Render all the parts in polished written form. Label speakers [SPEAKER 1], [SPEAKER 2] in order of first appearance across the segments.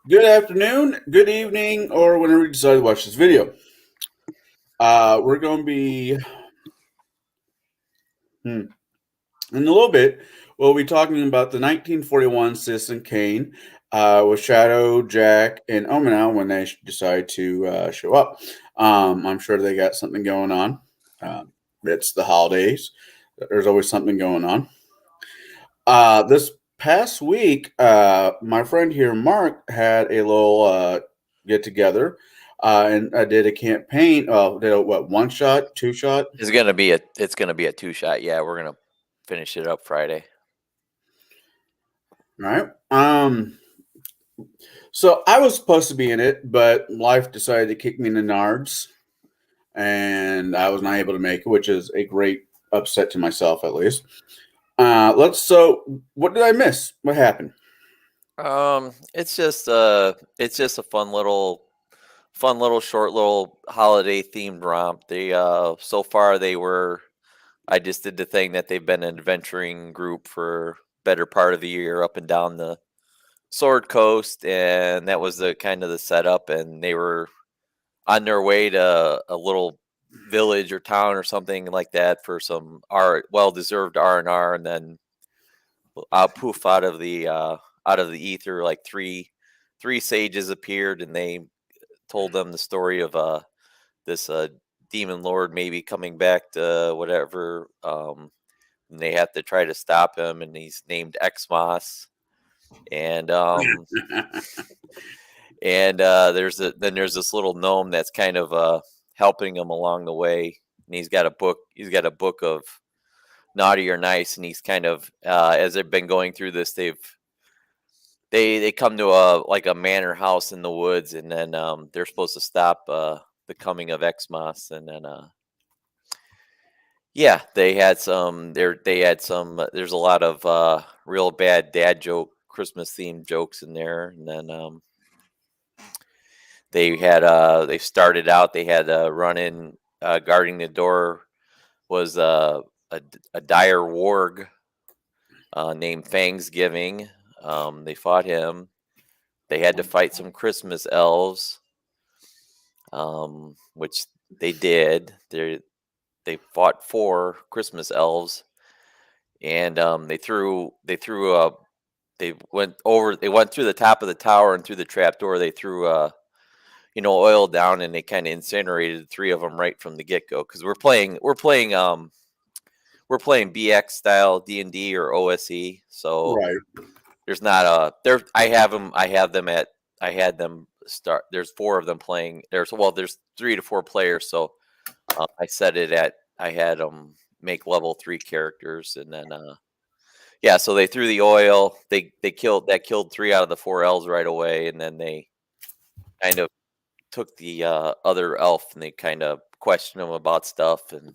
[SPEAKER 1] Good afternoon, good evening, or whenever you decide to watch this video. We're going to be, in a little bit, we'll be talking about the 1941 Citizen Kane with Shadow, Jack, and Ominow when they decide to show up. I'm sure they got something going on. It's the holidays. There's always something going on. This past week, my friend here, Mark, had a little get together, and I did a campaign. Did a what, one shot, two shot?
[SPEAKER 2] It's gonna be a two shot. Yeah, we're gonna finish it up Friday.
[SPEAKER 1] Right. So I was supposed to be in it, but life decided to kick me in the nards, and I was not able to make it, which is a great upset to myself, at least. So what did I miss? What happened?
[SPEAKER 2] It's just a fun little short little holiday themed romp. So far they were. I just did the thing that they've been an adventuring group for better part of the year up and down the Sword Coast, and that was the kind of the setup. And they were on their way to a little village or town or something like that for some well deserved R&R, and then poof out of the ether, like three sages appeared, and they told them the story of this demon lord maybe coming back to whatever. And they have to try to stop him, and he's named Xmas. And there's this little gnome that's kind of helping him along the way, and he's got a book of naughty or nice, and he's kind of as they've been going through this, they come to a manor house in the woods, and then they're supposed to stop the coming of Xmas. And then yeah, there's a lot of real bad dad joke Christmas themed jokes in there. And then they started out, they had run in, guarding the door was a dire warg named Thanksgiving. They fought him. They had to fight some Christmas elves, which they did. They fought 4 Christmas elves, and they went through the top of the tower and through the trap door. They threw oil down, and they kind of incinerated 3 of them right from the get go, because we're playing BX style D&D or OSE. So
[SPEAKER 1] Right.
[SPEAKER 2] there's not a there. I had them start. There's 4 of them playing. There's 3 to 4 players. So I had them make level 3 characters, and then yeah. So they threw the oil. They killed 3 out of the 4 elves right away, and then they kind of took the other elf, and they kind of questioned him about stuff, and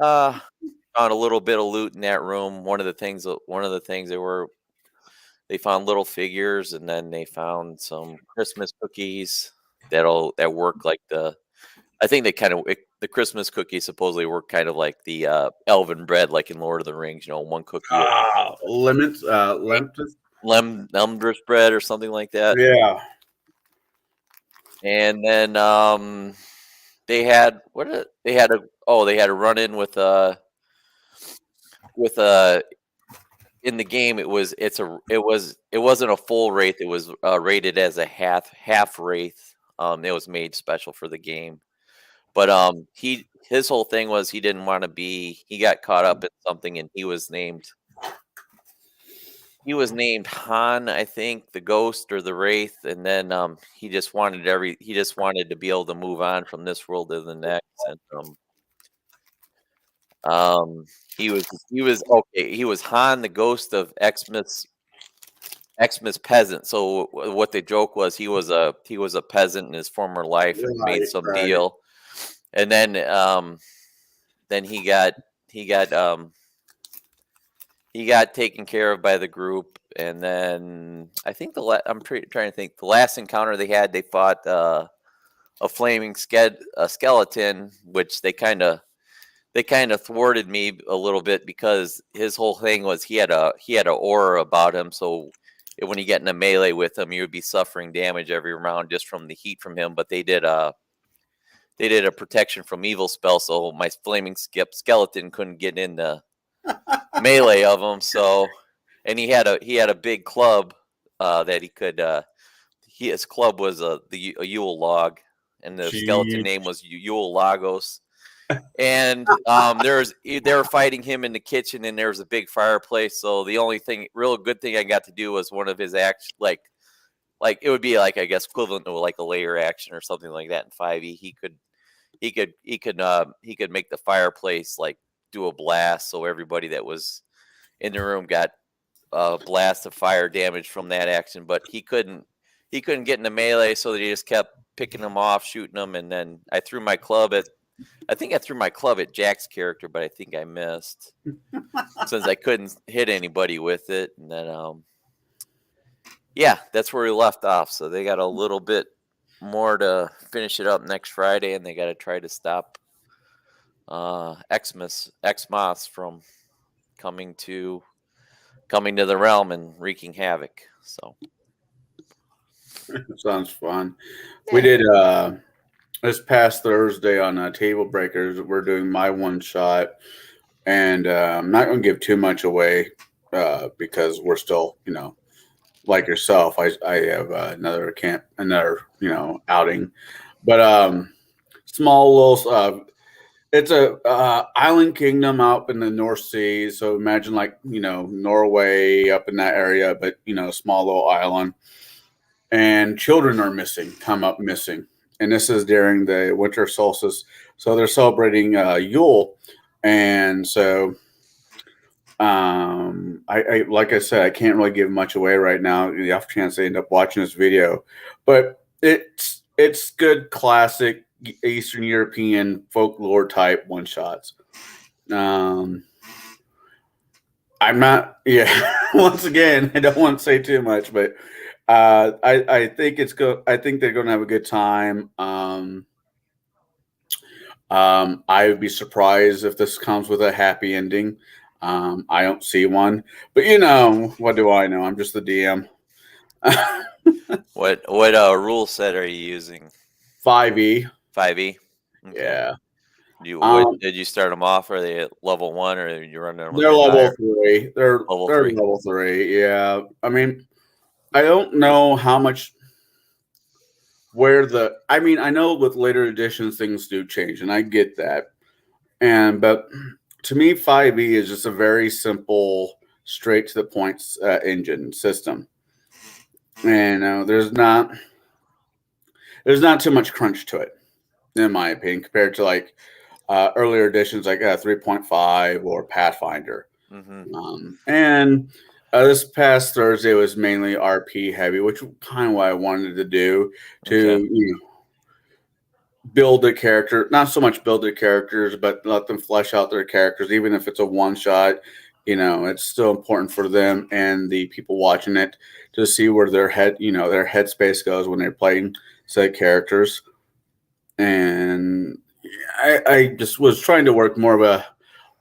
[SPEAKER 2] uh found a little bit of loot in that room. One of the things they found little figures, and then they found some Christmas cookies that work like I think the Christmas cookies supposedly work kind of like the elven bread, like in Lord of the Rings. One cookie of
[SPEAKER 1] Lemons, lemons.
[SPEAKER 2] lemdrish bread or something like that.
[SPEAKER 1] Yeah.
[SPEAKER 2] And then they had what did- they had a run in with in the game. It wasn't a full wraith. It was rated as a half wraith. It was made special for the game. But his whole thing was he didn't want to be. He got caught up in something, and he was named Han, I think, the ghost or the wraith. And then he just wanted to be able to move on from this world to the next. And um he was okay. He was Han, the ghost of Xmas peasant. So what the joke was, he was a peasant in his former life and made
[SPEAKER 1] Right.
[SPEAKER 2] some
[SPEAKER 1] Right.
[SPEAKER 2] deal. And then he got taken care of by the group. And then I think trying to think, the last encounter they had, they fought a flaming a skeleton, which they kind of thwarted me a little bit, because his whole thing was he had a aura about him. So when you get in a melee with him, you would be suffering damage every round just from the heat from him. But they did a protection from evil spell, so my flaming skeleton couldn't get in the melee of him. So, and he had a big club that he could. His club was a Yule log, and the skeleton
[SPEAKER 1] Jeez.
[SPEAKER 2] name was Yule Lagos. And they were fighting him in the kitchen, and there was a big fireplace. So the only real good thing I got to do was one of his acts, like it would be like, I guess, equivalent to like a layer action or something like that in 5e. He could make the fireplace like do a blast, so everybody that was in the room got a blast of fire damage from that action. But he couldn't get in the melee, so he just kept picking them off, shooting them, and then I threw my club at. I think I threw my club at Jack's character, but I think I missed since I couldn't hit anybody with it. And then, yeah, that's where we left off. So they got a little bit more to finish it up next Friday, and they got to try to stop Xmas from coming to the realm and wreaking havoc. So
[SPEAKER 1] Sounds fun. We did this past Thursday on Table Breakers. We're doing my one shot, and I'm not going to give too much away because we're still, like yourself. I have another outing, but small little. It's a island kingdom out in the North Sea. So imagine like Norway up in that area, but small little island. And children are come up missing. And this is during the winter solstice. So they're celebrating Yule. And so, I like I said, I can't really give much away right now. The off chance they end up watching this video, but it's good classic Eastern European folklore type one shots. I'm not, yeah. Once again, I don't want to say too much, but I think it's good. I think they're going to have a good time. I would be surprised if this comes with a happy ending. I don't see one, but what do I know? I'm just the DM.
[SPEAKER 2] what rule set are you using?
[SPEAKER 1] 5e.
[SPEAKER 2] 5e.
[SPEAKER 1] Okay. Yeah.
[SPEAKER 2] Did you start them off? Are they at level 1, or are you running them?
[SPEAKER 1] They're level 3. They're level 3. Yeah. I mean, I don't know how much. I know with later editions things do change, and I get that. But to me, 5e is just a very simple, straight to the point engine system, and there's not too much crunch to it, in my opinion, compared to like earlier editions like 3.5 or Pathfinder.
[SPEAKER 2] Mm-hmm.
[SPEAKER 1] And this past Thursday was mainly RP heavy, which is kind of what I wanted to do to build a character. Not so much build their characters, but let them flesh out their characters. Even if it's a one shot, it's still important for them and the people watching it to see where their headspace goes when they're playing said characters. And I just was trying to work more of a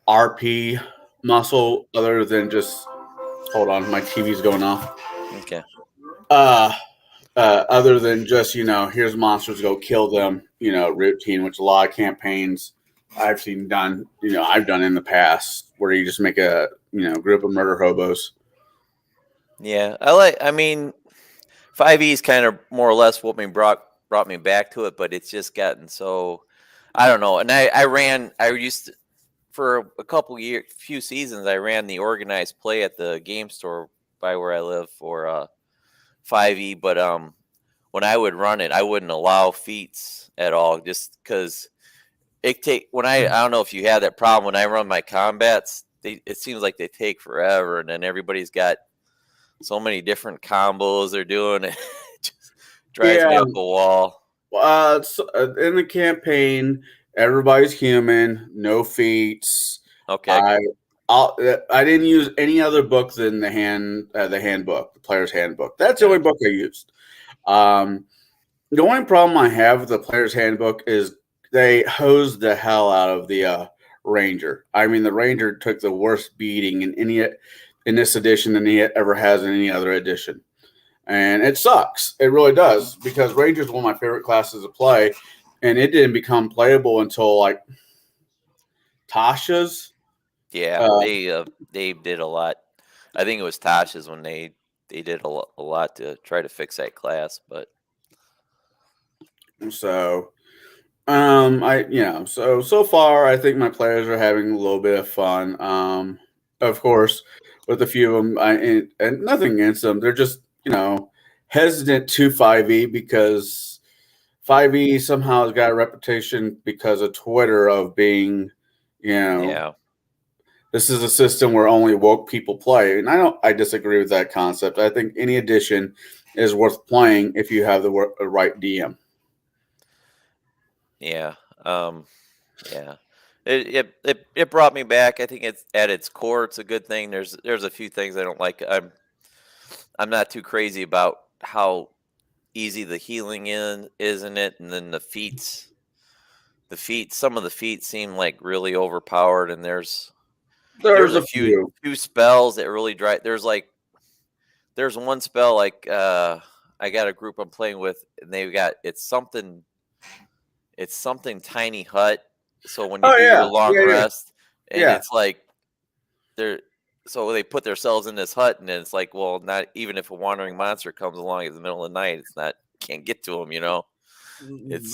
[SPEAKER 1] RP muscle other than just. Hold on, my TV's going off.
[SPEAKER 2] Okay.
[SPEAKER 1] Other than just here's monsters, go kill them. Routine, which a lot of campaigns I've seen done. I've done in the past where you just make a group of murder hobos.
[SPEAKER 2] Yeah, I mean, 5e is kind of more or less what brought me back to it, but it's just gotten so. I don't know, and I used to. For a few seasons, I ran the organized play at the game store by where I live for 5e. But when I would run it, I wouldn't allow feats at all, just because I don't know if you have that problem. When I run my combats, it seems like they take forever, and then everybody's got so many different combos they're doing. It just drives me up the wall.
[SPEAKER 1] In the campaign, everybody's human, no feats.
[SPEAKER 2] Okay.
[SPEAKER 1] I didn't use any other book than the handbook, the player's handbook. That's the only book I used. The only problem I have with the player's handbook is they hosed the hell out of the ranger. I mean, the ranger took the worst beating in any. in this edition than he ever has in any other edition. And it sucks. It really does, because Ranger's one of my favorite classes to play, and it didn't become playable until like Tasha's.
[SPEAKER 2] Yeah,
[SPEAKER 1] Uh,
[SPEAKER 2] they did a lot. I think it was Tasha's when they did a lot to try to fix that class, but
[SPEAKER 1] so I so far I think my players are having a little bit of fun. Of course, with a few of them, and nothing against them, they're just hesitant to 5e because 5e somehow has got a reputation because of Twitter of being, you know,
[SPEAKER 2] yeah.
[SPEAKER 1] this is a system where only woke people play, and I disagree with that concept. I think any edition is worth playing if you have the right DM.
[SPEAKER 2] Yeah. Yeah. It brought me back. I think it's at its core it's a good thing. There's a few things I don't like. I'm not too crazy about how easy the healing is in it, and then the feet some of the feet seem like really overpowered, and there's
[SPEAKER 1] There's
[SPEAKER 2] a
[SPEAKER 1] a
[SPEAKER 2] few
[SPEAKER 1] few.
[SPEAKER 2] few spells that really drive. There's one spell like I got a group I'm playing with, and they've got it's something tiny hut. So when you
[SPEAKER 1] Oh
[SPEAKER 2] do your
[SPEAKER 1] yeah,
[SPEAKER 2] long
[SPEAKER 1] yeah, yeah,
[SPEAKER 2] rest, and
[SPEAKER 1] yeah.
[SPEAKER 2] it's like they're so they put themselves in this hut, and it's like, well, not even if a wandering monster comes along in the middle of the night, it's not can't get to them. It's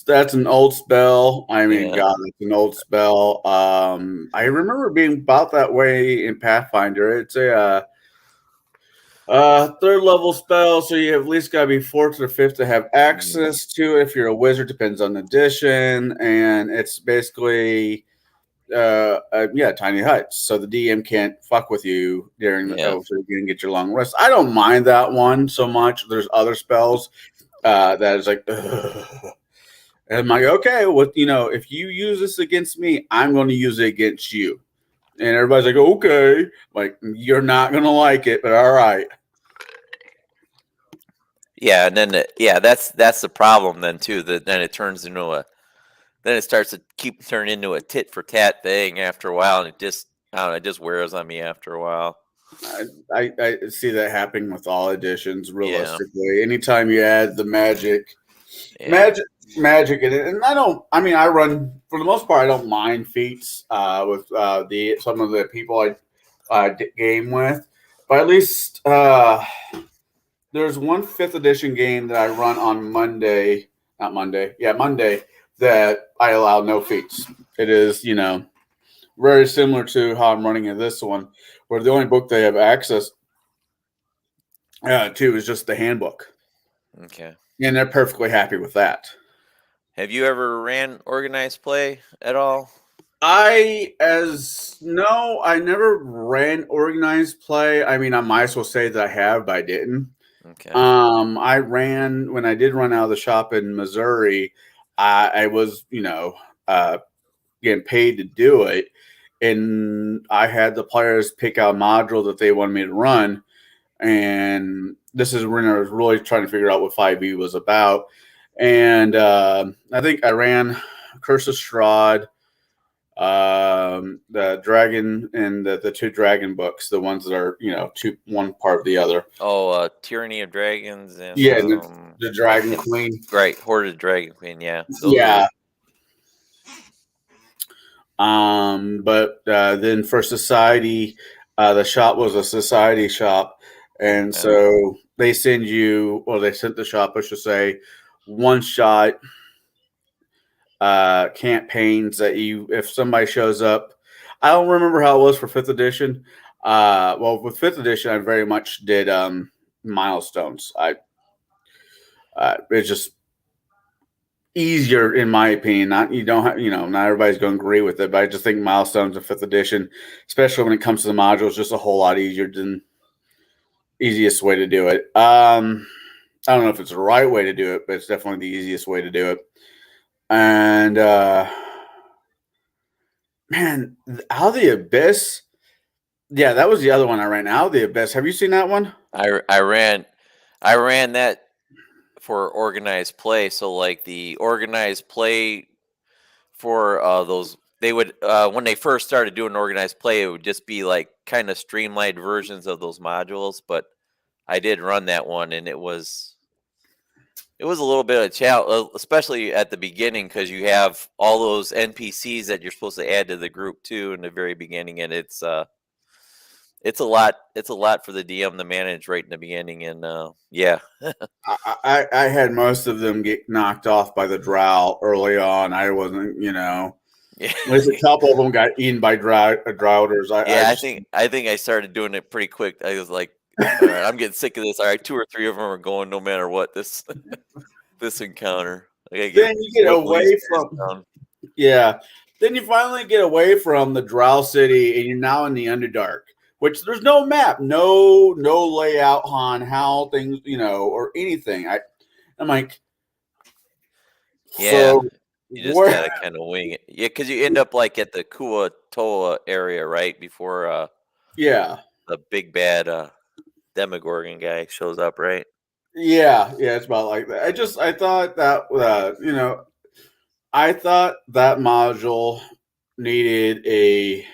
[SPEAKER 1] That's an old spell. I mean,
[SPEAKER 2] yeah,
[SPEAKER 1] God, it's an old spell. I remember being about that way in Pathfinder. It's a third level spell, so you at least got to be fourth or fifth to have
[SPEAKER 2] mm,
[SPEAKER 1] access to it. If you're a wizard, depends on the edition, and it's basically yeah, tiny huts. So the DM can't fuck with you during the
[SPEAKER 2] yeah,
[SPEAKER 1] so you can get your long rest. I don't mind that one so much. There's other spells that is like. Ugh. And I'm like, okay, well, if you use this against me, I'm going to use it against you. And everybody's like, okay, like you're not going to like it, but all right.
[SPEAKER 2] yeah, and then that's the problem then too. That then it turns into a then it starts to keep turning into a tit for tat thing after a while, and it just I don't know, it just wears on me after a while.
[SPEAKER 1] I see that happening with all editions.
[SPEAKER 2] Yeah,
[SPEAKER 1] Realistically, anytime you add the
[SPEAKER 2] yeah,
[SPEAKER 1] magic, magic in it, and I don't. I mean, I run for the most part. I don't mind feats with the some of the people I game with, but at least there's one fifth edition game that I run on Monday, not Monday, yeah, Monday, that I allow no feats. It is, very similar to how I'm running in this one, where the only book they have access to is just the handbook.
[SPEAKER 2] okay.
[SPEAKER 1] And they're perfectly happy with that.
[SPEAKER 2] Have you ever ran organized play at all?
[SPEAKER 1] I never ran organized play. I mean, I might as well say that I have, but I didn't.
[SPEAKER 2] Okay.
[SPEAKER 1] I ran when I did run out of the shop in Missouri. I was, getting paid to do it, and I had the players pick out a module that they wanted me to run. And this is when I was really trying to figure out what 5e was about. And I think I ran Curse of Strahd, the dragon, and the two dragon books, the ones that are one part of the other.
[SPEAKER 2] Oh, Tyranny of Dragons and
[SPEAKER 1] Yeah, the
[SPEAKER 2] I
[SPEAKER 1] Dragon
[SPEAKER 2] can't.
[SPEAKER 1] Queen.
[SPEAKER 2] Right, Hoarded Dragon Queen. Yeah, those are
[SPEAKER 1] Yeah. But then for society, the shop was a society shop, and
[SPEAKER 2] okay.
[SPEAKER 1] so they send you, or they sent the shop, I should say, one shot campaigns that if somebody shows up. I don't remember how it was for fifth edition. Well, with fifth edition, I very much did milestones. It's just easier in my opinion. Not you don't have, not everybody's going to agree with it, but I just think milestones in fifth edition, especially when it comes to the modules, just a whole lot easier than easiest way to do it. I don't know if it's the right way to do it, but it's definitely the easiest way to do it. And man, Out of the Abyss. Yeah, that was the other one I ran. Out of the Abyss. Have you seen that one?
[SPEAKER 2] I ran that for organized play. So like the organized play for those they would when they first started doing organized play, it would just be like kind of streamlined versions of those modules, but I did run that one, and it was a little bit of a challenge, especially at the beginning, because you have all those NPCs that you're supposed to add to the group too in the very beginning, and it's a lot. It's a lot for the DM to manage right in the beginning, and yeah,
[SPEAKER 1] I had most of them get knocked off by the drought early on. I wasn't,
[SPEAKER 2] yeah,
[SPEAKER 1] at least a couple of them got eaten by droughters. I
[SPEAKER 2] yeah.
[SPEAKER 1] just,
[SPEAKER 2] I think I started doing it pretty quick. I was like, all right, I'm getting sick of this. All right, 2 or 3 of them are going no matter what this this encounter. I gotta
[SPEAKER 1] then you get
[SPEAKER 2] whittle these
[SPEAKER 1] away
[SPEAKER 2] guys
[SPEAKER 1] from,
[SPEAKER 2] down.
[SPEAKER 1] yeah. Then you finally get away from the drow city, and you're now in the Underdark, which there's no map, no layout on how things, or anything. I'm like,
[SPEAKER 2] Yeah,
[SPEAKER 1] so
[SPEAKER 2] you just
[SPEAKER 1] where?
[SPEAKER 2] gotta kind of wing it. Yeah, because you end up like at the Kuatoa area right before
[SPEAKER 1] Yeah,
[SPEAKER 2] the big bad Demogorgon guy shows up, right?
[SPEAKER 1] yeah. It's about like that. I thought that, I thought that module needed a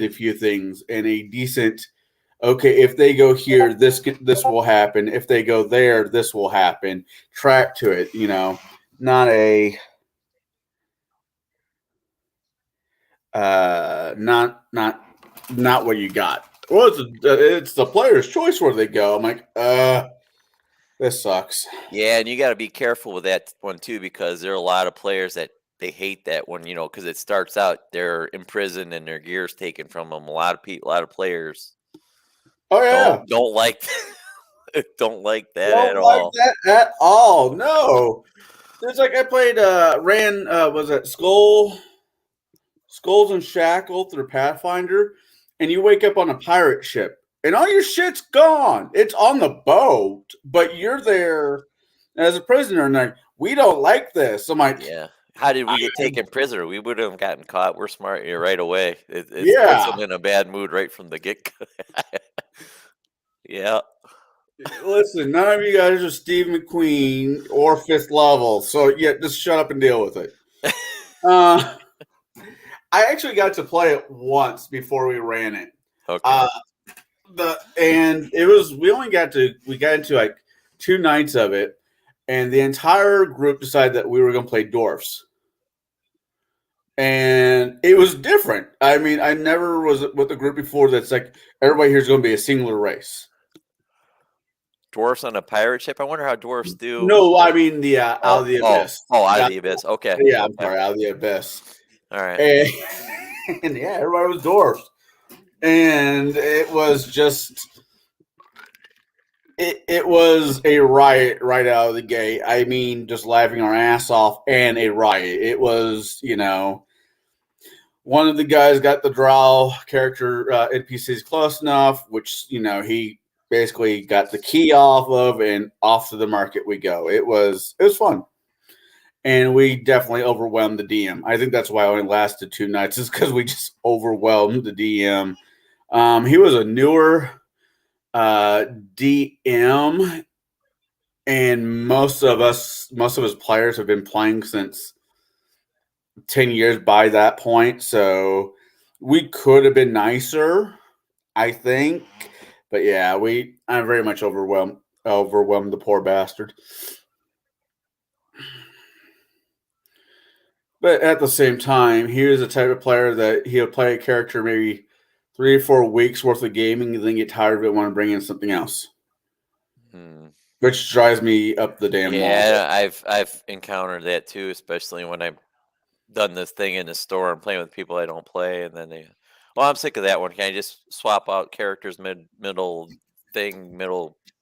[SPEAKER 1] few things and a decent. Okay, if they go here, this will happen. If they go there, this will happen. Track to it, not a not what you got. Well, it's the player's choice where they go. I'm like, this sucks.
[SPEAKER 2] Yeah, and you got to be careful with that one too, because there are a lot of players that they hate that one, because it starts out they're imprisoned and their gear's taken from them. A lot of players
[SPEAKER 1] Oh yeah,
[SPEAKER 2] don't like don't like that at
[SPEAKER 1] don't like
[SPEAKER 2] all.
[SPEAKER 1] that at all. No, it's like I played ran was it Skulls and Shackle through Pathfinder, and you wake up on a pirate ship, and all your shit's gone. It's on the boat, but you're there as a prisoner, and like, we don't like this. I'm like,
[SPEAKER 2] Yeah. How did we get taken prisoner? We would have gotten caught. We're smart here right away. It puts
[SPEAKER 1] yeah.
[SPEAKER 2] them in a bad mood right from the get go. Yeah.
[SPEAKER 1] Listen, none of you guys are Steve McQueen or fifth level, so yeah, just shut up and deal with it. Uh, I actually got to play it once before we ran it.
[SPEAKER 2] Okay.
[SPEAKER 1] And it was we got into like 2 nights of it, and the entire group decided that we were going to play dwarfs, and it was different. I mean, I never was with a group before that's like everybody here is going to be a singular race.
[SPEAKER 2] Dwarfs on a pirate ship. I wonder how dwarfs do.
[SPEAKER 1] No, I mean the out of the abyss.
[SPEAKER 2] Out of
[SPEAKER 1] Yeah,
[SPEAKER 2] the abyss. Okay.
[SPEAKER 1] yeah, I'm
[SPEAKER 2] Okay.
[SPEAKER 1] sorry, out of the abyss.
[SPEAKER 2] All right.
[SPEAKER 1] And, and yeah, everybody was dwarfs, and it was just it was a riot right out of the gate. I mean, just laughing our ass off and a riot. It was, one of the guys got the drow character NPCs close enough, which, he basically got the key off of, and off to the market we go. It was fun. And we definitely overwhelmed the DM. I think that's why it only lasted 2 nights, is because we just overwhelmed the DM. He was a newer DM, and most of his players have been playing since 10 years by that point. So we could have been nicer, I think. But yeah, I very much overwhelmed the poor bastard. But at the same time, he was the type of player that he'll play a character maybe 3 or 4 weeks worth of gaming and then get tired of it and want to bring in something else.
[SPEAKER 2] Hmm.
[SPEAKER 1] Which drives me up the damn wall.
[SPEAKER 2] Yeah, I've encountered that too, especially when I've done this thing in the store and playing with people I don't play, and then well, I'm sick of that one. Can I just swap out characters middle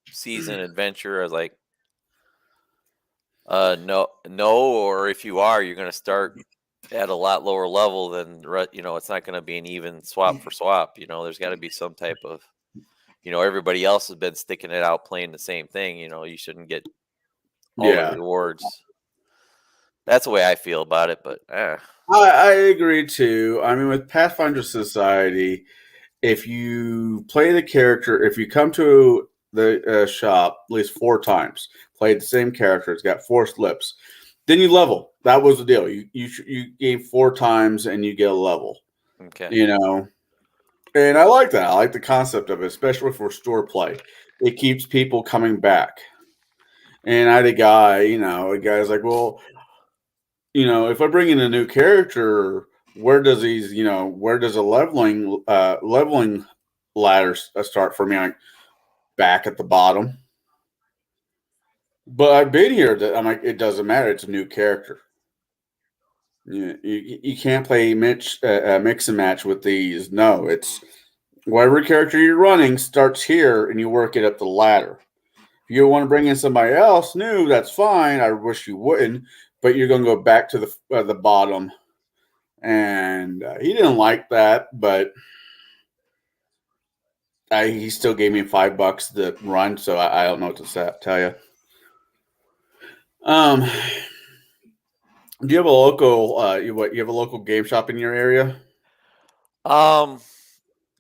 [SPEAKER 2] season adventure? I was like, no, or if you are, you're gonna start at a lot lower level than it's not gonna be an even swap for swap. There's got to be some type of, everybody else has been sticking it out playing the same thing. You shouldn't get all the
[SPEAKER 1] Yeah.
[SPEAKER 2] rewards. That's the way I feel about it, but
[SPEAKER 1] I agree too. I mean, with Pathfinder Society, if you play the character, if you come to the shop at least 4 times, play the same character, it's got 4 slips, then you level. That was the deal. You game 4 times and you get a level.
[SPEAKER 2] okay.
[SPEAKER 1] You know, And I like that. I like the concept of it, especially for store play. It keeps people coming back. And I had a guy's like, well, if I bring in a new character, where does a leveling ladder start for me? Like back at the bottom. But I've been here. I'm like, it doesn't matter. It's a new character. You can't play mix and match with these. No, it's whatever character you're running starts here, and you work it up the ladder. If you want to bring in somebody else new, that's fine. I wish you wouldn't, but you're going to go back to the bottom. And he didn't like that, but he still gave me $5 to run, so I don't know what to tell you. Um, do you have a local you have a local game shop in your area?
[SPEAKER 2] Um,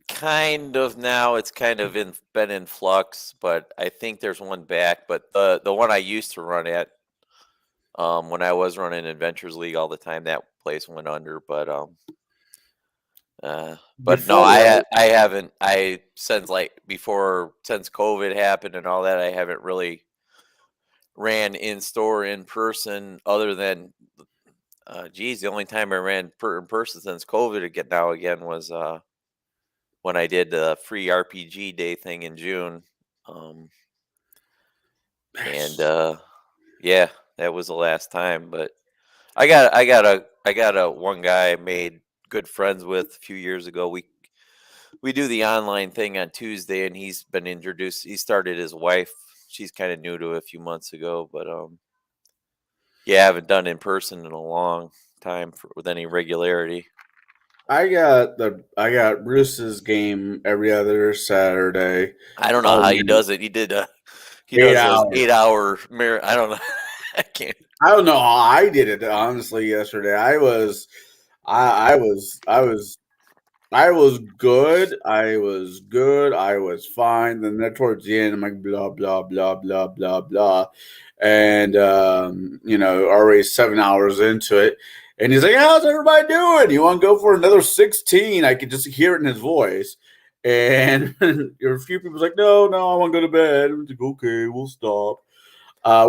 [SPEAKER 2] kind of now. It's kind of been in flux, but I think there's one back. But the one I used to run at, when I was running Adventures League all the time, that place went under. But no,
[SPEAKER 1] Before that,
[SPEAKER 2] I haven't. I since COVID happened and all that, I haven't really ran in store in person other than the only time I ran in person since COVID again was when I did the free RPG day thing in June. Um, and yeah, that was the last time. But I got a one guy I made good friends with a few years ago. We do the online thing on Tuesday, and he's been introduced. He started his wife. She's kind of new to it a few months ago, but yeah, I haven't done in person in a long time with any regularity.
[SPEAKER 1] I got Bruce's game every other Saturday.
[SPEAKER 2] I don't know
[SPEAKER 1] Oh
[SPEAKER 2] how he
[SPEAKER 1] man,
[SPEAKER 2] does it. He
[SPEAKER 1] eight
[SPEAKER 2] does those
[SPEAKER 1] hours.
[SPEAKER 2] 8 hour mirror. I don't know. I can't.
[SPEAKER 1] I don't know how I did it honestly yesterday. I was I was good. I was good. I was fine. Then towards the end, I'm like blah blah blah blah blah blah, and already 7 hours into it, and he's like, "How's everybody doing? You want to go for another 16?" I could just hear it in his voice, and there were a few people like, "No, no, I want to go to bed." I'm like, "Okay, we'll stop."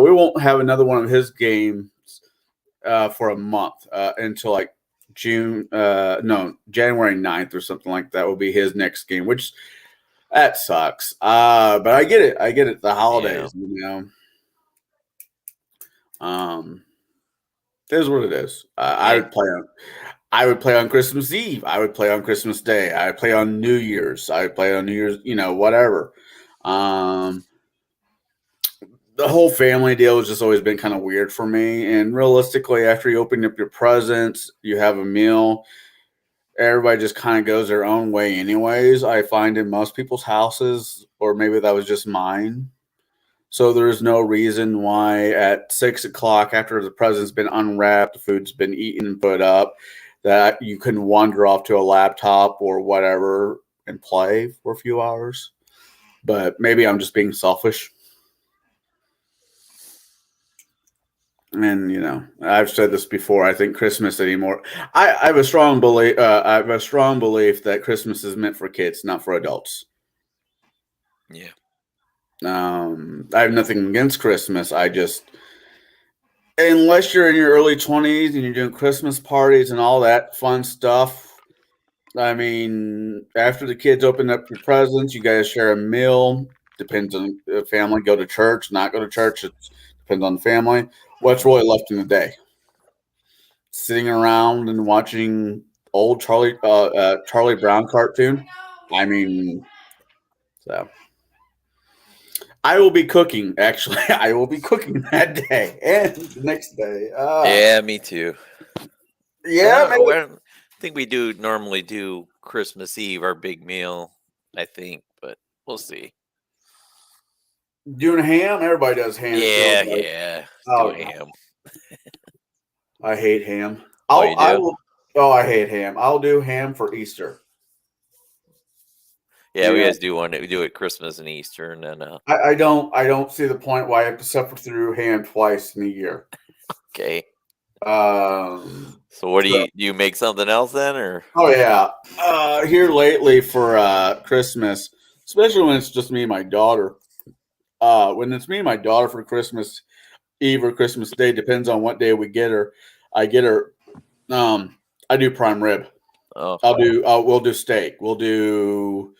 [SPEAKER 1] We won't have another one of his games for a month until like January 9th or something like that will be his next game, which that sucks. But I get it. I get it. The
[SPEAKER 2] Yeah.
[SPEAKER 1] holidays. Um, it is what it is.
[SPEAKER 2] Yeah.
[SPEAKER 1] I would play on Christmas Eve. I would play on Christmas Day. I would play on New Year's. I would play on New Year's. Whatever. Um, the whole family deal has just always been kind of weird for me. And realistically, after you open up your presents, you have a meal, everybody just kind of goes their own way anyways. I find in most people's houses, or maybe that was just mine. So there's no reason why at 6 o'clock after the present's been unwrapped, the food's been eaten and put up, that you can wander off to a laptop or whatever and play for a few hours. But maybe I'm just being selfish. And I've said this before. I think Christmas anymore. I have a strong belief. I have a strong belief that Christmas is meant for kids, not for adults.
[SPEAKER 2] Yeah.
[SPEAKER 1] I have nothing against Christmas. I just, unless you're in your early 20s and you're doing Christmas parties and all that fun stuff. I mean, after the kids open up your presents, you guys share a meal. Depends on the family. Go to church, not go to church. It depends on the family. What's really left in the day? Sitting around and watching old Charlie Brown cartoon. I mean, so I will be cooking. Actually, I will be cooking that day and the next day.
[SPEAKER 2] Yeah, me too.
[SPEAKER 1] Yeah, maybe
[SPEAKER 2] I think we do normally do Christmas Eve, our big meal, I think, but we'll see.
[SPEAKER 1] doing ham. Everybody does ham. It feels
[SPEAKER 2] Yeah,
[SPEAKER 1] like.
[SPEAKER 2] yeah. Do a
[SPEAKER 1] Oh,
[SPEAKER 2] ham.
[SPEAKER 1] I hate ham.
[SPEAKER 2] Oh, you
[SPEAKER 1] I
[SPEAKER 2] do?
[SPEAKER 1] will. Oh, I hate ham. I'll do ham for Easter.
[SPEAKER 2] Yeah,
[SPEAKER 1] You
[SPEAKER 2] we
[SPEAKER 1] know,
[SPEAKER 2] guys do one. We do it Christmas and Easter, and then
[SPEAKER 1] I don't see the point why I have to suffer through ham twice in a year.
[SPEAKER 2] okay. So what do
[SPEAKER 1] So,
[SPEAKER 2] you make something else then, or?
[SPEAKER 1] oh yeah, here lately for Christmas, especially when it's just me and my daughter. When it's me and my daughter for Christmas Eve or Christmas Day, depends on what day we get her. I get her. I do prime rib.
[SPEAKER 2] Oh,
[SPEAKER 1] We'll do steak. We'll do.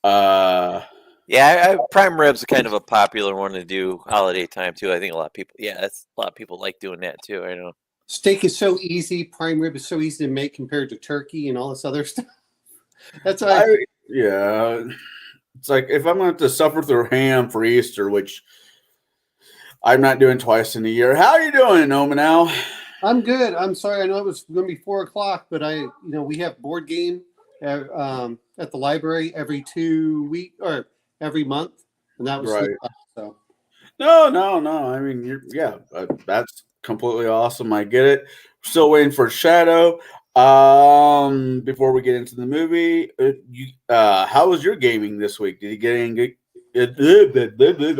[SPEAKER 1] Uh,
[SPEAKER 2] yeah. Prime rib's kind of a popular one to do holiday time too. I think a lot of people. Yeah, that's a lot of people like doing that too. I know.
[SPEAKER 3] Steak is so easy. Prime rib is so easy to make compared to turkey and all this other stuff. That's why.
[SPEAKER 1] yeah. It's like if I'm going to have to suffer through ham for Easter, which I'm not doing twice in a year. How are you doing, Omanal?
[SPEAKER 3] I'm good. I'm sorry. I know it was going to be 4 o'clock, but we have board game at the library every 2 week or every month, and that was
[SPEAKER 1] Right.
[SPEAKER 3] so.
[SPEAKER 1] No. I mean, that's completely awesome. I get it. Still waiting for Shadow. Before we get into the movie, how was your gaming this week? Did you get any?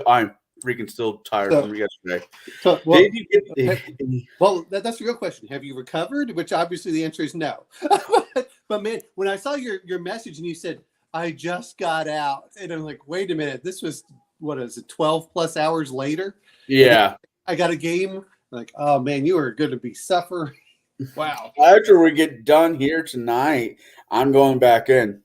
[SPEAKER 1] I'm freaking still tired from yesterday.
[SPEAKER 3] So, well,
[SPEAKER 1] Did you get?
[SPEAKER 3] that's the real question. Have you recovered? Which obviously the answer is no. But man, when I saw your message and you said I just got out, and I'm like, wait a minute, this was what is it, 12 plus hours later?
[SPEAKER 1] Yeah.
[SPEAKER 3] I got a game. Like, oh man, you are going to be suffering. Wow.
[SPEAKER 1] After we get done here tonight, I'm going back in.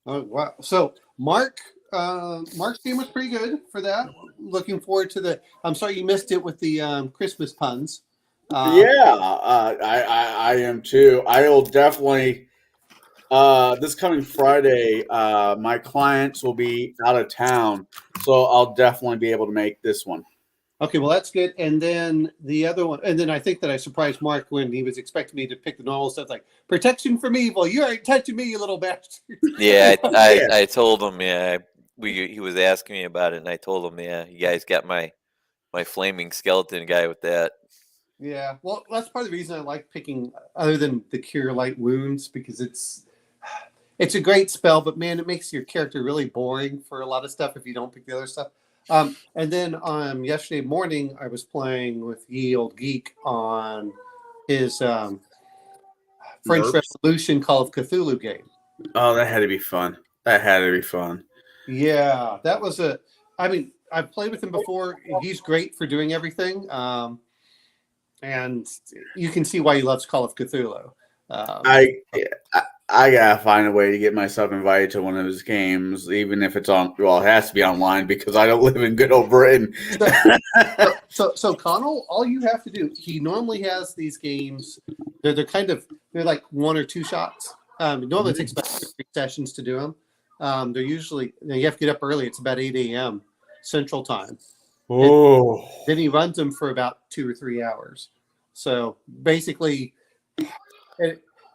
[SPEAKER 3] Oh wow. So Mark's game was pretty good for that. Looking forward to the. I'm sorry you missed it with the Christmas puns.
[SPEAKER 1] I am too. I will definitely. This coming Friday, my clients will be out of town, so I'll definitely be able to make this one.
[SPEAKER 3] Okay, well that's good. And then the other one, and then I think that I surprised Mark when he was expecting me to pick the normal stuff like protection from evil. You ain't touching me, you little bastard.
[SPEAKER 2] Yeah, I told him. Yeah, he was asking me about it, and I told him, yeah, you guys got my flaming skeleton guy with that.
[SPEAKER 3] Yeah, well, that's part of the reason I like picking, other than the cure light wounds, because it's a great spell, but man, it makes your character really boring for a lot of stuff if you don't pick the other stuff. And then yesterday morning, I was playing with Ye Old Geek on his French Revolution Call of Cthulhu game.
[SPEAKER 1] Oh, that had to be fun.
[SPEAKER 3] Yeah, that was I mean, I've played with him before. He's great for doing everything. And you can see why he loves Call of Cthulhu.
[SPEAKER 1] I gotta find a way to get myself invited to one of his games, even if it's on. Well, it has to be online because I don't live in good old Britain.
[SPEAKER 3] So Connell, all you have to do. He normally has these games. They're like 1 or 2 shots. Normally it takes about 3 sessions to do them. They're usually you have to get up early. It's about 8 a.m. Central Time.
[SPEAKER 1] Oh.
[SPEAKER 3] And then he runs them for about 2 or 3 hours. So basically,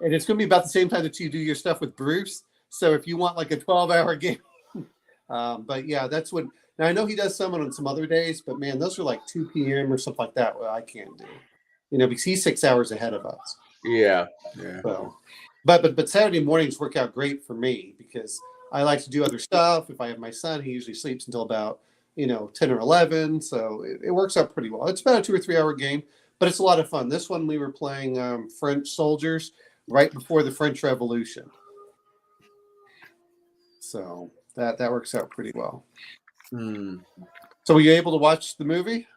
[SPEAKER 3] and it's going to be about the same time that you do your stuff with Bruce. So if you want like a 12-hour game, but yeah, that's what. Now I know he does some on some other days, but man, those are like 2 p.m. or something like that. Well, I can't do, because he's 6 hours ahead of us.
[SPEAKER 1] Yeah.
[SPEAKER 3] So, but Saturday mornings work out great for me because I like to do other stuff. If I have my son, he usually sleeps until about 10 or 11, so it works out pretty well. It's about a 2 or 3 hour game, but it's a lot of fun. This one we were playing French soldiers right before the French Revolution, so that works out pretty well. So were you able to watch the movie,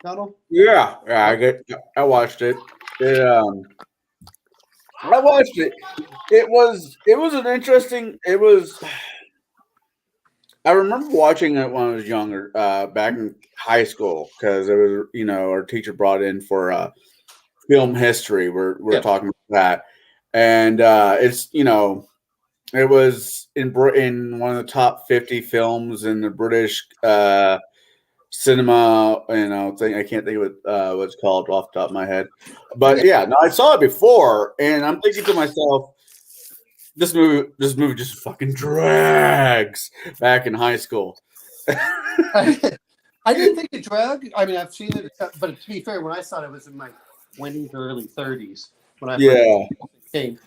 [SPEAKER 3] Donald?
[SPEAKER 1] Yeah, I watched it. I watched it. It was an interesting. It was. I remember watching it when I was younger, back in high school, because it was our teacher brought in for film history. We're talking about that, and it's it was in one of the top 50 films in the British cinema. I can't think of what it's called off the top of my head, but yeah, no, I saw it before, and I'm thinking to myself, this movie just fucking drags back in high school.
[SPEAKER 3] I didn't think it dragged. I mean, I've seen it, but to be fair, when I saw it, it was in my 20s or early 30s when I first came,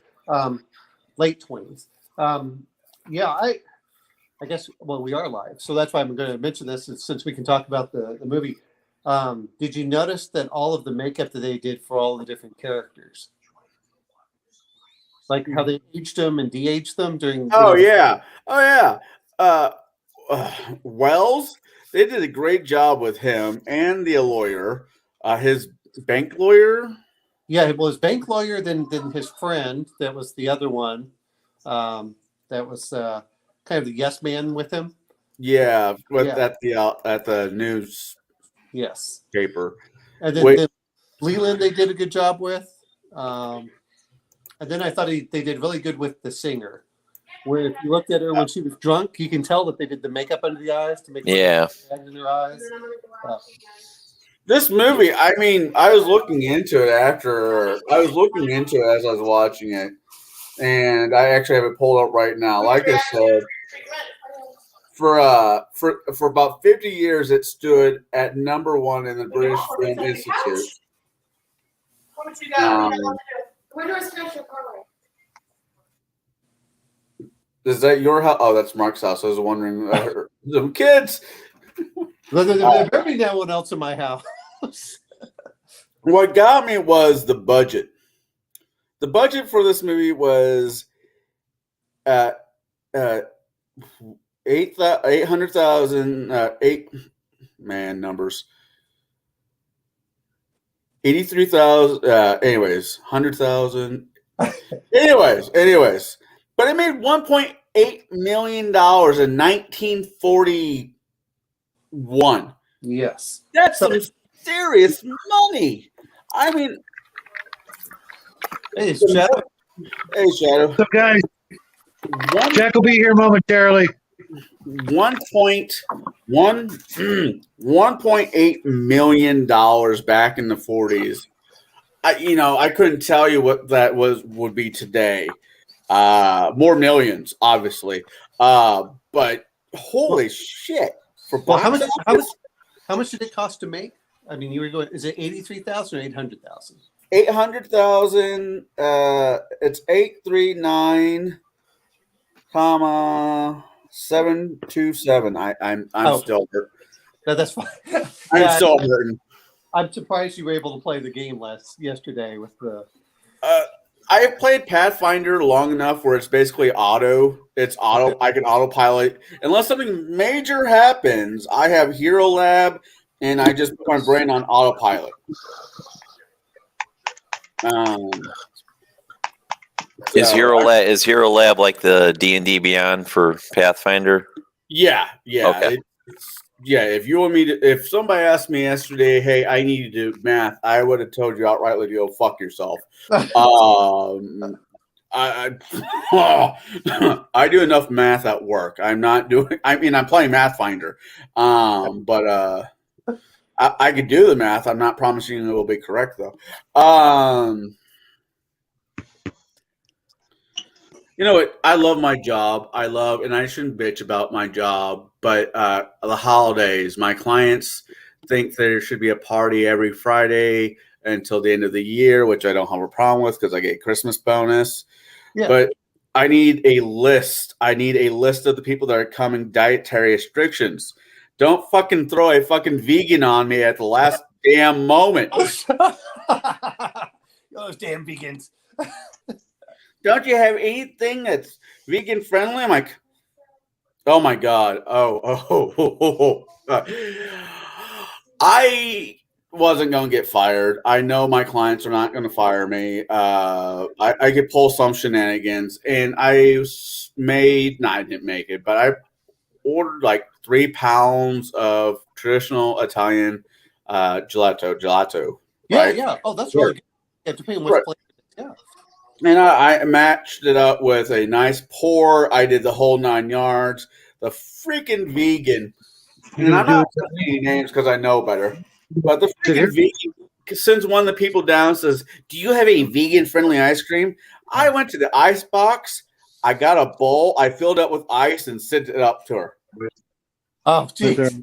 [SPEAKER 3] late 20s. I guess, well, we are live, so that's why I'm going to mention this since we can talk about the movie. Did you notice that all of the makeup that they did for all the different characters, like how they aged them and de-aged them during?
[SPEAKER 1] Oh yeah, oh yeah. Uh, Wells, they did a great job with him and the lawyer, his bank lawyer.
[SPEAKER 3] Yeah, well, his bank lawyer, then his friend, that was the other one, that was kind of the yes man with him.
[SPEAKER 1] Yeah, with
[SPEAKER 3] Yeah.
[SPEAKER 1] at the
[SPEAKER 3] Yes,
[SPEAKER 1] newspaper.
[SPEAKER 3] and
[SPEAKER 1] Wait,
[SPEAKER 3] then Leland they did a good job with, um, and then I thought they did really good with the singer. Where if you looked at her when she was drunk, you can tell that they did the makeup under the eyes to make in her eyes.
[SPEAKER 1] this movie, I mean, I was looking into it after I was looking into it as I was watching it, and I actually have it pulled up right now. Like I said, for about 50 years, it stood at number one in the British Film Institute. Is that your house? Oh, that's Mark's house. I was wondering. Some kids.
[SPEAKER 3] There better be no one else in my house.
[SPEAKER 1] What got me was the budget. The budget for this movie was at 800,000 numbers. 83,000 anyways, 100,000. anyways. But it made $1.8 million in 1941.
[SPEAKER 3] Yes.
[SPEAKER 1] That's some serious money. I mean,
[SPEAKER 3] hey, Shadow.
[SPEAKER 1] Hey, Shadow.
[SPEAKER 4] What's up, guys? Jack will be here momentarily.
[SPEAKER 1] 1.8 million dollars back in the 40s. I couldn't tell you what that would be today. More millions, obviously. But holy shit!
[SPEAKER 3] How much did it cost to make? I mean, you were going. Is it 83,000 or 800,000?
[SPEAKER 1] 800,000. It's 839, comma 727. I'm still hurt.
[SPEAKER 3] No, that's fine.
[SPEAKER 1] I'm still hurting.
[SPEAKER 3] I'm surprised you were able to play the game yesterday with the.
[SPEAKER 1] I have played Pathfinder long enough where it's basically auto. It's auto. I can autopilot unless something major happens. I have Hero Lab, and I just put my brain on autopilot.
[SPEAKER 2] Is Hero Lab like the D&D Beyond for Pathfinder?
[SPEAKER 1] Yeah.
[SPEAKER 2] Okay.
[SPEAKER 1] If somebody asked me yesterday, hey, I need to do math, I would have told you outrightly to go fuck yourself. I do enough math at work. I'm playing Pathfinder. But I could do the math. I'm not promising it will be correct though. You know what? I love my job. And I shouldn't bitch about my job, but the holidays, my clients think there should be a party every Friday until the end of the year, which I don't have a problem with because I get a Christmas bonus. Yeah. But I need a list. I need a list of the people that are coming, dietary restrictions. Don't fucking throw a fucking vegan on me at the last damn moment.
[SPEAKER 3] Those damn vegans.
[SPEAKER 1] Don't you have anything that's vegan friendly? I'm like, oh my God. I wasn't going to get fired. I know my clients are not going to fire me. I could pull some shenanigans, and I didn't make it, but I ordered like 3 pounds of traditional Italian gelato.
[SPEAKER 3] Yeah,
[SPEAKER 1] right?
[SPEAKER 3] yeah. Oh, that's really good. Yeah, depending on which place. Yeah.
[SPEAKER 1] And I matched it up with a nice pour. I did the whole 9 yards. The freaking vegan, and I'm not saying any names because I know better, but the freaking vegan sends one of the people down and says, do you have any vegan-friendly ice cream? I went to the ice box. I got a bowl. I filled it with ice and sent it up to her.
[SPEAKER 3] Oh, geez.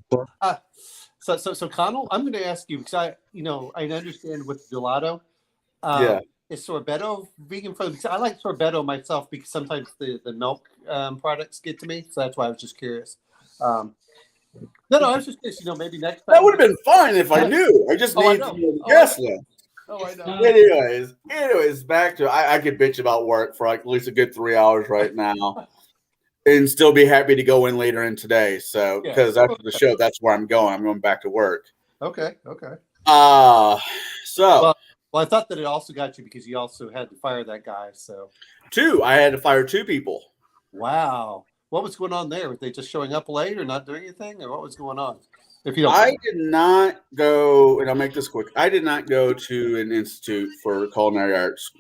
[SPEAKER 3] So Connell, I'm going to ask you because I understand with gelato.
[SPEAKER 1] Yeah.
[SPEAKER 3] Is sorbetto vegan friendly? Because I like sorbetto myself because sometimes the milk products get to me, so that's why I was just curious. No, I was just curious. Maybe next time.
[SPEAKER 1] That would have been fine if I knew. I just need to know the guest list.
[SPEAKER 3] Oh, I know.
[SPEAKER 1] Anyways, back to I could bitch about work for like at least a good 3 hours right now, and still be happy to go in later in today. So because after the show, that's where I'm going. I'm going back to work.
[SPEAKER 3] Okay.
[SPEAKER 1] So
[SPEAKER 3] well, I thought that it also got you because you also had to fire that guy. So
[SPEAKER 1] I had to fire 2 people.
[SPEAKER 3] Wow, what was going on there? Were they just showing up late or not doing anything, or what was going on? If you don't,
[SPEAKER 1] I did not go, and I'll make this quick. I did not go to an institute for culinary arts.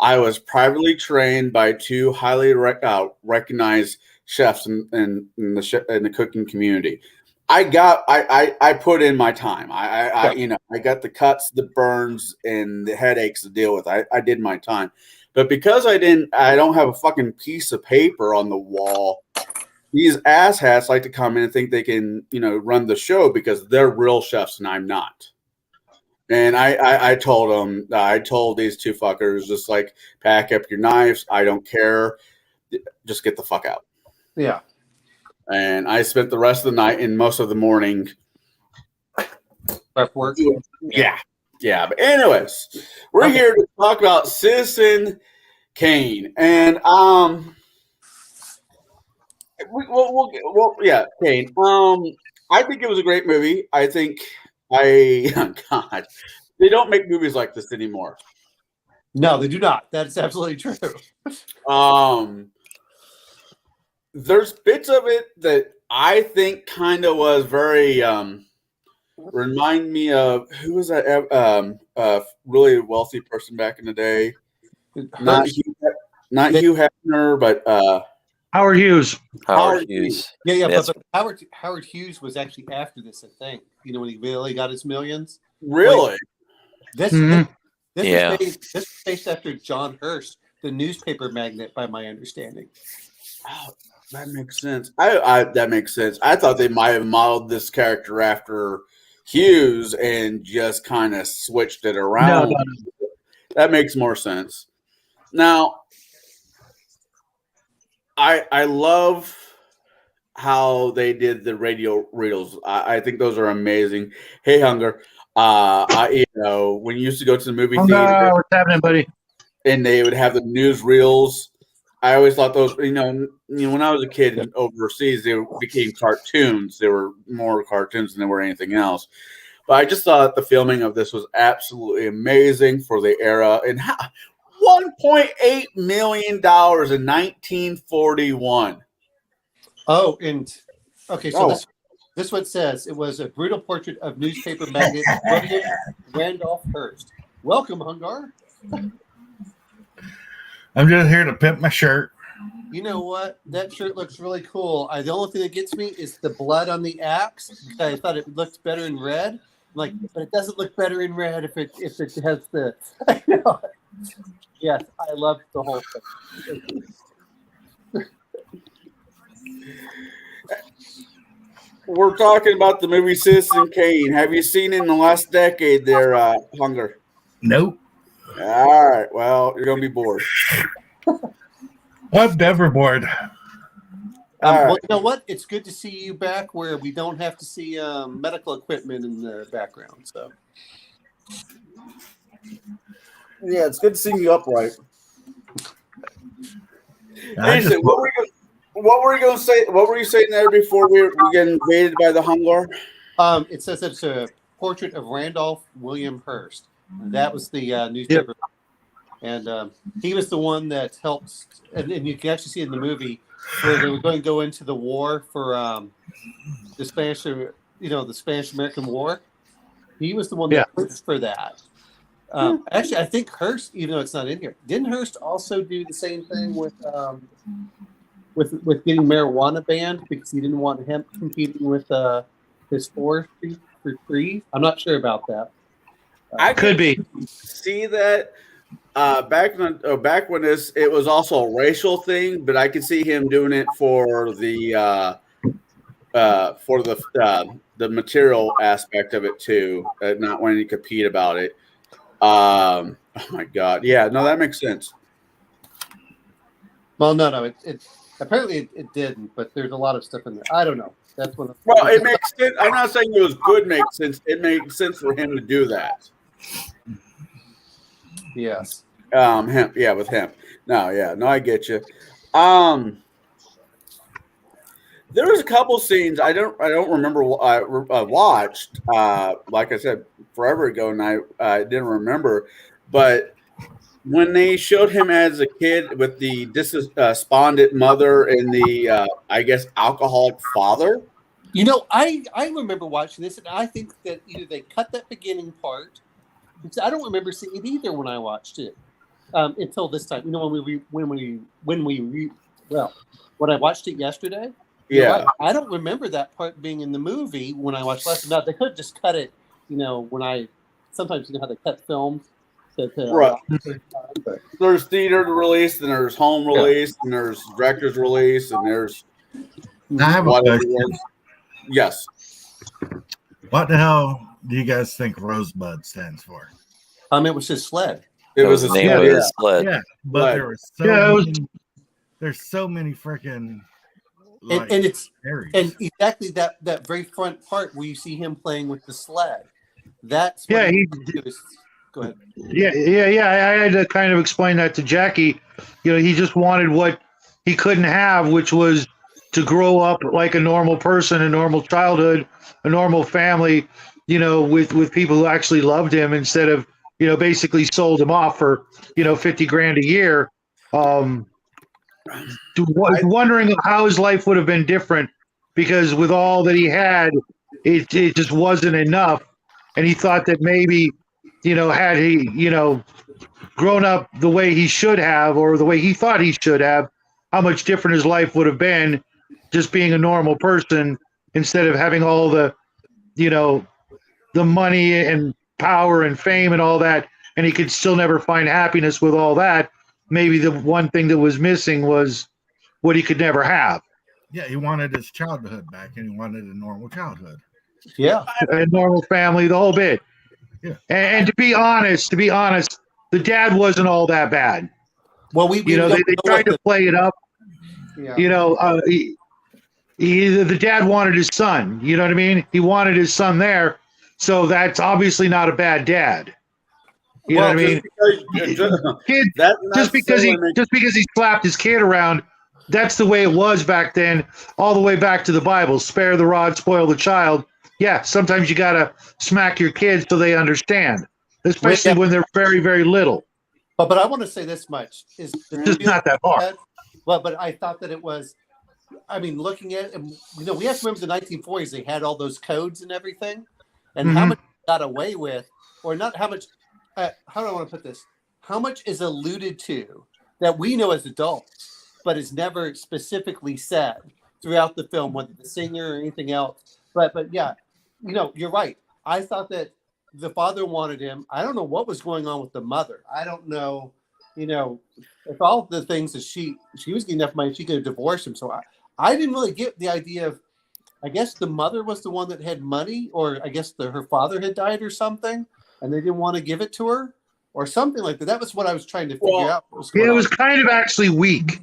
[SPEAKER 1] I was privately trained by 2 highly recognized chefs in the cooking community. I put in my time. I got the cuts, the burns, and the headaches to deal with. I did my time, but because I don't have a fucking piece of paper on the wall. These asshats like to come in and think they can, run the show because they're real chefs and I'm not. And I told them, I told these 2 fuckers, just like, pack up your knives. I don't care. Just get the fuck out.
[SPEAKER 3] Yeah.
[SPEAKER 1] And I spent the rest of the night and most of the morning.
[SPEAKER 3] Prep work.
[SPEAKER 1] Yeah. But anyways, we're here to talk about Citizen Kane. And, Kane. I think it was a great movie. I think God, they don't make movies like this anymore.
[SPEAKER 3] No, they do not. That is absolutely true.
[SPEAKER 1] There's bits of it that I think kind of was very remind me of who was that really wealthy person back in the day? Not Hugh Hefner, but
[SPEAKER 4] Howard Hughes.
[SPEAKER 2] Howard Hughes.
[SPEAKER 3] Yeah, but Howard Hughes was actually after this, I think. When he really got his millions.
[SPEAKER 1] Really?
[SPEAKER 3] This was based after John Hearst, the newspaper magnate, by my understanding.
[SPEAKER 1] Oh, that makes sense. That makes sense. I thought they might have modeled this character after Hughes and just kind of switched it around. No. That makes more sense. Now, I love how they did the radio reels. I think those are amazing. Hey, Hunger. When you used to go to the movie theater,
[SPEAKER 4] what's happening, buddy?
[SPEAKER 1] And they would have the news reels. I always thought those, when I was a kid overseas, they became cartoons. They were more cartoons than they were anything else. But I just thought the filming of this was absolutely amazing for the era. And $1.8 million in 1941.
[SPEAKER 3] Oh, so this one says it was a brutal portrait of newspaper magnate William Randolph Hearst. Welcome, Hungar.
[SPEAKER 5] I'm just here to pimp my shirt.
[SPEAKER 3] You know what? That shirt looks really cool. The only thing that gets me is the blood on the axe. I thought it looked better in red. But it doesn't look better in red if it has the. Yes, I love the whole thing.
[SPEAKER 1] We're talking about the movie Citizen Kane. Have you seen it in the last decade there, Hunger?
[SPEAKER 5] Nope.
[SPEAKER 1] All right. Well, you're going to be bored.
[SPEAKER 5] I'm never bored.
[SPEAKER 3] Well, you know what? It's good to see you back where we don't have to see medical equipment in the background. So,
[SPEAKER 1] yeah, it's good seeing you upright. Anyway, what were you going to say? What were you saying there before we get invaded by the Hungar?
[SPEAKER 3] It says it's a portrait of Randolph William Hearst. That was the newspaper. Yep. And he was the one that helped, and you can actually see in the movie where they were going to go into the war for the Spanish-American War. He was the one that pushed for that. Actually, I think Hearst, even though it's not in here, didn't Hearst also do the same thing with getting marijuana banned because he didn't want hemp competing with his forestry for trees? I'm not sure about that.
[SPEAKER 1] I could be see that back when it was also a racial thing, but I could see him doing it for the material aspect of it too, not wanting to compete about it. Oh my God, yeah, no, that makes sense.
[SPEAKER 3] Well, no, it apparently it didn't, but there's a lot of stuff in there. I don't know. That's when.
[SPEAKER 1] Well, it makes sense. I'm not saying it was good. Makes sense. It made sense for him to do that.
[SPEAKER 3] Yes.
[SPEAKER 1] Hemp. Yeah, with hemp. No, I get you. There was a couple scenes I don't remember. I watched, like I said, forever ago, and I didn't remember. But when they showed him as a kid with the despondent mother and the, I guess, alcoholic father.
[SPEAKER 3] I remember watching this, and I think that either they cut that beginning part, because I don't remember seeing it either when I watched it until this time. When I watched it yesterday.
[SPEAKER 1] Yeah,
[SPEAKER 3] I don't remember that part being in the movie when I watched last. Now they could have just cut it. Sometimes how they cut films.
[SPEAKER 1] Right. There's theater release, and there's home release, and there's director's release, and there's
[SPEAKER 5] I have a
[SPEAKER 1] whatever it
[SPEAKER 5] question.
[SPEAKER 1] was. Yes.
[SPEAKER 5] What the hell do you guys think Rosebud stands for?
[SPEAKER 3] It was his sled.
[SPEAKER 1] It was
[SPEAKER 2] the
[SPEAKER 1] a
[SPEAKER 2] name of
[SPEAKER 1] sled.
[SPEAKER 2] his sled.
[SPEAKER 5] Yeah, but
[SPEAKER 1] Sled.
[SPEAKER 5] there were there's so many freaking
[SPEAKER 3] And it's
[SPEAKER 5] berries.
[SPEAKER 3] and exactly that very front part where you see him playing with the sled. That's
[SPEAKER 4] Yeah,
[SPEAKER 3] what
[SPEAKER 4] he-
[SPEAKER 3] go ahead.
[SPEAKER 4] Yeah. I had to kind of explain that to Jackie. He just wanted what he couldn't have, which was to grow up like a normal person, a normal childhood, a normal family, with people who actually loved him instead of, basically sold him off for, 50 grand a year. Wondering how his life would have been different, because with all that he had, it just wasn't enough. And he thought that maybe, had he, grown up the way he should have, or the way he thought he should have, how much different his life would have been just being a normal person instead of having all the, the money and power and fame and all that. And he could still never find happiness with all that. Maybe the one thing that was missing was what he could never have.
[SPEAKER 5] Yeah, he wanted his childhood back, and he wanted a normal childhood.
[SPEAKER 3] Yeah.
[SPEAKER 4] A normal family, the whole bit.
[SPEAKER 5] Yeah.
[SPEAKER 4] And to be honest, the dad wasn't all that bad.
[SPEAKER 3] Well, we
[SPEAKER 4] They
[SPEAKER 3] don't know
[SPEAKER 4] tried to play it up.
[SPEAKER 3] yeah.
[SPEAKER 4] The dad wanted his son. You know what I mean? He wanted his son there. So that's obviously not a bad dad. You know what I mean? Kid, just because he slapped his kid around, that's the way it was back then, all the way back to the Bible. Spare the rod, spoil the child. Yeah, sometimes you gotta smack your kids so they understand, especially when they're very, very little.
[SPEAKER 3] But I want to say this much is
[SPEAKER 4] It's just not that hard.
[SPEAKER 3] Well, but I thought that it was. I mean, looking at it, we have to remember the 1940s. They had all those codes and everything, and how much got away with, or not how much. How do I want to put this? How much is alluded to that we know as adults, but is never specifically said throughout the film, whether the singer or anything else. But yeah, you're right. I thought that the father wanted him. I don't know what was going on with the mother. I don't know, if all the things that she was getting enough money, she could have divorced him. So I didn't really get the idea of, I guess the mother was the one that had money, or I guess her father had died or something, and they didn't want to give it to her or something like that. That was what I was trying to figure out.
[SPEAKER 4] It was kind of actually weak.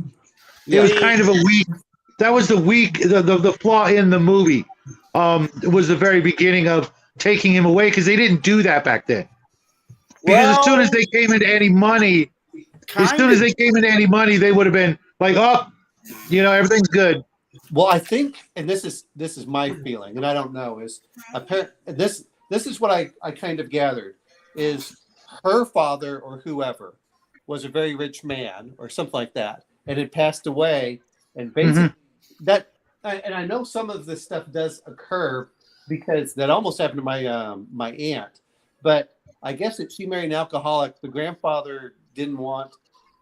[SPEAKER 4] It was kind of a weak. That was the flaw in the movie. It was the very beginning of taking him away, because they didn't do that back then. Because as soon as they came into any money, they would have been like, oh, everything's good.
[SPEAKER 3] Well, I think, and this is my feeling, and I don't know, is this is what I kind of gathered, is her father or whoever was a very rich man or something like that, and had passed away, and basically that, and I know some of this stuff does occur, because that almost happened to my aunt, but I guess if she married an alcoholic, the grandfather didn't want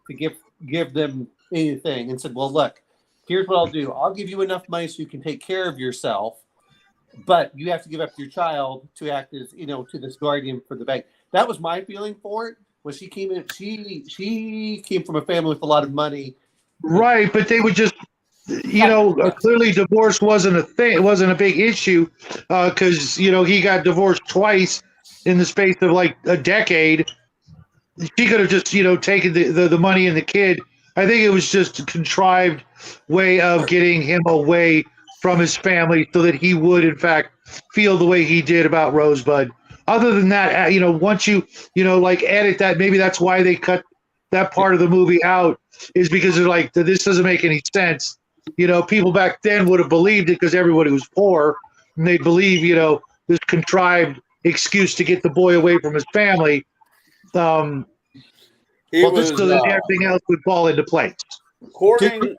[SPEAKER 3] to give them anything, and said, well, look, here's what I'll do. I'll give you enough money so you can take care of yourself, but you have to give up your child to act as, to this guardian for the bank. That was my feeling for it. When she came in, she came from a family with a lot of money.
[SPEAKER 4] Right, but they would just, clearly divorce wasn't a thing. It wasn't a big issue, because, he got divorced twice in the space of like a decade. She could have just, taken the money and the kid. I think it was just a contrived way of getting him away from his family so that he would, in fact, feel the way he did about Rosebud. Other than that, once you, like edit that, maybe that's why they cut that part of the movie out, is because they're like, this doesn't make any sense. People back then would have believed it because everybody was poor, and they believe, this contrived excuse to get the boy away from his family. So that everything else would fall into place.
[SPEAKER 1] According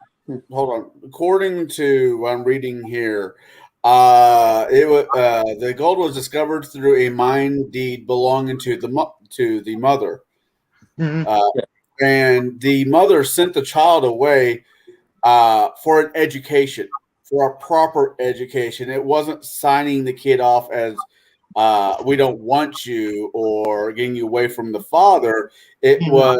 [SPEAKER 1] to what I'm reading here, the gold was discovered through a mine deed belonging to the mother, and the mother sent the child away for an education, for a proper education. It wasn't signing the kid off as we don't want you or getting you away from the father. It was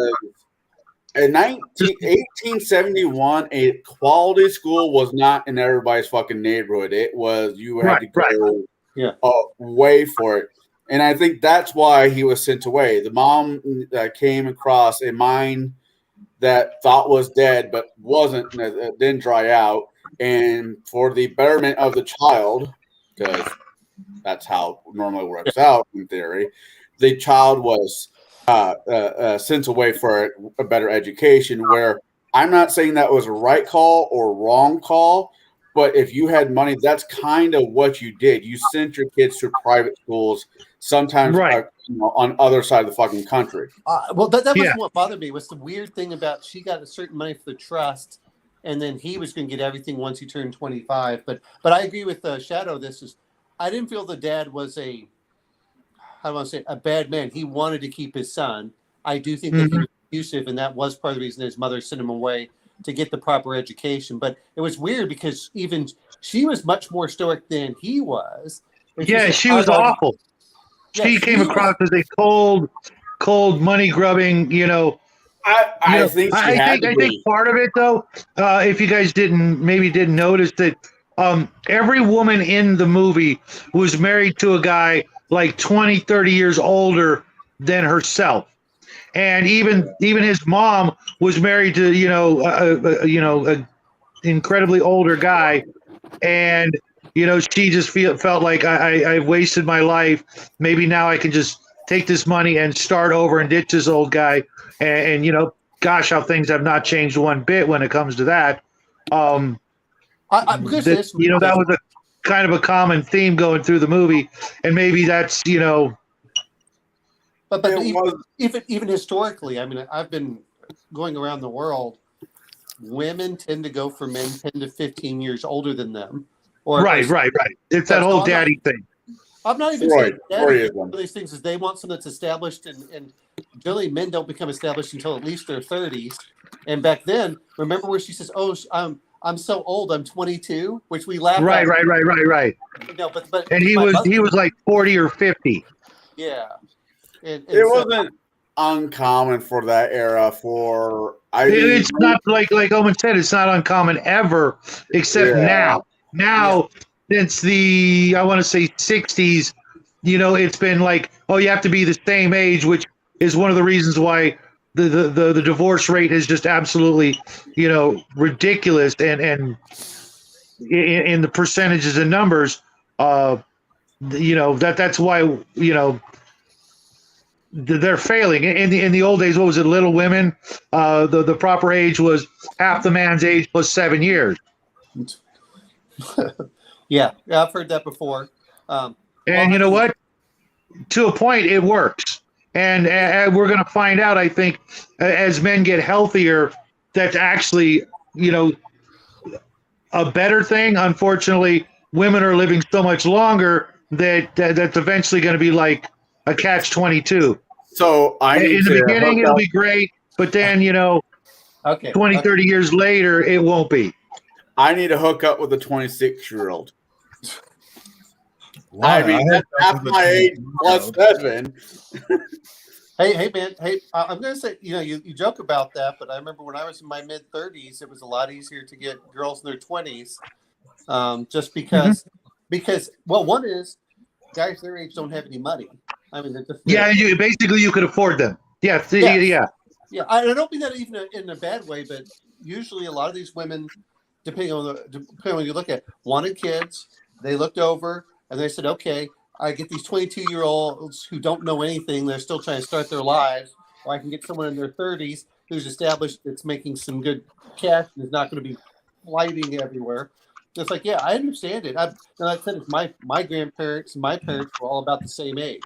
[SPEAKER 1] in 1871, a quality school was not in everybody's fucking neighborhood. It was you had to go away for it. And I think that's why he was sent away. The mom came across a mine that thought was dead but wasn't, didn't dry out. And for the betterment of the child, because that's how it normally works out in theory, the child was sent away for a better education, where I'm not saying that was a right call or wrong call, but if you had money, that's kind of what you did. You sent your kids to private schools, sometimes on other side of the fucking country.
[SPEAKER 3] That was what bothered me, was the weird thing about she got a certain money for the trust, and then he was going to get everything once he turned 25. But I agree with Shadow. I didn't feel the dad was a bad man. He wanted to keep his son. I do think that he was abusive, and that was part of the reason his mother sent him away to get the proper education. But it was weird because even she was much more stoic than he was.
[SPEAKER 4] She was awful. She came across as a cold, money grubbing.
[SPEAKER 1] I think
[SPEAKER 4] part of it, though, if you guys didn't notice that, every woman in the movie was married to a guy like 20, 30 years older than herself. And even his mom was married to, an incredibly older guy. And, she just felt like I've wasted my life. Maybe now I can just take this money and start over and ditch this old guy. And gosh, how things have not changed one bit when it comes to that. That was a kind of a common theme going through the movie, and maybe that's
[SPEAKER 3] But even historically, I mean, I've been going around the world. Women tend to go for men 10 to 15 years older than them.
[SPEAKER 4] Right. It's that whole daddy thing.
[SPEAKER 3] I'm not even saying daddy. One of these things is they want something that's established, and generally men don't become established until at least their 30s. And back then, remember where she says, "Oh, I'm so old. I'm 22," which we laugh at.
[SPEAKER 4] Right.
[SPEAKER 3] No, but
[SPEAKER 4] and he was like 40 or 50.
[SPEAKER 3] Yeah. And
[SPEAKER 1] it wasn't uncommon for that era.
[SPEAKER 4] It's not like Owen said. It's not uncommon ever, except now. Now, since the I want to say 60s, it's been like, oh, you have to be the same age, which is one of the reasons why the divorce rate is just absolutely, ridiculous, and in the percentages and numbers, that's why they're failing. In the old days, what was it, Little Women? The proper age was half the man's age plus 7 years.
[SPEAKER 3] Yeah, I've heard that before.
[SPEAKER 4] And you know what? To a point, it works. And we're going to find out, I think, as men get healthier, that's actually, a better thing. Unfortunately, women are living so much longer that's eventually going to be like a catch-22.
[SPEAKER 1] So
[SPEAKER 4] in the beginning, it'll be great, but then, 20, 30 years later, it won't be.
[SPEAKER 1] I need to hook up with a 26-year-old. I mean, that's half my age plus 7.
[SPEAKER 3] Hey, man. Hey, I'm going to say, you joke about that, but I remember when I was in my mid-30s, it was a lot easier to get girls in their 20s, just because, one is guys their age don't have any money. I mean,
[SPEAKER 4] you could afford them. Yeah.
[SPEAKER 3] Yeah, I don't mean that even in a bad way, but usually a lot of these women depending on what you look at, wanted kids. They looked over and they said, okay, I get these 22-year-olds who don't know anything. They're still trying to start their lives. Or I can get someone in their 30s who's established that's making some good cash and is not going to be flighting everywhere. It's like, yeah, I understand it. Like I said, it's my grandparents and my parents were all about the same age.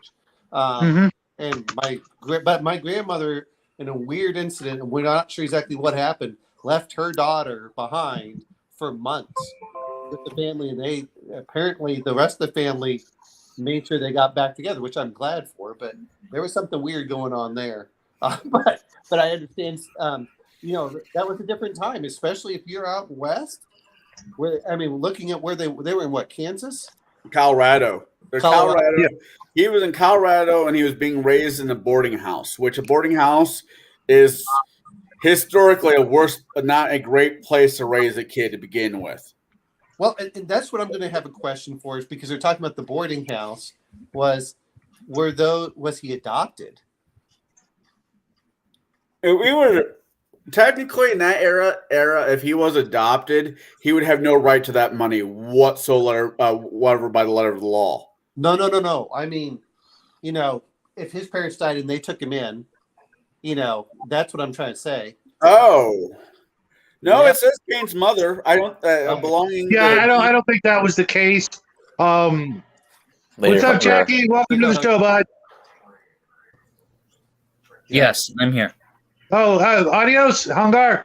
[SPEAKER 3] And my grandmother, in a weird incident, and we're not sure exactly what happened, left her daughter behind for months with the family, and they apparently the rest of the family made sure they got back together, which I'm glad for. But there was something weird going on there. But I understand. That was a different time, especially if you're out west. Looking at where they were in Kansas,
[SPEAKER 1] Colorado.
[SPEAKER 3] Colorado.
[SPEAKER 1] Yeah. He was in Colorado, and he was being raised in a boarding house, which a boarding house is historically not a great place to raise a kid to begin with.
[SPEAKER 3] Well, and that's what I'm going to have a question for, is because they're talking about the boarding house. Was he adopted?
[SPEAKER 1] We were technically in that era, if he was adopted, he would have no right to that money whatsoever, whatever by the letter of the law.
[SPEAKER 3] No. I mean, if his parents died and they took him in, that's what I'm trying to say.
[SPEAKER 1] Oh. No,
[SPEAKER 3] Yeah.
[SPEAKER 1] It says Kane's mother. I don't belonging.
[SPEAKER 4] Yeah, I don't think that was the case. What's up, Jackie? Welcome to the show, bud.
[SPEAKER 6] Yes, I'm here.
[SPEAKER 4] Oh, adios, Hungar.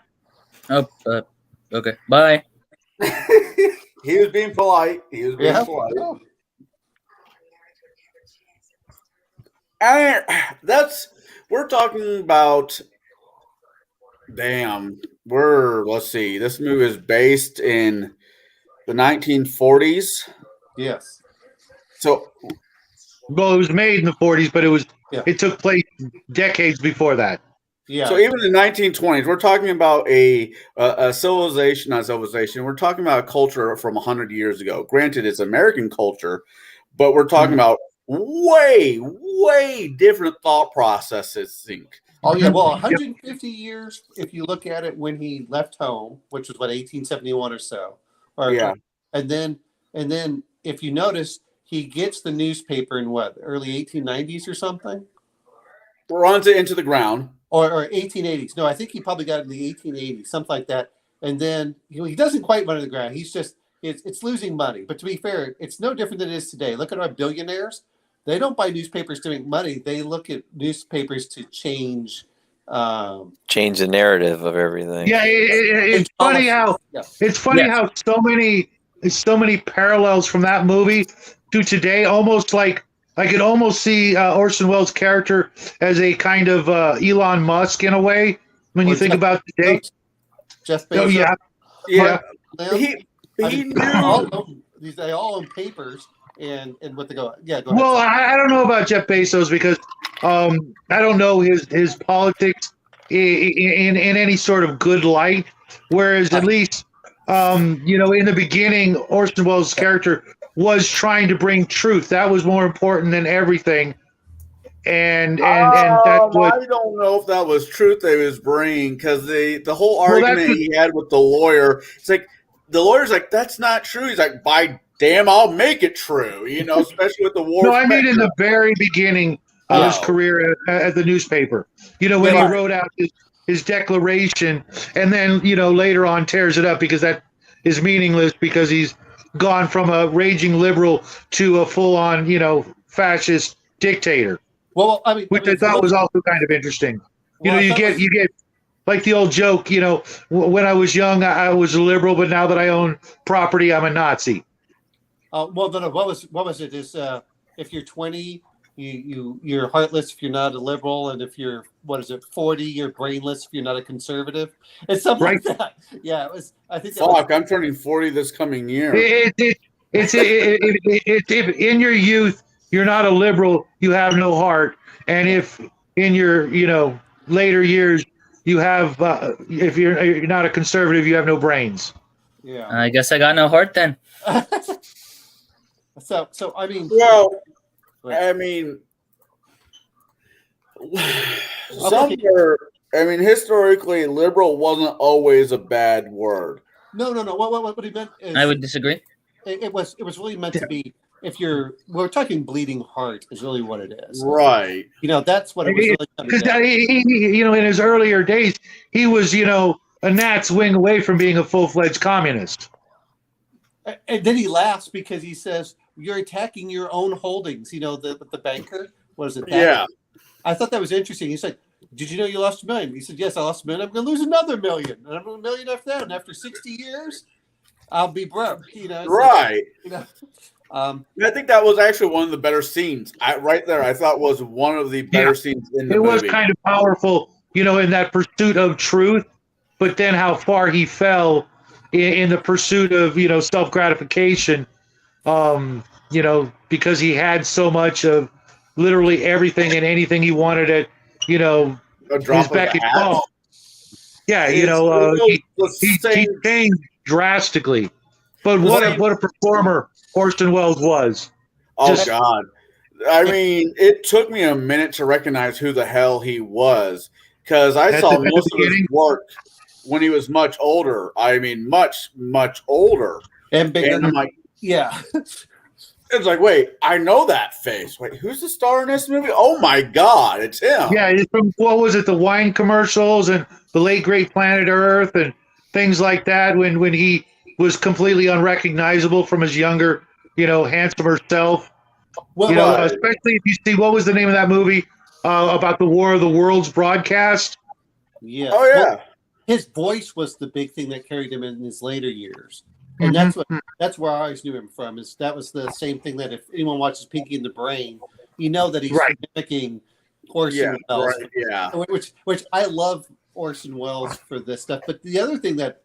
[SPEAKER 6] Oh, okay. Bye.
[SPEAKER 1] He was being polite. Polite. We're talking about. Damn. Let's see. This movie is based in the 1940s.
[SPEAKER 3] Yes.
[SPEAKER 1] So,
[SPEAKER 4] well, it was made in the 40s, but it took place decades before that.
[SPEAKER 3] Yeah.
[SPEAKER 1] So even in the 1920s, we're talking about a civilization, not civilization. We're talking about a culture from 100 years ago. Granted, it's American culture, but we're talking about way, way different thought processes. I think.
[SPEAKER 3] Oh yeah, well, 150 years if you look at it when he left home, which was 1871 or so. And then if you notice, he gets the newspaper in early 1890s or something.
[SPEAKER 1] Runs it into the ground.
[SPEAKER 3] Or 1880s. No, I think he probably got it in the 1880s, something like that. And then he doesn't quite run to the ground. He's just it's losing money. But to be fair, it's no different than it is today. Look at our billionaires. They don't buy newspapers to make money. They look at newspapers to change
[SPEAKER 2] the narrative of everything.
[SPEAKER 4] Yeah, it's funny how how so many parallels from that movie to today. Almost like I could almost see Orson Welles' character as a kind of Elon Musk in a way when you think about today.
[SPEAKER 3] Jeff Bezos.
[SPEAKER 1] Oh, yeah. He knew.
[SPEAKER 3] They all own papers. And what they go, go ahead.
[SPEAKER 4] Well, I don't know about Jeff Bezos because I don't know his politics in any sort of good light. Whereas at least in the beginning, Orson Welles' character was trying to bring truth. That was more important than everything. And that's what
[SPEAKER 1] I don't know if that was truth they was bringing, because the whole argument he had with the lawyer, it's like the lawyer's like, that's not true. He's like, by damn, I'll make it true, especially with the war.
[SPEAKER 4] No, I mean in the very beginning of his career at the newspaper, when he wrote out his declaration and then, later on tears it up because that is meaningless because he's gone from a raging liberal to a full-on, fascist dictator.
[SPEAKER 3] Well,
[SPEAKER 4] which I thought was also kind of interesting. You get like the old joke, when I was young, I was a liberal, but now that I own property, I'm a Nazi.
[SPEAKER 3] What was it? Is if you're 20, you're heartless if you're not a liberal, and if you're 40, you're brainless if you're not a conservative. It's something like that. Yeah, it was. I think.
[SPEAKER 1] I'm turning 40 this coming year.
[SPEAKER 4] If in your youth you're not a liberal, you have no heart, and if in your later years you have, if you're not a conservative, you have no brains.
[SPEAKER 3] Yeah.
[SPEAKER 6] I guess I got no heart then.
[SPEAKER 3] So I mean.
[SPEAKER 1] Well, historically, liberal wasn't always a bad word.
[SPEAKER 3] No. What he meant is
[SPEAKER 6] I would disagree.
[SPEAKER 3] it was really meant to be. If we're talking bleeding heart is really what it is.
[SPEAKER 1] Right.
[SPEAKER 3] That's what it was really coming
[SPEAKER 4] Because
[SPEAKER 3] down.
[SPEAKER 4] in his earlier days, he was, a gnat's wing away from being a full-fledged communist.
[SPEAKER 3] And then he laughs because he says, "You're attacking your own holdings." The banker. What is it?
[SPEAKER 1] Yeah.
[SPEAKER 3] I thought that was interesting. He's like, "Did you know you lost $1 million?" He said, "Yes, I lost $1 million. I'm going to lose another $1 million, and I'm going to $1 million after that. And after 60 years, I'll be broke."
[SPEAKER 1] Right.
[SPEAKER 3] I
[SPEAKER 1] think that was actually one of the better scenes. Right there, I thought was one of the better scenes in the movie.
[SPEAKER 4] It was kind of powerful, in that pursuit of truth, but then how far he fell in the pursuit of, self-gratification, because he had so much of literally everything and anything he wanted at,
[SPEAKER 1] a drop
[SPEAKER 4] his
[SPEAKER 1] of
[SPEAKER 4] beck
[SPEAKER 1] the
[SPEAKER 4] and
[SPEAKER 1] hat.
[SPEAKER 4] call. Yeah, he changed drastically. But what a performer Orson Welles was.
[SPEAKER 1] Oh, God. I mean, it took me a minute to recognize who the hell he was because I saw most of his work when he was much older. I mean, much, much older.
[SPEAKER 3] And bigger.
[SPEAKER 1] And I'm like,
[SPEAKER 3] yeah.
[SPEAKER 1] It's like, wait, I know that face. Wait, who's the star in this movie? Oh, my God, it's him.
[SPEAKER 4] Yeah, it's from, what was it, the wine commercials and the late, great Planet Earth and things like that when he was completely unrecognizable from his younger, handsomer self.
[SPEAKER 3] Well,
[SPEAKER 4] especially if you see, what was the name of that movie about the War of the Worlds broadcast?
[SPEAKER 3] Yeah.
[SPEAKER 1] Oh, yeah.
[SPEAKER 3] Well, his voice was the big thing that carried him in his later years. And that's where I always knew him from. That was the same thing that if anyone watches Pinky and the Brain, that he's mimicking Orson Welles.
[SPEAKER 1] Right, yeah.
[SPEAKER 3] Which I love Orson Welles for this stuff. But the other thing that,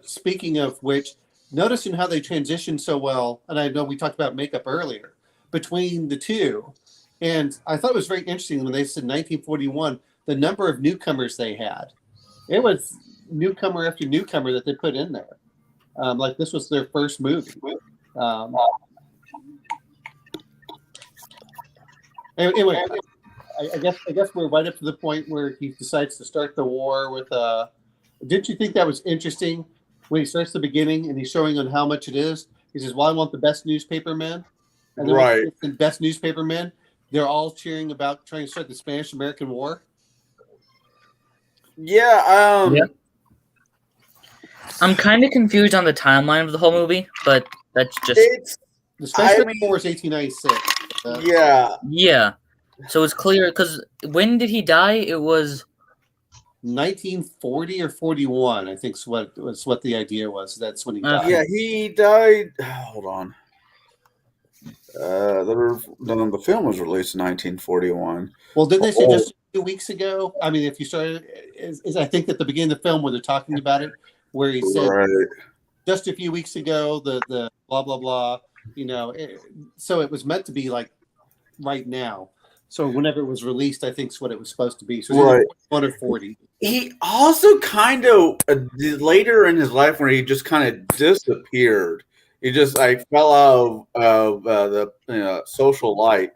[SPEAKER 3] speaking of which, noticing how they transitioned so well, and I know we talked about makeup earlier, between the two. And I thought it was very interesting when they said 1941, the number of newcomers they had. It was newcomer after newcomer that they put in there. Like this was their first movie. Anyway, I guess we're right up to the point where he decides to start the war with. Didn't you think that was interesting when he starts the beginning and he's showing on how much it is? He says, "Well, I want the best newspaper men," and then the best newspaper men. They're all cheering about trying to start the Spanish-American War.
[SPEAKER 1] Yeah.
[SPEAKER 6] I'm kind of confused on the timeline of the whole movie, but that's just
[SPEAKER 3] the Spanish War is 1896.
[SPEAKER 6] Yeah. So it's clear because when did he die? It was
[SPEAKER 3] 1940 or 41. I think what the idea was. That's when he died.
[SPEAKER 1] Yeah, he died. Hold on. The film was released in 1941.
[SPEAKER 3] Well, didn't they say just a few weeks ago? I mean, if you started, is I think at the beginning of the film where they're talking about it, where he said just a few weeks ago, the blah blah blah. So it was meant to be like right now. So whenever it was released, I think is what it was supposed to be. So 1 or 40.
[SPEAKER 1] He also kind of later in his life when he just kind of disappeared. He just fell out of the social light.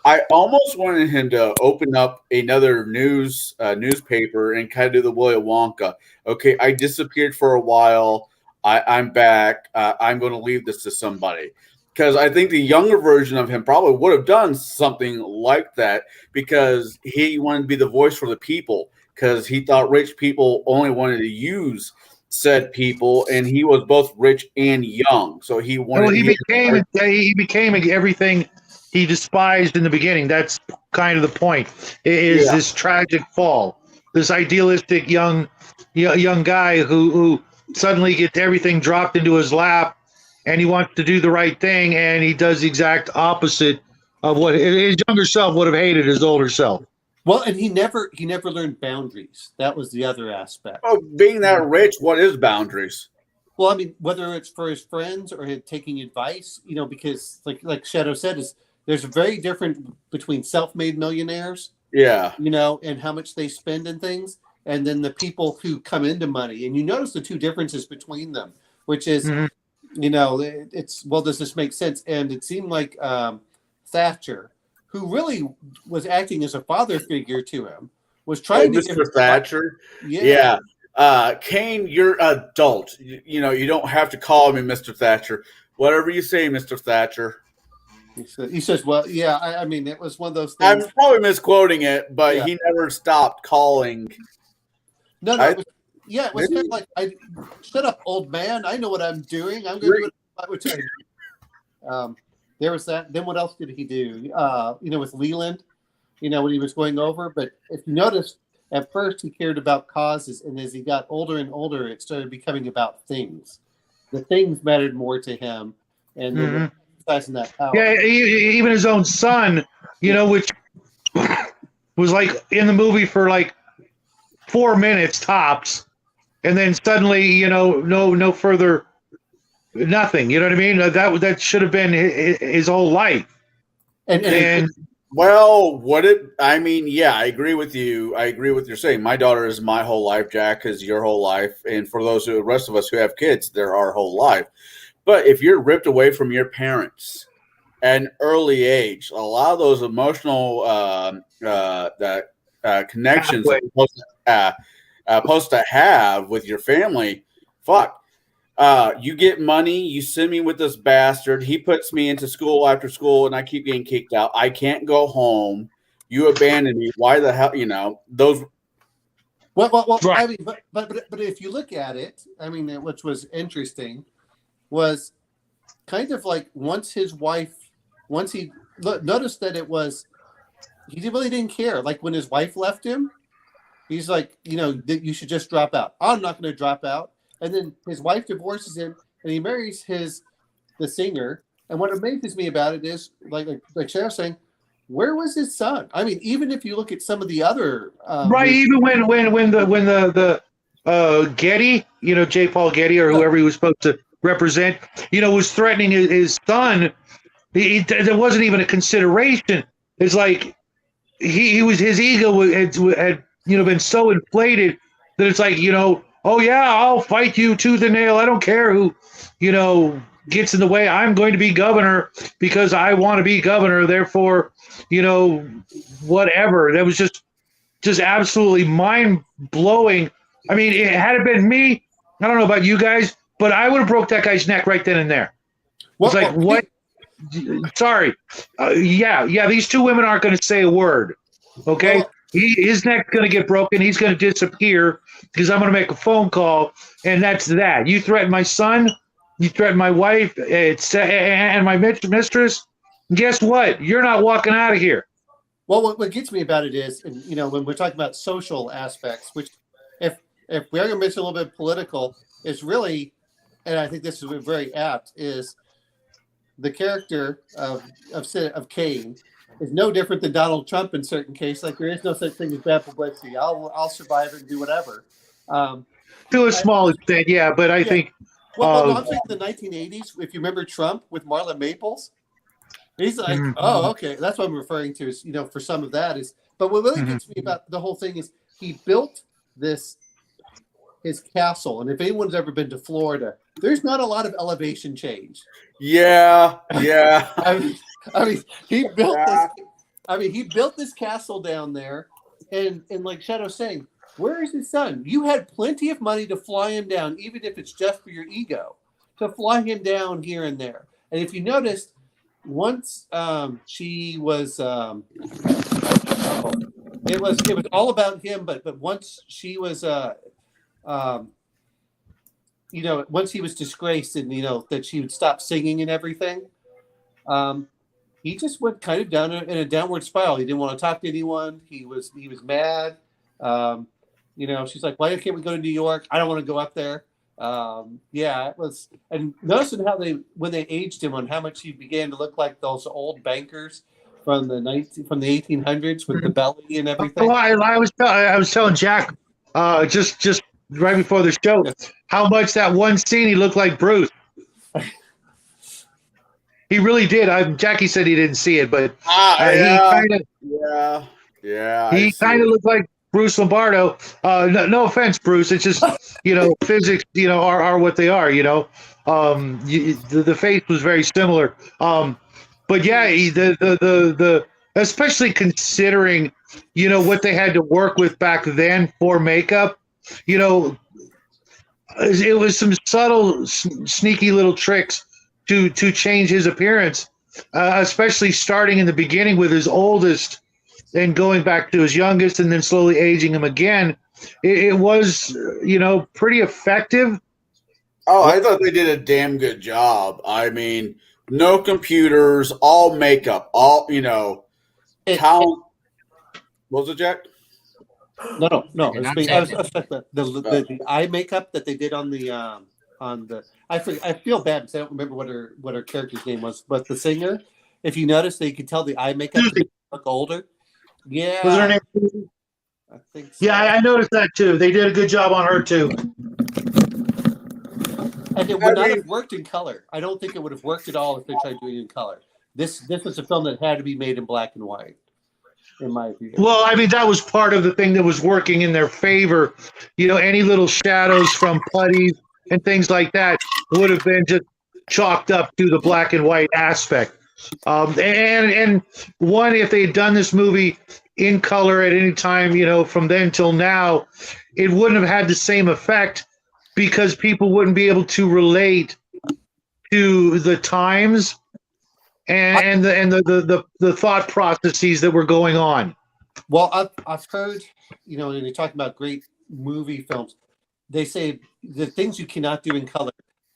[SPEAKER 1] I almost wanted him to open up another newspaper and kind of do the Willy Wonka. Okay, I disappeared for a while. I'm back. I'm going to leave this to somebody. Because I think the younger version of him probably would have done something like that because he wanted to be the voice for the people because he thought rich people only wanted to use said people, and he was both rich and young. So he wanted.
[SPEAKER 4] Well, he became everything he despised in the beginning. That's kind of the point. Is this tragic fall? This idealistic young guy who suddenly gets everything dropped into his lap, and he wants to do the right thing, and he does the exact opposite of what his younger self would have hated his older self.
[SPEAKER 3] Well, and he never learned boundaries. That was the other aspect.
[SPEAKER 1] Oh, being that rich, what is boundaries?
[SPEAKER 3] Well, I mean, whether it's for his friends or taking advice, because like Shadow said, there's a very different between self-made millionaires, and how much they spend and things, and then the people who come into money. And you notice the two differences between them, which is, it's, well, does this make sense? And it seemed like Thatcher, who really was acting as a father figure to him, was trying to
[SPEAKER 1] Mr. Thatcher.
[SPEAKER 3] Yeah.
[SPEAKER 1] Kane, you're adult. You don't have to call me Mr. Thatcher. Whatever you say, Mr. Thatcher.
[SPEAKER 3] He says, well, yeah, I mean, it was one of those
[SPEAKER 1] I'm
[SPEAKER 3] things.
[SPEAKER 1] probably misquoting it, but
[SPEAKER 3] Yeah.
[SPEAKER 1] he never stopped calling.
[SPEAKER 3] No, it was kind of like, shut up, old man. I know what I'm doing. I'm going to do it. There was that. Then what else did he do? With Leland, when he was going over. But if you notice, at first he cared about causes, and as he got older and older, it started becoming about things. The things mattered more to him, and they were exercising that power.
[SPEAKER 4] Yeah, even his own son, which was like in the movie for like 4 minutes tops, and then suddenly, no further, nothing. You know what I mean? That should have been his whole life. And
[SPEAKER 1] well, I agree with you. I agree with what you're saying. My daughter is my whole life. Jack is your whole life. And for the rest of us who have kids, they're our whole life. But if you're ripped away from your parents at an early age, a lot of those emotional connections that you're supposed to have with your family, fuck. You get money, you send me with this bastard. He puts me into school after school, and I keep getting kicked out. I can't go home. You abandon me. Why the hell? Those.
[SPEAKER 3] Well.
[SPEAKER 4] Right.
[SPEAKER 3] I mean, but if you look at it, I mean, which was interesting, was kind of like once he noticed that he really didn't care. Like when his wife left him, he's like, you should just drop out. I'm not going to drop out. And then his wife divorces him, and he marries the singer. And what amazes me about it is, like Sheriff saying, where was his son? I mean, even if you look at some of the other
[SPEAKER 4] right, even when the Getty, J. Paul Getty or whoever he was supposed to represent, was threatening his son, there wasn't even a consideration. It's like his ego had been so inflated that it's like, oh yeah, I'll fight you tooth and nail. I don't care who, gets in the way. I'm going to be governor because I want to be governor. Therefore, whatever. That was just absolutely mind blowing. I mean, had it been me, I don't know about you guys, but I would have broke that guy's neck right then and there. It's like, what? Sorry. These two women aren't going to say a word. Okay. His neck's going to get broken. He's going to disappear because I'm going to make a phone call, and that's that. You threaten my son, you threaten my wife, and my mistress. Guess what? You're not walking out of here.
[SPEAKER 3] Well, what gets me about it is, and when we're talking about social aspects, which if we are going to mention a little bit political, is really, and I think this is very apt, is the character of Kane is no different than Donald Trump in certain cases. Like there is no such thing as bad publicity. I'll survive it and do whatever.
[SPEAKER 4] To a small extent, yeah, but I think.
[SPEAKER 3] Well, I'm thinking the 1980s. If you remember Trump with Marla Maples, he's like, oh, okay, that's what I'm referring to. Is for some of that is, but what really gets me about the whole thing is he built his castle, and if anyone's ever been to Florida, there's not a lot of elevation change.
[SPEAKER 1] Yeah.
[SPEAKER 3] I mean, he built this. I mean, he built this castle down there, and like Shadow's saying, where is his son? You had plenty of money to fly him down, even if it's just for your ego, to fly him down here and there. And if you noticed, once she was, it was all about him. But once she was, once he was disgraced, and that she would stop singing and everything. He just went kind of down in a downward spiral. He didn't want to talk to anyone. He was mad. She's like, why can't we go to New York? I don't want to go up there. It was, and noticing how when they aged him, on how much he began to look like those old bankers from the 1800s with the belly and everything.
[SPEAKER 4] Well, I was telling Jack just right before the show how much that one scene he looked like Bruce. He really did. Jackie said he didn't see it, but he kind of he kind of looked like Bruce Lombardo. No offense, Bruce. It's just physics are what they are. The face was very similar. But yeah, the especially considering what they had to work with back then for makeup. it was some subtle, sneaky little tricks to change his appearance, especially starting in the beginning with his oldest and going back to his youngest and then slowly aging him again. It was, pretty effective.
[SPEAKER 1] Oh, I thought they did a damn good job. I mean, no computers, all makeup, all talent. What was it, Jack?
[SPEAKER 3] No.
[SPEAKER 6] did not
[SPEAKER 3] I
[SPEAKER 6] say
[SPEAKER 3] was talking about the eye makeup that they did on the. I feel bad because I don't remember what her character's name was, but the singer. If you notice, they could tell the eye makeup to look older. Yeah,
[SPEAKER 4] Was her name Susie?
[SPEAKER 3] I think so.
[SPEAKER 4] Yeah, I noticed that too. They did a good job on her too.
[SPEAKER 3] And it would not have worked in color. I don't think it would have worked at all if they tried doing it in color. This was a film that had to be made in black and white, in my opinion.
[SPEAKER 4] Well, I mean, that was part of the thing that was working in their favor. Any little shadows from putties and things like that would have been just chalked up to the black and white aspect. And one, if they had done this movie in color at any time, from then till now, it wouldn't have had the same effect because people wouldn't be able to relate to the times and the thought processes that were going on.
[SPEAKER 3] Well, I've heard, when you're talking about great movie films, they say the things you cannot do in color,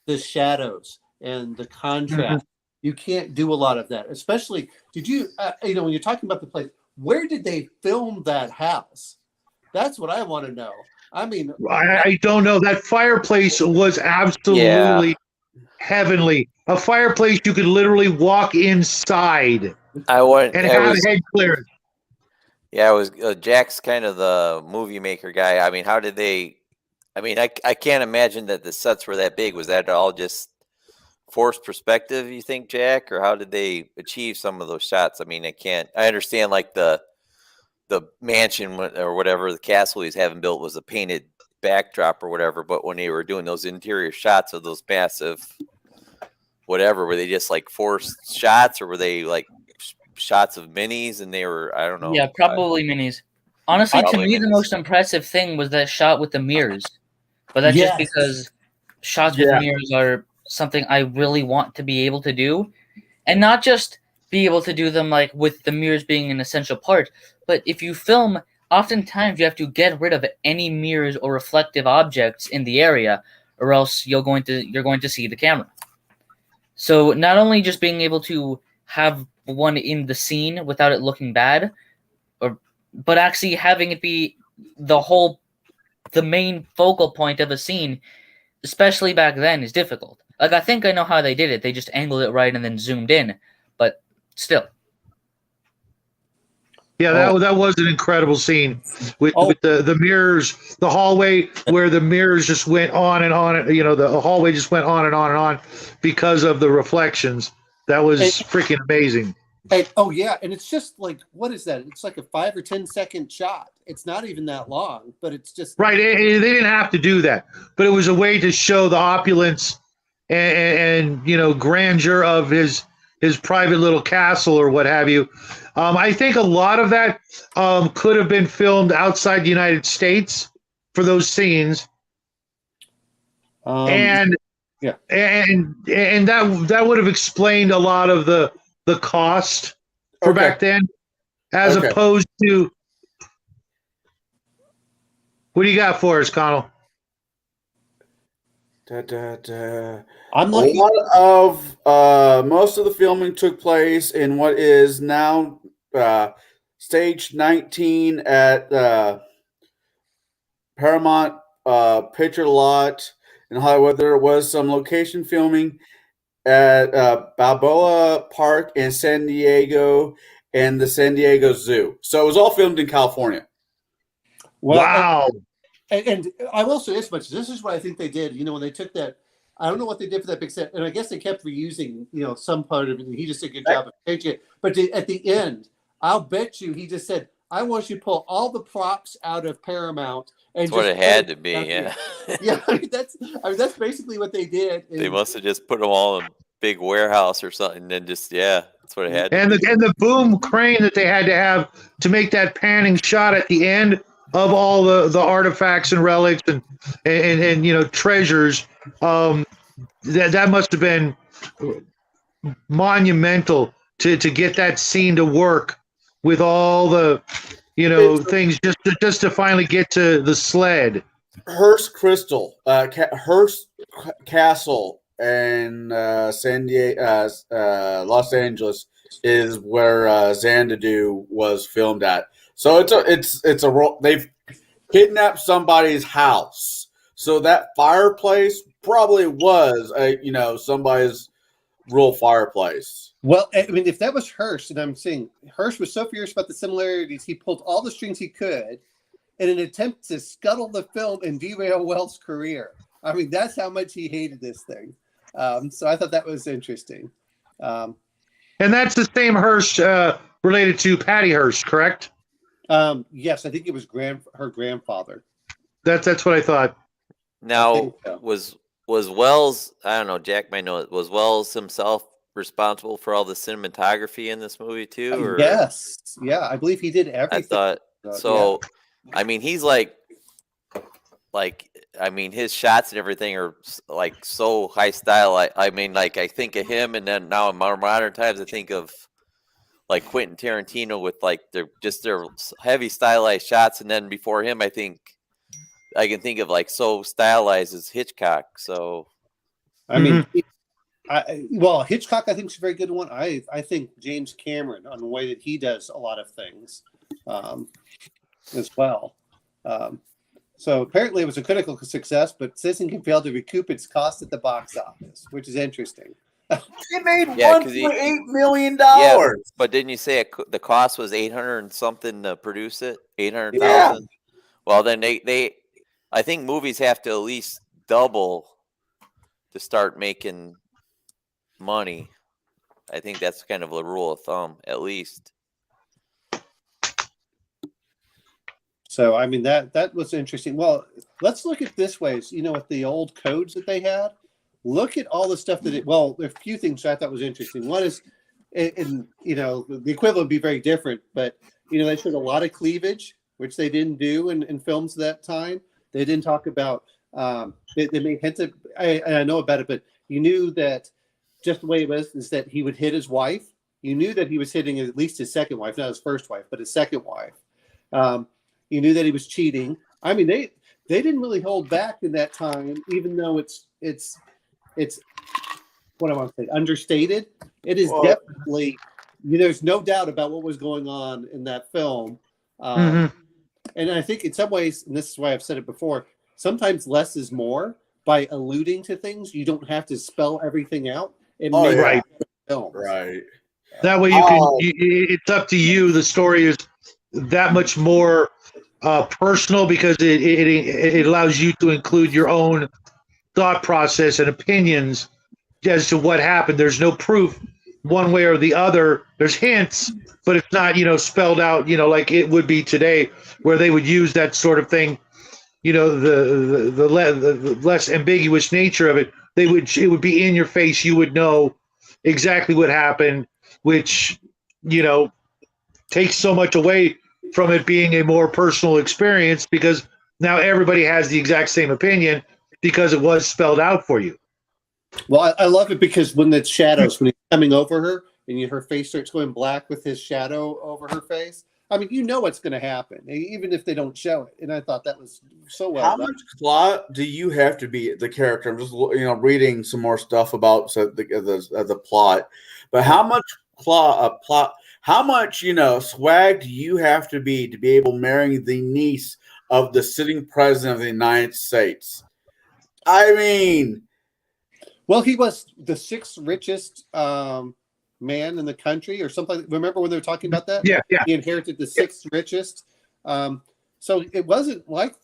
[SPEAKER 3] the shadows and the contrast. You can't do a lot of that. Especially, did you, when you're talking about the place, where did they film that house? That's what I want to know. I mean,
[SPEAKER 4] I don't know. That fireplace was absolutely heavenly. A fireplace you could literally walk inside and have head clearance.
[SPEAKER 2] Yeah, it was Jack's kind of the movie maker guy. I mean, how did they? I mean, I can't imagine that the sets were that big. Was that all just forced perspective, you think, Jack, or how did they achieve some of those shots? I mean, I understand like the mansion or whatever, the castle he's having built was a painted backdrop or whatever, but when they were doing those interior shots of those massive whatever, were they just like forced shots, or were they like shots of minis and they were, I don't know.
[SPEAKER 6] Yeah, probably minis. Honestly, to me, the most impressive thing was that shot with the mirrors. But that's just because shots with mirrors are something I really want to be able to do. And not just be able to do them like with the mirrors being an essential part, but if you film, oftentimes you have to get rid of any mirrors or reflective objects in the area, or else you're going to see the camera. So not only just being able to have one in the scene without it looking bad, but actually having it be the main focal point of a scene, especially back then, is difficult. Like, I think I know how they did it. They just angled it right and then zoomed in, but still.
[SPEAKER 4] Yeah, that was an incredible scene with the mirrors, the hallway where the mirrors just went on and on. The hallway just went on and on and on because of the reflections. That was freaking amazing.
[SPEAKER 3] And it's just like, what is that? It's like a 5 or 10 second shot. It's not even that long, but it's just
[SPEAKER 4] right. They didn't have to do that, but it was a way to show the opulence and grandeur of his private little castle or what have you. I think a lot of that could have been filmed outside the United States for those scenes, and that would have explained a lot of the cost for back then, as opposed to. What do you got for us, Connell?
[SPEAKER 3] I'm looking.
[SPEAKER 1] A lot of most of the filming took place in what is now stage 19 at Paramount Picture Lot in Hollywood. There was some location filming at Balboa Park in San Diego and the San Diego Zoo. So it was all filmed in California.
[SPEAKER 3] Well,
[SPEAKER 4] wow.
[SPEAKER 3] And I will say this much. This is what I think they did. When they took that, I don't know what they did for that big set. And I guess they kept reusing, some part of it. And he just did a good job of changing it. But at the end, I'll bet you he just said, I want you to pull all the props out of Paramount. And
[SPEAKER 2] that's what it had to be, yeah.
[SPEAKER 3] Yeah, that's basically what they did.
[SPEAKER 2] They must have just put them all in a big warehouse or something, and then that's what it had
[SPEAKER 4] to be. And the boom crane that they had to have to make that panning shot at the end of all the artifacts and relics and treasures. That must have been monumental to get that scene to work with all the things just to finally get to the sled.
[SPEAKER 1] Hearst Crystal, Hearst Castle, and San Diego, Los Angeles is where Xanadu was filmed at. So it's a role. They've kidnapped somebody's house, so that fireplace probably was somebody's real fireplace.
[SPEAKER 3] Well, I mean, if that was Hearst, and I'm saying Hearst was so furious about the similarities, he pulled all the strings he could in an attempt to scuttle the film and derail Wells' career. I mean, that's how much he hated this thing. So I thought that was interesting.
[SPEAKER 4] And that's the same Hearst related to Patty Hearst, correct?
[SPEAKER 3] Yes, I think it was her grandfather.
[SPEAKER 4] That's what I thought.
[SPEAKER 2] Now, was Wells, I don't know, Jack might know it, was Wells himself responsible for all the cinematography in this movie too? Or?
[SPEAKER 3] Yes. Yeah, I believe he did everything.
[SPEAKER 2] I thought, so, yeah. I mean, he's like, I mean, his shots and everything are like so high style. I mean, like I think of him, and then now in modern times, I think of like Quentin Tarantino with like their heavy stylized shots, and then before him, I think I can think of like so stylized as Hitchcock. So,
[SPEAKER 3] I mean, Hitchcock I think is a very good one. I think James Cameron on the way that he does a lot of things as well. So apparently it was a critical success, but Citizen failed to recoup its cost at the box office, which is interesting.
[SPEAKER 1] It made $1.8 million. Yeah,
[SPEAKER 2] but didn't you say the cost was 800 and something to produce it? 800,000.
[SPEAKER 1] Yeah.
[SPEAKER 2] Well, then they, I think movies have to at least double to start making money. I think that's kind of a rule of thumb, at least.
[SPEAKER 3] So, I mean, that was interesting. Well, let's look at this way. With the old codes that they had, look at all the stuff that there are a few things I thought was interesting. One is, the equivalent would be very different, but, they showed a lot of cleavage, which they didn't do in films that time. They didn't talk about, they made hints of, I know about it, but you knew that just the way it was is that he would hit his wife. You knew that he was hitting at least his second wife, not his first wife, but his second wife. You knew that he was cheating. I mean, they didn't really hold back in that time, even though it's what I want to say, understated. It is definitely, there's no doubt about what was going on in that film. And I think in some ways, and this is why I've said it before, sometimes less is more. By alluding to things, you don't have to spell everything out.
[SPEAKER 4] Right.
[SPEAKER 1] Right.
[SPEAKER 4] That way you can. It's up to you. The story is that much more personal because it allows you to include your own thought process and opinions as to what happened. There's no proof one way or the other. There's hints, but it's not spelled out like it would be today, where they would use that sort of thing. The less ambiguous nature of it. It would be in your face. You would know exactly what happened, which takes so much away from it being a more personal experience, because now everybody has the exact same opinion because it was spelled out for you.
[SPEAKER 3] Well, I love it because when the shadows, when he's coming over her and her face starts going black with his shadow over her face, I mean, what's going to happen, even if they don't show it. And I thought that was so well done.
[SPEAKER 1] How much plot do you have to be the character? I'm just reading some more stuff about the plot, but how much plot? How much swag do you have to be able to marry the niece of the sitting president of the United States? I mean,
[SPEAKER 3] well, he was the sixth richest man in the country or something. Remember when they were talking about that?
[SPEAKER 4] Yeah.
[SPEAKER 3] He inherited the sixth richest. So it wasn't like,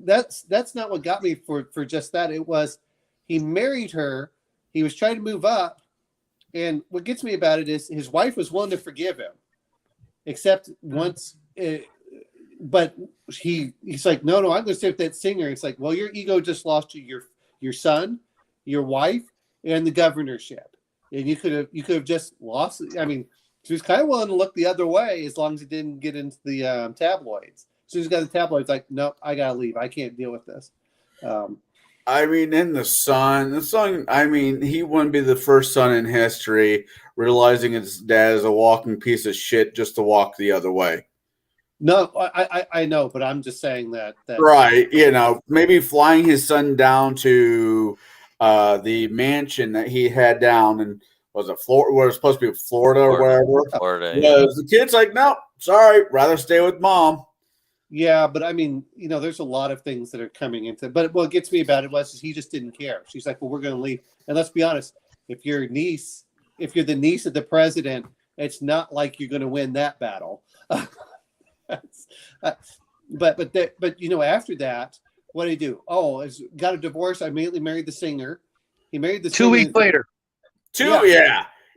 [SPEAKER 3] that's not what got me for just that. It was, he married her. He was trying to move up. And what gets me about it is his wife was willing to forgive him, except once, but he's like, no, I'm going to stay with that singer. It's like, well, your ego just lost you your son, your wife, and the governorship. And you could have just lost. I mean, she was kind of willing to look the other way as long as it didn't get into the tabloids. soon as he got the tabloids, like, nope, I gotta leave. I can't deal with this.
[SPEAKER 1] I mean, in the son, I mean, he wouldn't be the first son in history realizing his dad is a walking piece of shit just to walk the other way.
[SPEAKER 3] No, I know, but I'm just saying that
[SPEAKER 1] Right. You know, maybe flying his son down to the mansion that he had down in, was it Florida? Was it supposed to be Florida or wherever?
[SPEAKER 2] Florida,
[SPEAKER 1] Was the kid's like, no, sorry, rather stay with mom.
[SPEAKER 3] Yeah, but I mean, there's a lot of things that are coming into. But what gets me about it is he just didn't care. She's like, well, we're going to leave. And let's be honest, if you're the niece of the president, it's not like you're going to win that battle. But after that, what did he do? Oh, got a divorce. I immediately married the singer. He married the
[SPEAKER 4] 2 weeks later.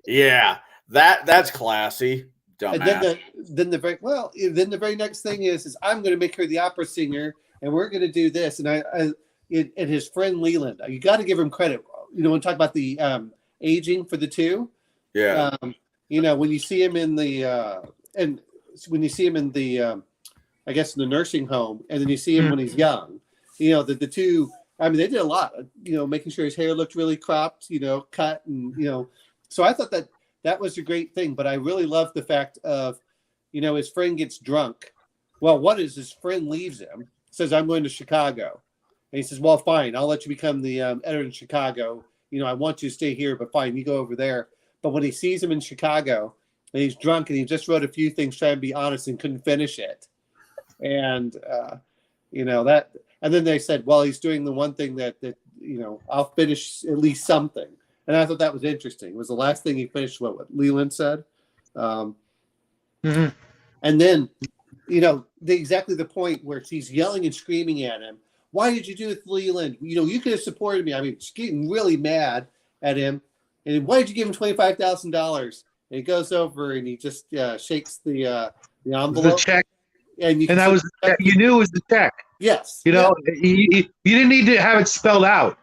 [SPEAKER 1] Yeah. That's classy. Dumbass.
[SPEAKER 3] And then the very next thing is I'm going to make her the opera singer, and we're going to do this. And and his friend Leland, you got to give him credit. When we talk about the aging for the two.
[SPEAKER 1] Yeah.
[SPEAKER 3] When you see him in the I guess in the nursing home, and then you see him when he's young. The two. I mean, they did a lot. Making sure his hair looked really cropped. Cut, and So I thought that was a great thing. But I really loved the fact of, his friend gets drunk. Well, what is his friend leaves him? Says, I'm going to Chicago, and he says, well, fine, I'll let you become the editor in Chicago. I want you to stay here, but fine, you go over there. But when he sees him in Chicago, and he's drunk, and he just wrote a few things trying to be honest and couldn't finish it. And, that, and then they said, well, he's doing the one thing that I'll finish at least something. And I thought that was interesting. It was the last thing he finished, what Leland said. And then, exactly the point where she's yelling and screaming at him. Why did you do it, Leland? You could have supported me. I mean, she's getting really mad at him. And why did you give him $25,000? And he goes over and he just shakes the envelope.
[SPEAKER 4] The check.
[SPEAKER 3] And
[SPEAKER 4] you knew it was the check.
[SPEAKER 3] Yes.
[SPEAKER 4] You didn't need to have it spelled out.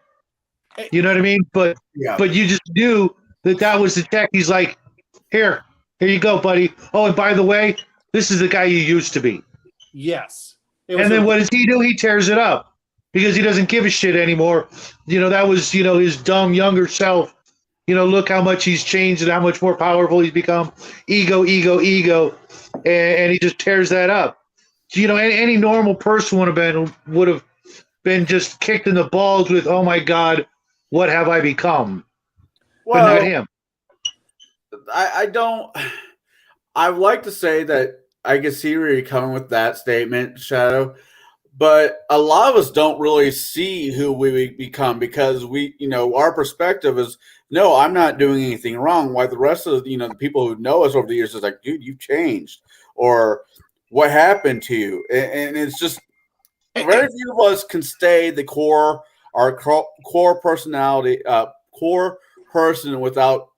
[SPEAKER 4] You know what I mean? But you just knew that was the check. He's like, here you go, buddy. Oh, and by the way, this is the guy you used to be.
[SPEAKER 3] Yes.
[SPEAKER 4] And then what does he do? He tears it up because he doesn't give a shit anymore. That was, his dumb younger self. Look how much he's changed and how much more powerful he's become. Ego. And he just tears that up. Any normal person would have been just kicked in the balls with, oh my God, what have I become?
[SPEAKER 1] Well,
[SPEAKER 4] but not him.
[SPEAKER 1] I would like to say that I can see where you're coming with that statement, Shadow, but a lot of us don't really see who we become because our perspective is, no, I'm not doing anything wrong. Why the rest of the people who know us over the years is like, dude, you've changed, or what happened to you? And it's just very few of us can stay our core personality, core person without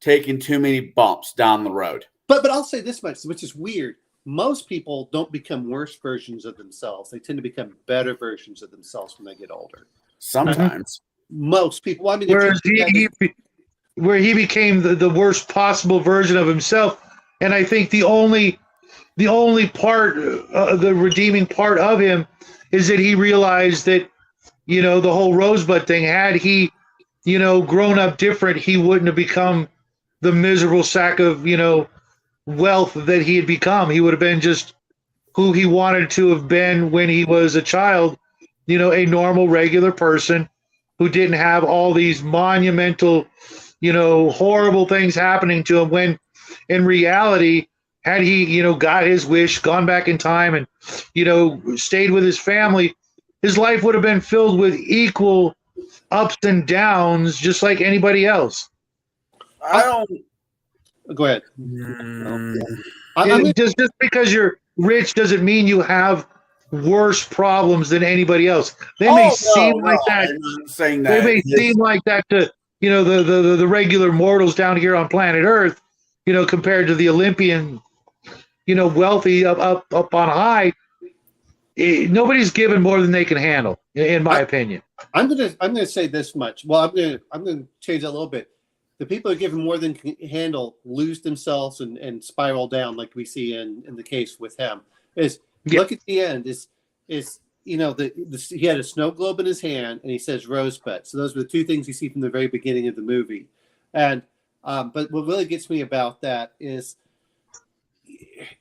[SPEAKER 1] taking too many bumps down the road.
[SPEAKER 3] But I'll say this much, which is weird. Most people don't become worse versions of themselves. They tend to become better versions of themselves when they get older.
[SPEAKER 1] Sometimes.
[SPEAKER 3] Most people. Well, I mean,
[SPEAKER 4] whereas he became the worst possible version of himself, and I think the only part, the redeeming part of him, is that he realized that the whole Rosebud thing. Had he grown up different, he wouldn't have become the miserable sack of wealth that he had become. He would have been just who he wanted to have been when he was a child, a normal, regular person who didn't have all these monumental, horrible things happening to him, when in reality, had he, got his wish, gone back in time and, stayed with his family, his life would have been filled with equal ups and downs, just like anybody else.
[SPEAKER 3] Go ahead.
[SPEAKER 4] Just because you're rich doesn't mean you have worse problems than anybody else. They may seem like that.
[SPEAKER 1] I'm not saying that.
[SPEAKER 4] They may seem like that to the regular mortals down here on planet Earth, compared to the Olympian, wealthy up on high. Nobody's given more than they can handle, in my opinion.
[SPEAKER 3] I'm gonna say this much. Well, I'm gonna change that a little bit. The people who are given more than can handle lose themselves and spiral down, like we see in the case with him. Is
[SPEAKER 4] Yeah.
[SPEAKER 3] Look at the end. Is he had a snow globe in his hand and he says rosebud. So those were the two things you see from the very beginning of the movie. And but what really gets me about that is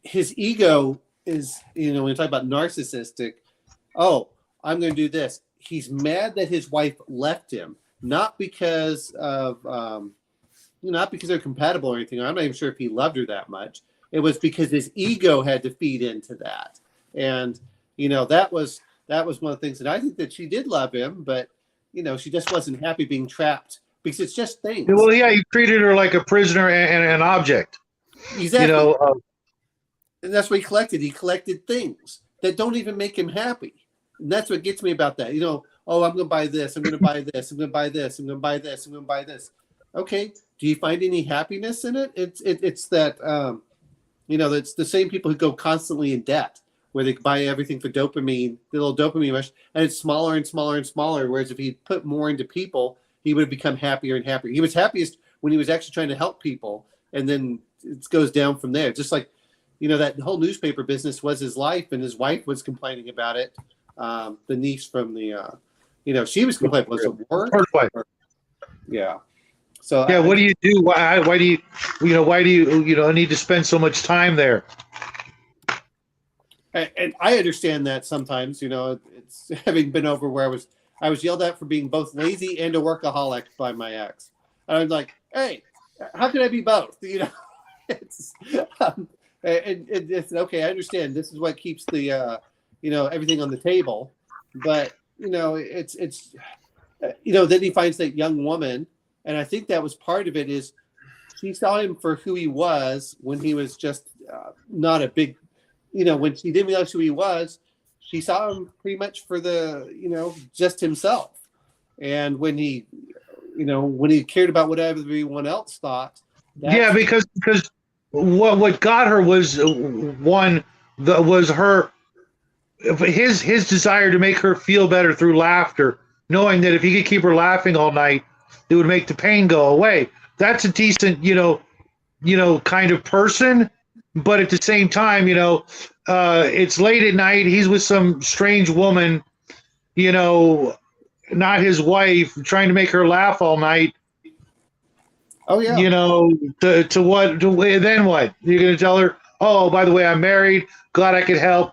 [SPEAKER 3] his ego is, when you talk about narcissistic, oh, I'm going to do this. He's mad that his wife left him, not because of, not because they're compatible or anything. I'm not even sure if he loved her that much. It was because his ego had to feed into that. And, that was one of the things that I think that she did love him, but, she just wasn't happy being trapped because it's just things.
[SPEAKER 4] Well, yeah, he treated her like a prisoner and an object.
[SPEAKER 3] Exactly. And that's what he collected. He collected things that don't even make him happy. And that's what gets me about that. I'm going to buy this. I'm going to buy this. I'm going to buy this. I'm going to buy this. I'm going to buy this. Okay. Do you find any happiness in it? It's that, it's the same people who go constantly in debt, where they buy everything for dopamine, the little dopamine rush, and it's smaller and smaller and smaller. Whereas if he put more into people, he would have become happier and happier. He was happiest when he was actually trying to help people. And then it goes down from there. Just like, that whole newspaper business was his life, and his wife was complaining about it. The niece from the, she was complaining. Was it war? Yeah. So
[SPEAKER 4] yeah, what do you do? Why do you, why do you, need to spend so much time there?
[SPEAKER 3] And I understand that sometimes, it's having been over where I was yelled at for being both lazy and a workaholic by my ex. And I'm like, hey, how can I be both? It's. It's okay. I understand. This is what keeps the, everything on the table. But it's then he finds that young woman, and I think that was part of it. Is she saw him for who he was when he was just not a big, when she didn't realize who he was, she saw him pretty much for the, just himself. And when he cared about what everyone else thought.
[SPEAKER 4] Yeah, because what got her was was her his desire to make her feel better through laughter, knowing that if he could keep her laughing all night, it would make the pain go away. That's a decent, kind of person, but at the same time, it's late at night. He's with some strange woman, not his wife, trying to make her laugh all night.
[SPEAKER 3] Oh yeah.
[SPEAKER 4] Then what? You're going to tell her, oh, by the way, I'm married. Glad I could help.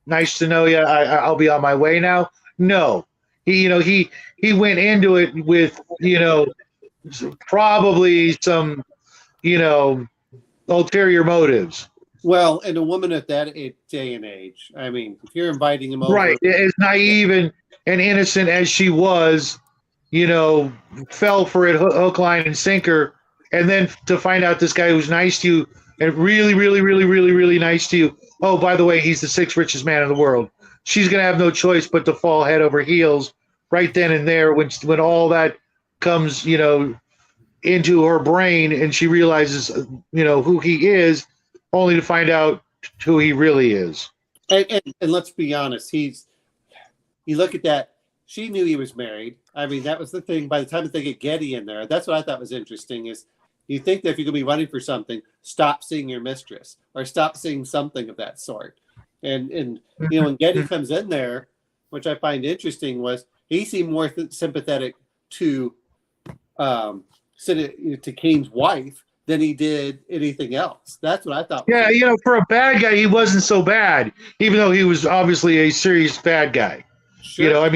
[SPEAKER 4] Nice to know you. I'll be on my way now. No, he went into it with, probably some, ulterior motives.
[SPEAKER 3] Well, and a woman at that day and age, I mean, if you're inviting him over.
[SPEAKER 4] Right. As naive and innocent as she was, fell for it hook, line, and sinker. And then to find out this guy who's nice to you and really, really, really, really, really nice to you. Oh, by the way, he's the sixth richest man in the world. She's going to have no choice but to fall head over heels right then and there when all that comes, into her brain and she realizes, who he is, only to find out who he really is.
[SPEAKER 3] And let's be honest, you look at that. She knew he was married. I mean, that was the thing. By the time that they get Getty in there, that's what I thought was interesting is you think that if you're going to be running for something, stop seeing your mistress or stop seeing something of that sort. And when Getty comes in there, which I find interesting, was he seemed more sympathetic to Kane's wife than he did anything else. That's what I thought.
[SPEAKER 4] Yeah, for a bad guy, he wasn't so bad, even though he was obviously a serious bad guy. Sure. A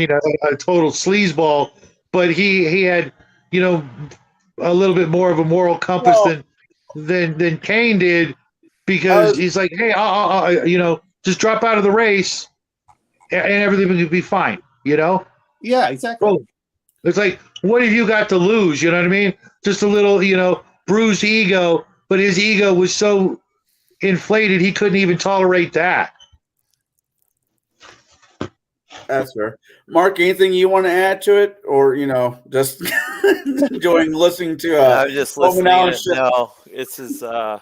[SPEAKER 4] total sleazeball, but he had, a little bit more of a moral compass than Kane did, because he's like, hey, I'll just drop out of the race and everything will be fine, Yeah,
[SPEAKER 3] exactly.
[SPEAKER 4] Well, it's like, what have you got to lose? You know what I mean? Just a little, bruised ego, but his ego was so inflated he couldn't even tolerate that.
[SPEAKER 1] That's fair. Mark, anything you want to add to it, or just enjoying listening to?
[SPEAKER 2] I'm just listening. No, it's just like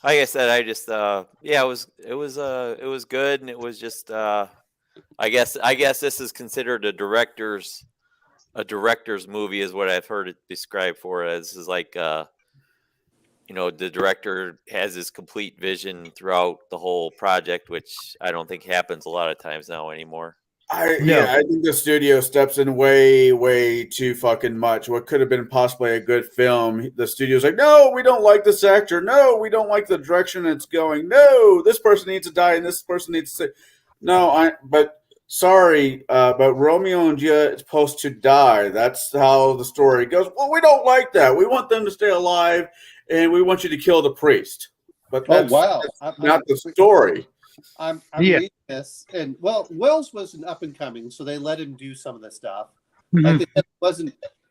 [SPEAKER 2] I said. I just it was good, and it was just I guess this is considered a director's movie, is what I've heard it described for as. Is like the director has his complete vision throughout the whole project, which I don't think happens a lot of times now anymore.
[SPEAKER 1] I think the studio steps in way too fucking much. What could have been possibly a good film, the studio's like, no, we don't like this actor. No, we don't like the direction it's going. No, this person needs to die and this person needs to. But sorry, but Romeo and Juliet is supposed to die. That's how the story goes. Well, we don't like that. We want them to stay alive, and we want you to kill the priest. But that's not the story.
[SPEAKER 3] I'm reading this, and Wells was an up and coming, so they let him do some of the stuff.
[SPEAKER 4] Mhm.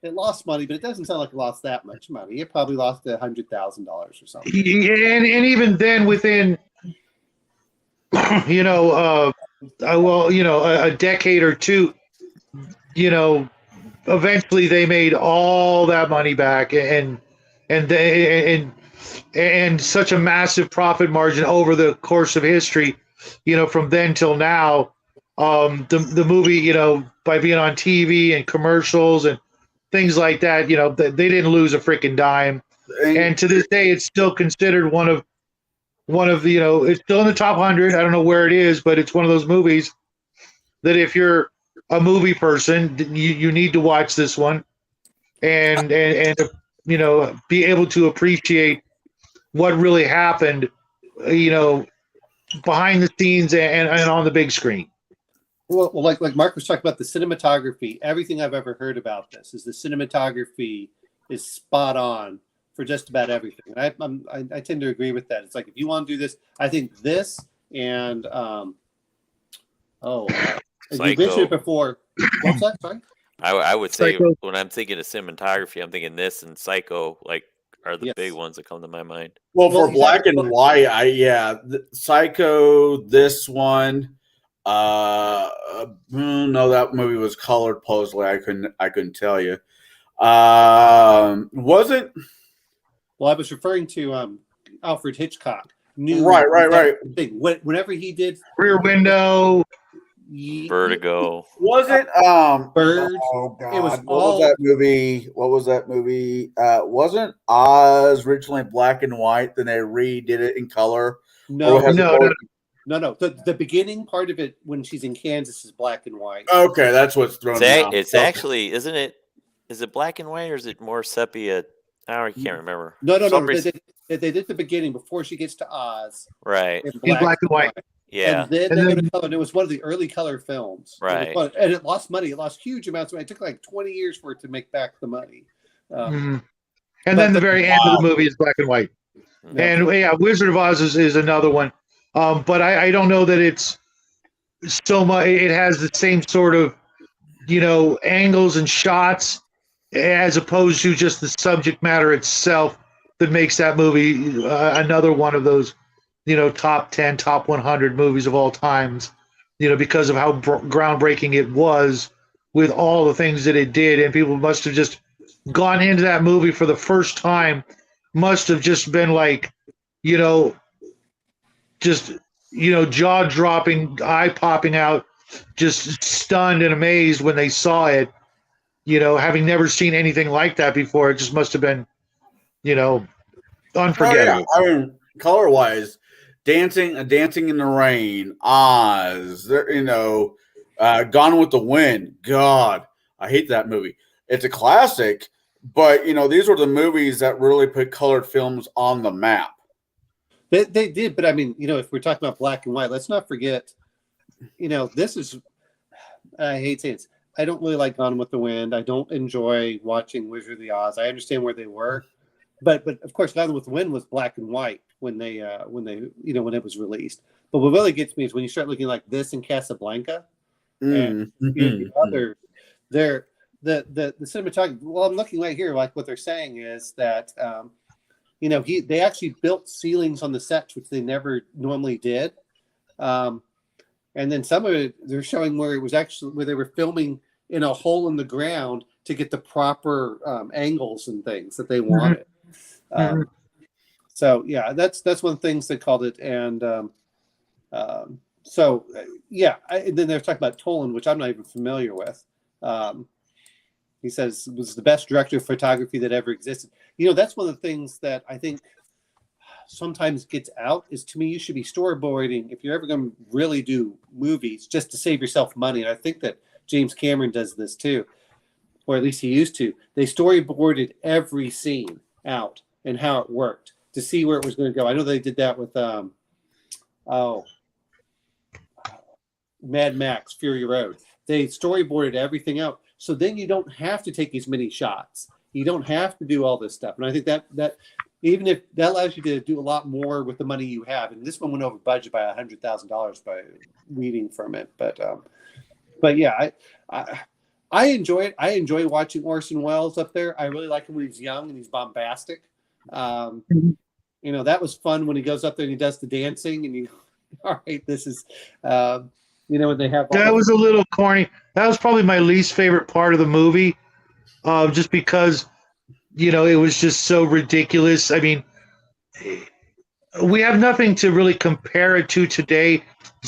[SPEAKER 3] It lost money, but it doesn't sound like it lost that much money. It probably lost $100,000 or something.
[SPEAKER 4] And even then, within a decade or two, eventually they made all that money back, and such a massive profit margin over the course of history, from then till now. The movie, by being on TV and commercials and things like that, they didn't lose a freaking dime. And to this day, it's still considered one of it's still in the top 100. I don't know where it is, but it's one of those movies that if you're a movie person, you need to watch this one and be able to appreciate what really happened, behind the scenes and on the big screen.
[SPEAKER 3] Well, like Mark was talking about the cinematography. Everything I've ever heard about this is the cinematography is spot on for just about everything. And I tend to agree with that. It's like, if you want to do this, I think this and you mentioned it before. What's that? Sorry.
[SPEAKER 2] I would say
[SPEAKER 4] Psycho.
[SPEAKER 2] when I'm thinking of cinematography, I'm thinking this and Psycho, are the big ones that come to my mind.
[SPEAKER 1] Well, for black and white, Psycho, this one. No, that movie was colored supposedly. I couldn't tell you. Wasn't.
[SPEAKER 3] Well, I was referring to Alfred Hitchcock.
[SPEAKER 1] Right.
[SPEAKER 3] Whenever he did
[SPEAKER 4] Rear Window,
[SPEAKER 2] Vertigo.
[SPEAKER 1] Was it
[SPEAKER 3] Birds?
[SPEAKER 1] Oh God!
[SPEAKER 3] It was
[SPEAKER 1] What was that movie? Wasn't Oz originally black and white? Then they redid it in color.
[SPEAKER 3] No. The beginning part of it when she's in Kansas is black and white.
[SPEAKER 1] Okay, that's what's thrown me off.
[SPEAKER 2] It's actually, isn't it? Is it black and white or is it more sepia? I can't remember.
[SPEAKER 3] No. They did the beginning before she gets to Oz.
[SPEAKER 2] Right.
[SPEAKER 3] In black and white.
[SPEAKER 2] Yeah.
[SPEAKER 3] And then they go to color, and it was one of the early color films.
[SPEAKER 2] Right.
[SPEAKER 3] And it lost money. It lost huge amounts of money. It took like 20 years for it to make back the money.
[SPEAKER 4] And then the very end of the movie is black and white. And Wizard of Oz is another one. But I don't know that it's so much. It has the same sort of, angles and shots as opposed to just the subject matter itself that makes that movie another one of those, top 10, top 100 movies of all times, because of how groundbreaking it was with all the things that it did. And people must have just gone into that movie for the first time, must have just been like, jaw dropping, eye popping out, just stunned and amazed when they saw it, having never seen anything like that before. It just must have been, unforgettable.
[SPEAKER 1] Oh, yeah. I mean, color wise, Dancing in the Rain, Oz, Gone with the Wind. God, I hate that movie. It's a classic, but these were the movies that really put colored films on the map.
[SPEAKER 3] They did, but I mean, if we're talking about black and white, let's not forget, this is, I hate saying it, I don't really like Gone with the Wind. I don't enjoy watching Wizard of the Oz. I understand where they were, but of course, Gone with the Wind was black and white when it was released. But what really gets me is when you start looking like this in Casablanca, and the other, the cinematography. Well, I'm looking right here. Like what they're saying is that. They actually built ceilings on the sets, which they never normally did. And then some of it, they're showing where they were filming in a hole in the ground to get the proper angles and things that they wanted. So yeah, that's one of the things they called it. And and then they're talking about Toland, which I'm not even familiar with. He says was the best director of photography that ever existed. That's one of the things that I think sometimes gets out is, to me, you should be storyboarding if you're ever going to really do movies just to save yourself money. And I think that James Cameron does this too, or at least he used to. They storyboarded every scene out and how it worked to see where it was going to go. I know they did that with Mad Max Fury Road. They storyboarded everything out, so then you don't have to take as many shots. You don't have to do all this stuff. And I think that even if that allows you to do a lot more with the money you have, and this one went over budget by $100,000 by reading from it. But yeah, I enjoy it. I enjoy watching Orson Welles up there. I really like him when he's young and he's bombastic. You know, that was fun when he goes up there and he does the dancing, and you, all right, this is, you know, when they have
[SPEAKER 4] that was a little corny. That was probably my least favorite part of the movie, just because, you know, it was just so ridiculous. I mean, we have nothing to really compare it to today.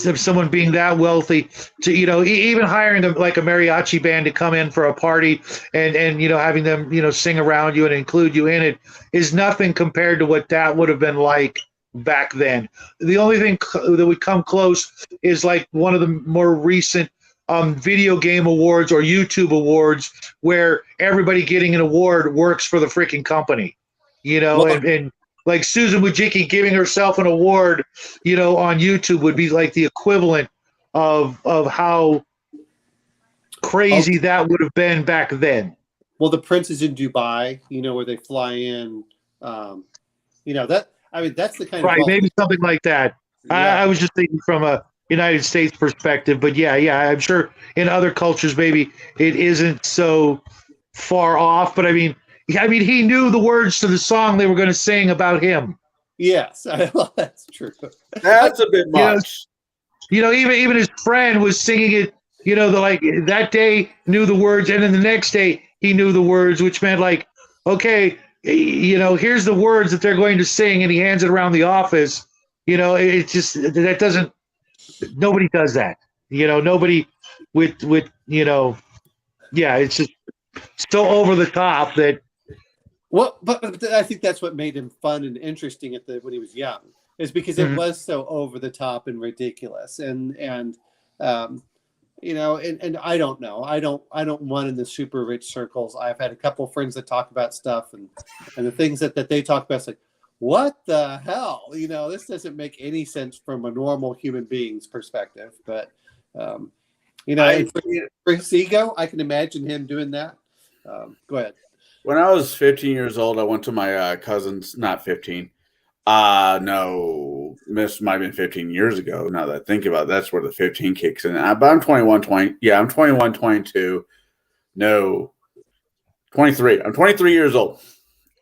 [SPEAKER 4] Of someone being that wealthy, to, you know, even hiring them like a mariachi band to come in for a party and you know, having them, you know, sing around you and include you in it is nothing compared to what that would have been like back then. The only thing that would come close is like one of the more recent video game awards or YouTube awards, where everybody getting an award works for the freaking company, you know, and like Susan Wojcicki giving herself an award, you know, on YouTube would be like the equivalent of how crazy that would have been back then.
[SPEAKER 3] Well, the Prince is in Dubai, you know, where they fly in. You know, that, I mean, that's the kind
[SPEAKER 4] right,
[SPEAKER 3] of
[SPEAKER 4] maybe something like that.
[SPEAKER 3] Yeah.
[SPEAKER 4] I was just thinking from a United States perspective, but yeah, I'm sure in other cultures maybe it isn't so far off. But I mean, he knew the words to the song they were going to sing about him.
[SPEAKER 3] Yes, that's true.
[SPEAKER 1] That's a bit much.
[SPEAKER 4] You know, even his friend was singing it. You know, like that day knew the words, and then the next day he knew the words, which meant like, okay, you know, here's the words that they're going to sing, and he hands it around the office. You know, it's just that doesn't. Nobody does that. You know, nobody with you know, yeah, it's just so over the top that.
[SPEAKER 3] Well, but I think that's what made him fun and interesting when he was young, is because it was so over the top and ridiculous, and you know, and I don't know, I don't run in the super rich circles. I've had a couple of friends that talk about stuff, and the things that they talk about, it's like, what the hell, you know, this doesn't make any sense from a normal human being's perspective. But you know, for Seago, I can imagine him doing that. Go ahead.
[SPEAKER 1] When I was 15 years old, I went to my cousin's, not 15. No, this might have been 15 years ago. Now that I think about it, that's where the 15 kicks in. But I'm 21, 20. Yeah, I'm 21, 22. No, 23. I'm 23 years old.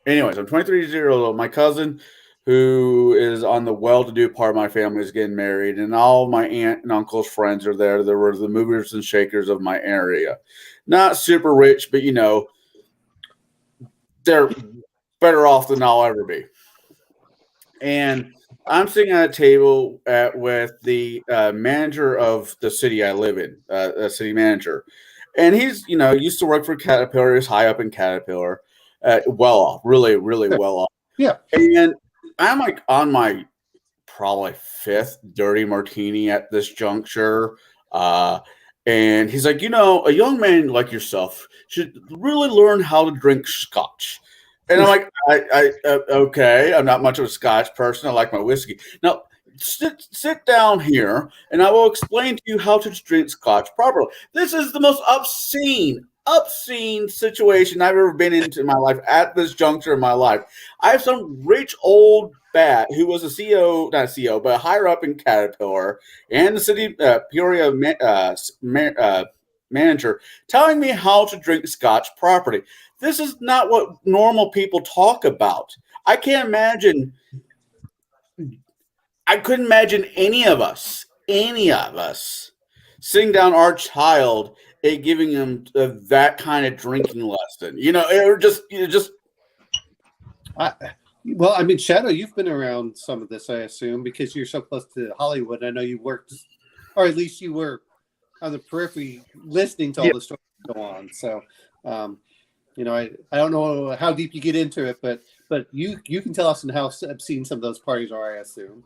[SPEAKER 1] Anyways, I'm 23 years old. My cousin, who is on the well-to-do part of my family, is getting married, and all my aunt and uncle's friends are there. There were the movers and shakers of my area. Not super rich, but, you know, they're better off than I'll ever be. And I'm sitting at a table with the manager of the city I live in, a city manager. And he's, you know, used to work for Caterpillar. He's high up in Caterpillar, well off, really, really well off.
[SPEAKER 3] Yeah.
[SPEAKER 1] And I'm like on my probably fifth dirty martini at this juncture. And he's like, you know, a young man like yourself should really learn how to drink scotch. And I'm like, okay, I'm not much of a scotch person. I like my whiskey. Now, sit down here, and I will explain to you how to drink scotch properly. This is the most obscene situation I've ever been into in my life at this juncture in my life. I have some rich old bat who was a CEO, not a CEO, but higher up in Caterpillar and the city Peoria manager telling me how to drink scotch properly. This is not what normal people talk about. I couldn't imagine any of us sitting down our child and giving him that kind of drinking lesson. You know, it just.
[SPEAKER 3] Well, I mean, Shadow, you've been around some of this, I assume, because you're so close to Hollywood. I know you worked, or at least you were on the periphery listening to all the stories go on. So, you know, I don't know how deep you get into it, but but you can tell us how obscene some of those parties are, I assume.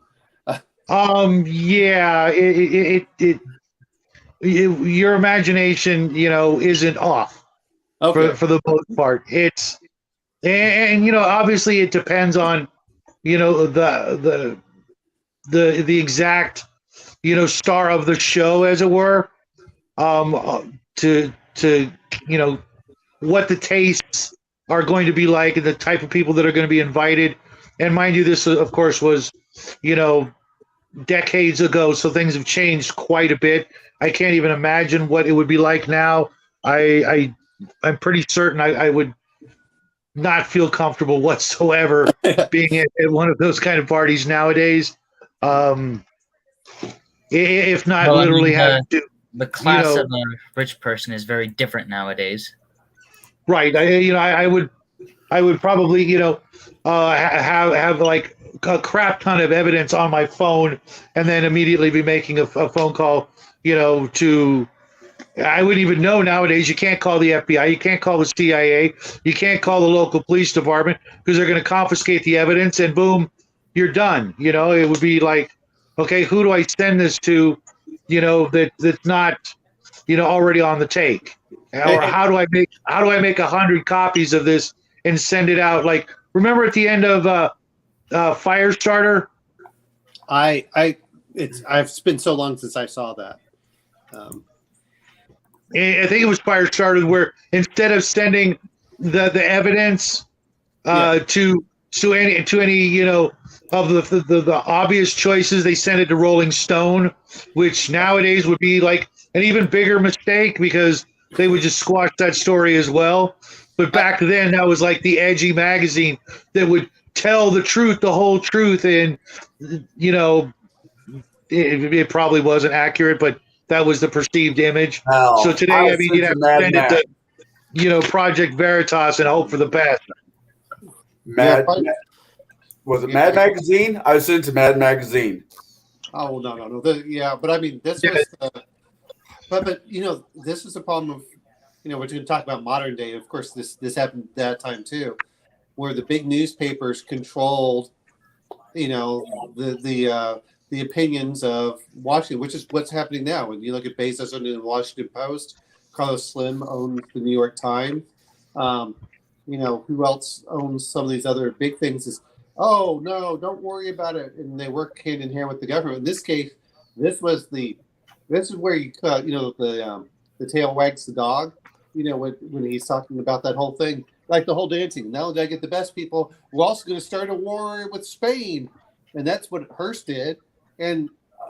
[SPEAKER 4] Yeah, your imagination, isn't off
[SPEAKER 3] Okay.
[SPEAKER 4] for the most part. And obviously it depends on, the exact, star of the show, as it were, to what the tastes are going to be like and the type of people that are going to be invited. And mind you, this of course was, decades ago, so things have changed quite a bit. I can't even imagine what it would be like now. I'm pretty certain I would not feel comfortable whatsoever being at one of those kind of parties nowadays. If not literally having to.
[SPEAKER 6] The class of a rich person is very different nowadays.
[SPEAKER 4] Right. I would probably, have like a crap ton of evidence on my phone and then immediately be making a phone call, to, I wouldn't even know nowadays. You can't call the FBI. You can't call the CIA. You can't call the local police department because they're going to confiscate the evidence and boom, you're done. It would be like, okay, who do I send this to, that's not, already on the take? Or how do I make 100 copies of this and send it out? Like, remember at the end of Firestarter?
[SPEAKER 3] It's been so long since I saw that.
[SPEAKER 4] I think it was Firestarter where instead of sending the evidence to any of the obvious choices, they sent it to Rolling Stone, which nowadays would be like an even bigger mistake because they would just squash that story as well. But back then, that was like the edgy magazine that would tell the truth, the whole truth, and it probably wasn't accurate, but that was the perceived image. So today, you'd have to send it to, Project Veritas and hope for the best.
[SPEAKER 1] Was it Mad Magazine? I was sent to Mad Magazine.
[SPEAKER 3] Oh no. But I mean, this was. But this is a problem of, we're going to talk about modern day. Of course, this happened at that time too, where the big newspapers controlled, the opinions of Washington, which is what's happening now. When you look at Bezos owning the Washington Post, Carlos Slim owns the New York Times. Who else owns some of these other big things? Is, oh no, don't worry about it, and they work hand in hand with the government. In this case, this is where you cut, the tail wags the dog, when he's talking about that whole thing, like the whole dancing. Now that I get the best people, we're also going to start a war with Spain. And that's what Hearst did. And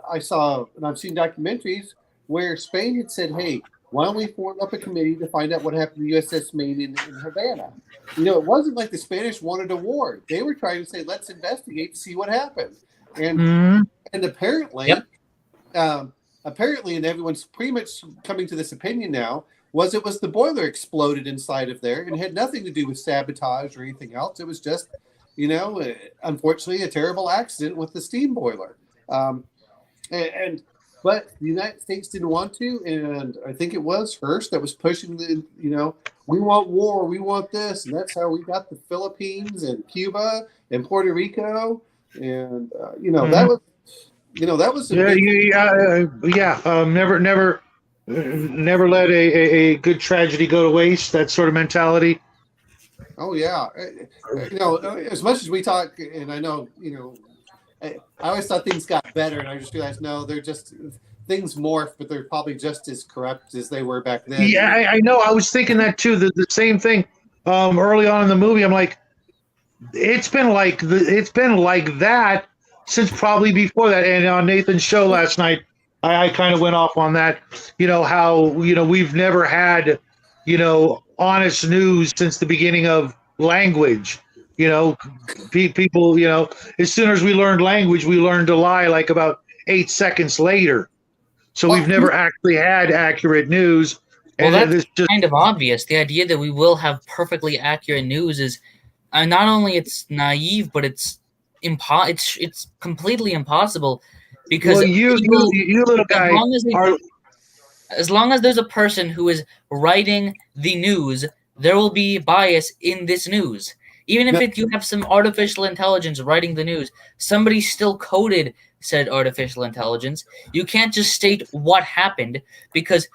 [SPEAKER 3] I've seen documentaries where Spain had said, hey, why don't we form up a committee to find out what happened to the USS Maine in Havana? It wasn't like the Spanish wanted a war. They were trying to say, let's investigate to see what happened. And apparently, and everyone's pretty much coming to this opinion now, was the boiler exploded inside of there and had nothing to do with sabotage or anything else. It was just, unfortunately, a terrible accident with the steam boiler. But the United States didn't want to, and I think it was Hearst that was pushing we want war, we want this, and that's how we got the Philippines and Cuba and Puerto Rico, and that was never let a good tragedy go to waste. That sort of mentality. Oh yeah, as much as we talk, and I know I always thought things got better, and I just realized no, they're just things morph, but they're probably just as corrupt as they were back then.
[SPEAKER 4] Yeah, I know. I was thinking that too. The same thing. Early on in the movie, I'm like, it's been like that since probably before that. And on Nathan's show last night, I kind of went off on that. How we've never had honest news since the beginning of language. People. As soon as we learned language, we learned to lie like about 8 seconds later. So we've never actually had accurate news.
[SPEAKER 6] Well, that's kind of obvious. The idea that we will have perfectly accurate news is not only it's naive, but it's completely impossible. Because
[SPEAKER 4] you little guy,
[SPEAKER 6] as long as there's a person who is writing the news, there will be bias in this news. Even if you have some artificial intelligence writing the news, somebody still coded said artificial intelligence. You can't just state what happened because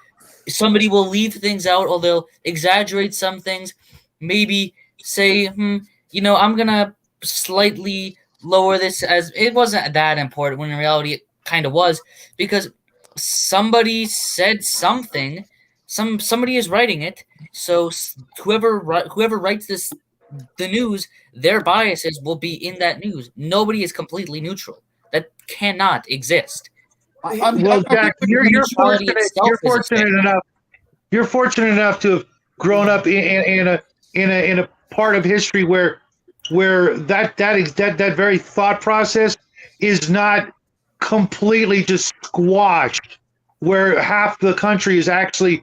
[SPEAKER 6] somebody will leave things out or they'll exaggerate some things. Maybe say, I'm going to slightly lower this as it wasn't that important when in reality it kind of was because somebody said something. Somebody is writing it. So whoever writes the news, their biases will be in that news. Nobody is completely neutral. That cannot exist.
[SPEAKER 4] Well, Jack, you're fortunate enough. You're fortunate enough to have grown up in a part of history where that very thought process is not completely just squashed, where half the country is actually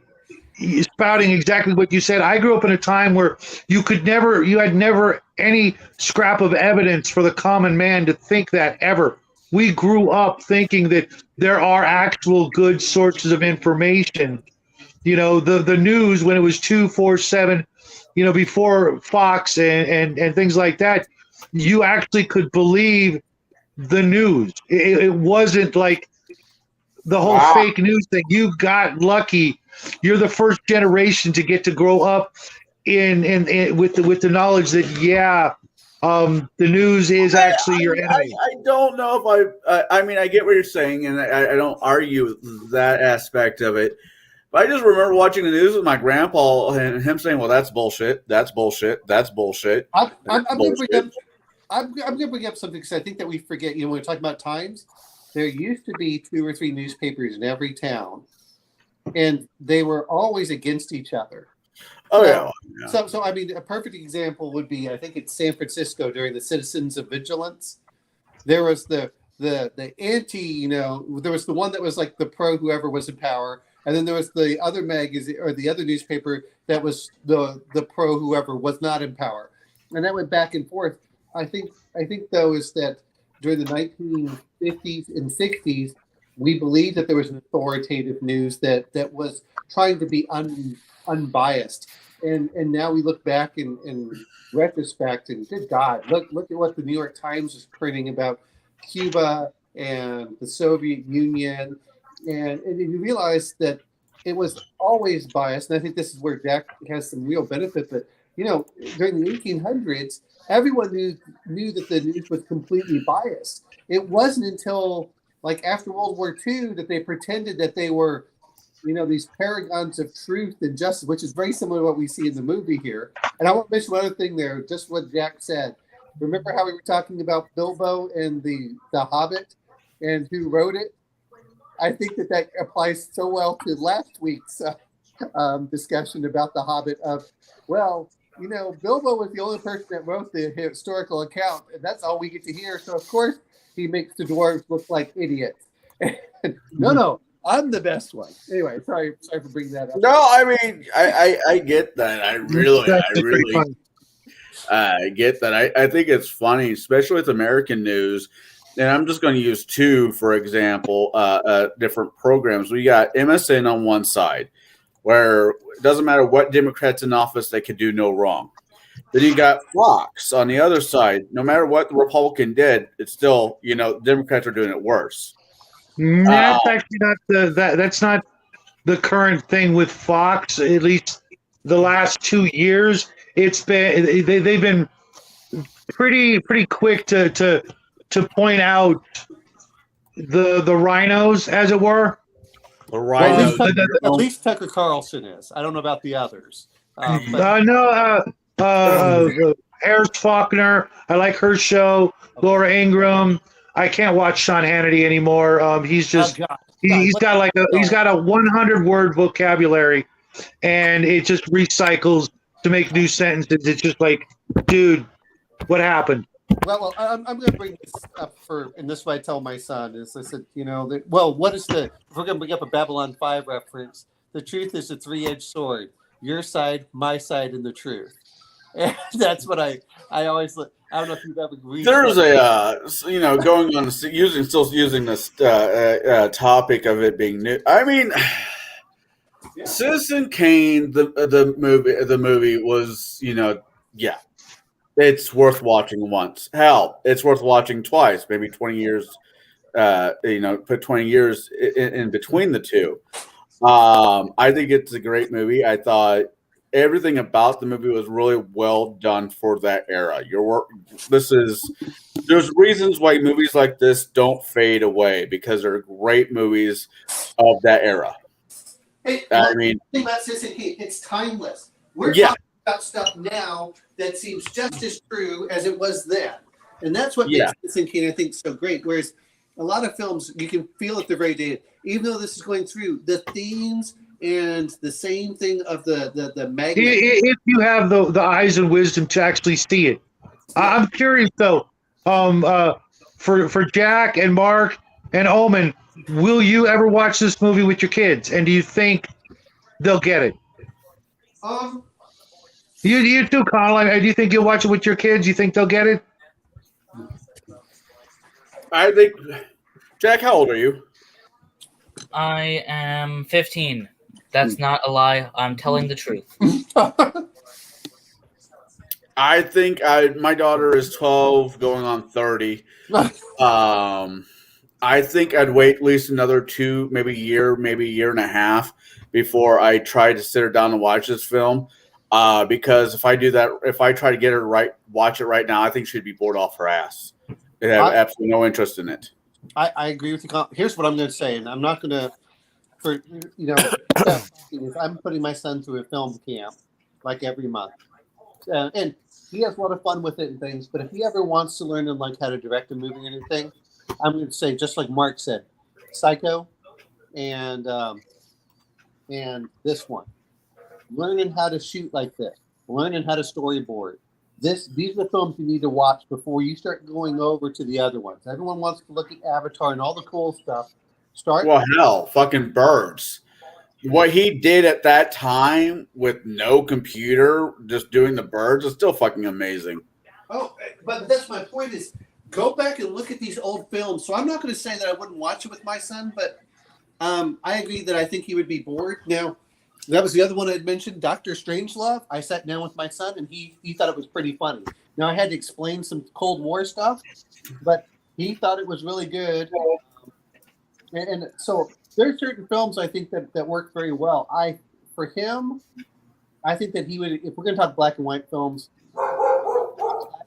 [SPEAKER 4] spouting exactly what you said. I grew up in a time where you had never any scrap of evidence for the common man to think that ever. We grew up thinking that there are actual good sources of information. The news when it was 247, before Fox and things like that, you actually could believe the news. It wasn't like the whole fake news thing. You got lucky. You're the first generation to get to grow up in with the knowledge that the news is actually your enemy.
[SPEAKER 1] I don't know if I mean I get what you're saying, and I don't argue that aspect of it. But I just remember watching the news with my grandpa and him saying, "Well, that's bullshit. That's bullshit. That's bullshit."
[SPEAKER 3] I'm going to bring up something because I think that we forget. When we're talking about times, there used to be 2 or 3 newspapers in every town, and they were always against each other.
[SPEAKER 1] Oh yeah.
[SPEAKER 3] So I mean, a perfect example would be I think it's San Francisco during the Citizens of Vigilance. There was the anti. There was the one that was like the pro whoever was in power. And then there was the other magazine or the other newspaper that was the pro whoever was not in power, and that went back and forth. I think though is that during the 1950s and 60s, we believed that there was an authoritative news that was trying to be unbiased, and now we look back in retrospect and good God, look at what the New York Times is printing about Cuba and the Soviet Union. And you realize that it was always biased. And I think this is where Jack has some real benefit. But, during the 1800s, everyone knew that the news was completely biased. It wasn't until like after World War II that they pretended that they were, these paragons of truth and justice, which is very similar to what we see in the movie here. And I want to mention one other thing there, just what Jack said. Remember how we were talking about Bilbo and the Hobbit and who wrote it? I think that applies so well to last week's discussion about the Hobbit Bilbo was the only person that wrote the historical account, and that's all we get to hear. So, of course, he makes the dwarves look like idiots. No, I'm the best one. Anyway, sorry for bringing that up.
[SPEAKER 1] No, I mean, I get that. I really get that. I think it's funny, especially with American news. And I'm just going to use 2, for example, different programs. We got MSN on one side, where it doesn't matter what Democrats in office, they could do no wrong. Then you got Fox on the other side. No matter what the Republican did, it's still, Democrats are doing it worse.
[SPEAKER 4] That's actually not that's not the current thing with Fox. At least the last 2 years, it's been they've been pretty quick to point out the rhinos, as it were.
[SPEAKER 1] The rhinos.
[SPEAKER 3] Well, at least Tucker Carlson is. I don't know about the others.
[SPEAKER 4] Harris Faulkner. I like her show. Laura Ingraham. I can't watch Sean Hannity anymore. He's just he's got a 100-word vocabulary, and it just recycles to make new sentences. It's just like, dude, what happened?
[SPEAKER 3] Well, I'm going to bring this up and this is what I tell my son is I said, what is if we're going to bring up a Babylon 5 reference, the truth is a 3-edged sword, your side, my side, and the truth. And that's what I always look. I don't know if you've ever read.
[SPEAKER 1] There's going on using this topic of it being new. I mean, Citizen Kane, the movie was, It's worth watching once. Hell, it's worth watching twice. Maybe 20 years. Put 20 years in between the two. I think it's a great movie. I thought everything about the movie was really well done for that era. There's reasons why movies like this don't fade away because they're great movies of that era.
[SPEAKER 3] Hey,
[SPEAKER 1] I mean,
[SPEAKER 3] think about Citizen Kane. It's timeless. We're
[SPEAKER 1] Yeah.
[SPEAKER 3] talking about stuff now that seems just as true as it was then, and that's what
[SPEAKER 1] Yeah.
[SPEAKER 3] makes Citizen Kane, I think, so great. Whereas a lot of films, you can feel it the very day, even though this is going through the themes and the same thing of the magnet.
[SPEAKER 4] If you have the eyes and wisdom to actually see it. I'm curious though, for Jack and Mark and Omen, will you ever watch this movie with your kids? And do you think they'll get it? You too, Colin. Do you think you'll watch it with your kids? You think they'll get it?
[SPEAKER 1] I think, Jack, how old are you?
[SPEAKER 6] I am 15. That's not a lie. I'm telling the truth.
[SPEAKER 1] I think my daughter is 12, going on 30. I think I'd wait at least another 2, maybe a year and a half before I try to sit her down and watch this film. Because if I do that, if I try to get her to watch it right now, I think she'd be bored off her ass. They'd have absolutely no interest in it.
[SPEAKER 3] I agree with you. Here's what I'm going to say, and I'm not going to, I'm putting my son through a film camp like every month, and he has a lot of fun with it and things. But if he ever wants to learn like how to direct a movie or anything, I'm going to say, just like Mark said, Psycho, and this one, learning how to shoot like this, learning how to storyboard. These are the films you need to watch before you start going over to the other ones. Everyone wants to look at Avatar and all the cool stuff.
[SPEAKER 1] Well, hell, fucking Birds. What he did at that time with no computer, just doing the Birds, is still fucking amazing.
[SPEAKER 3] Oh, but that's my point is, go back and look at these old films. So I'm not going to say that I wouldn't watch it with my son, but I agree that I think he would be bored. Now, that was the other one I had mentioned, Dr. Strangelove. I sat down with my son, and he thought it was pretty funny. Now, I had to explain some Cold War stuff, but he thought it was really good. And so there are certain films I think that work very well. For him, I think that he would, if we're going to talk black and white films,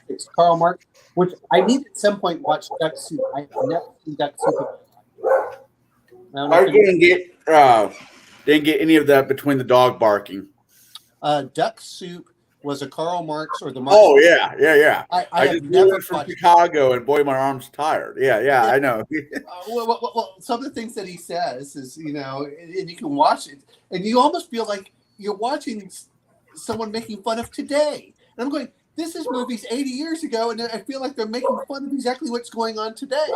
[SPEAKER 3] it's Karl Marx, which I need at some point watch Duck Soup. I have never seen Duck Soup.
[SPEAKER 1] I didn't get any of that between the dog barking.
[SPEAKER 3] Duck Soup was a Karl Marx or the Marx.
[SPEAKER 1] Oh yeah.
[SPEAKER 3] I
[SPEAKER 1] just moved from Chicago, and boy, my arm's tired. Yeah, I know.
[SPEAKER 3] Well, some of the things that he says is, and you can watch it, and you almost feel like you're watching someone making fun of today. And I'm going, this is movies 80 years ago, and I feel like they're making fun of exactly what's going on today.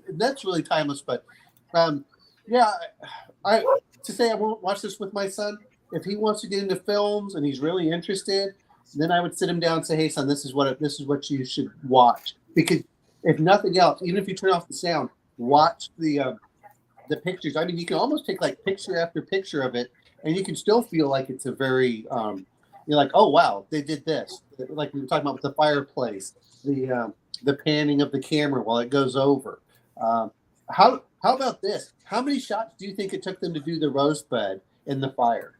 [SPEAKER 3] And that's really timeless. But to say I won't watch this with my son, if he wants to get into films and he's really interested, then I would sit him down and say, "Hey, son, this is what you should watch." Because if nothing else, even if you turn off the sound, watch the pictures. I mean, you can almost take like picture after picture of it, and you can still feel like it's a very you're like, "Oh wow, they did this." Like we were talking about with the fireplace, the panning of the camera while it goes over. How about this? How many shots do you think it took them to do the rosebud in the fire?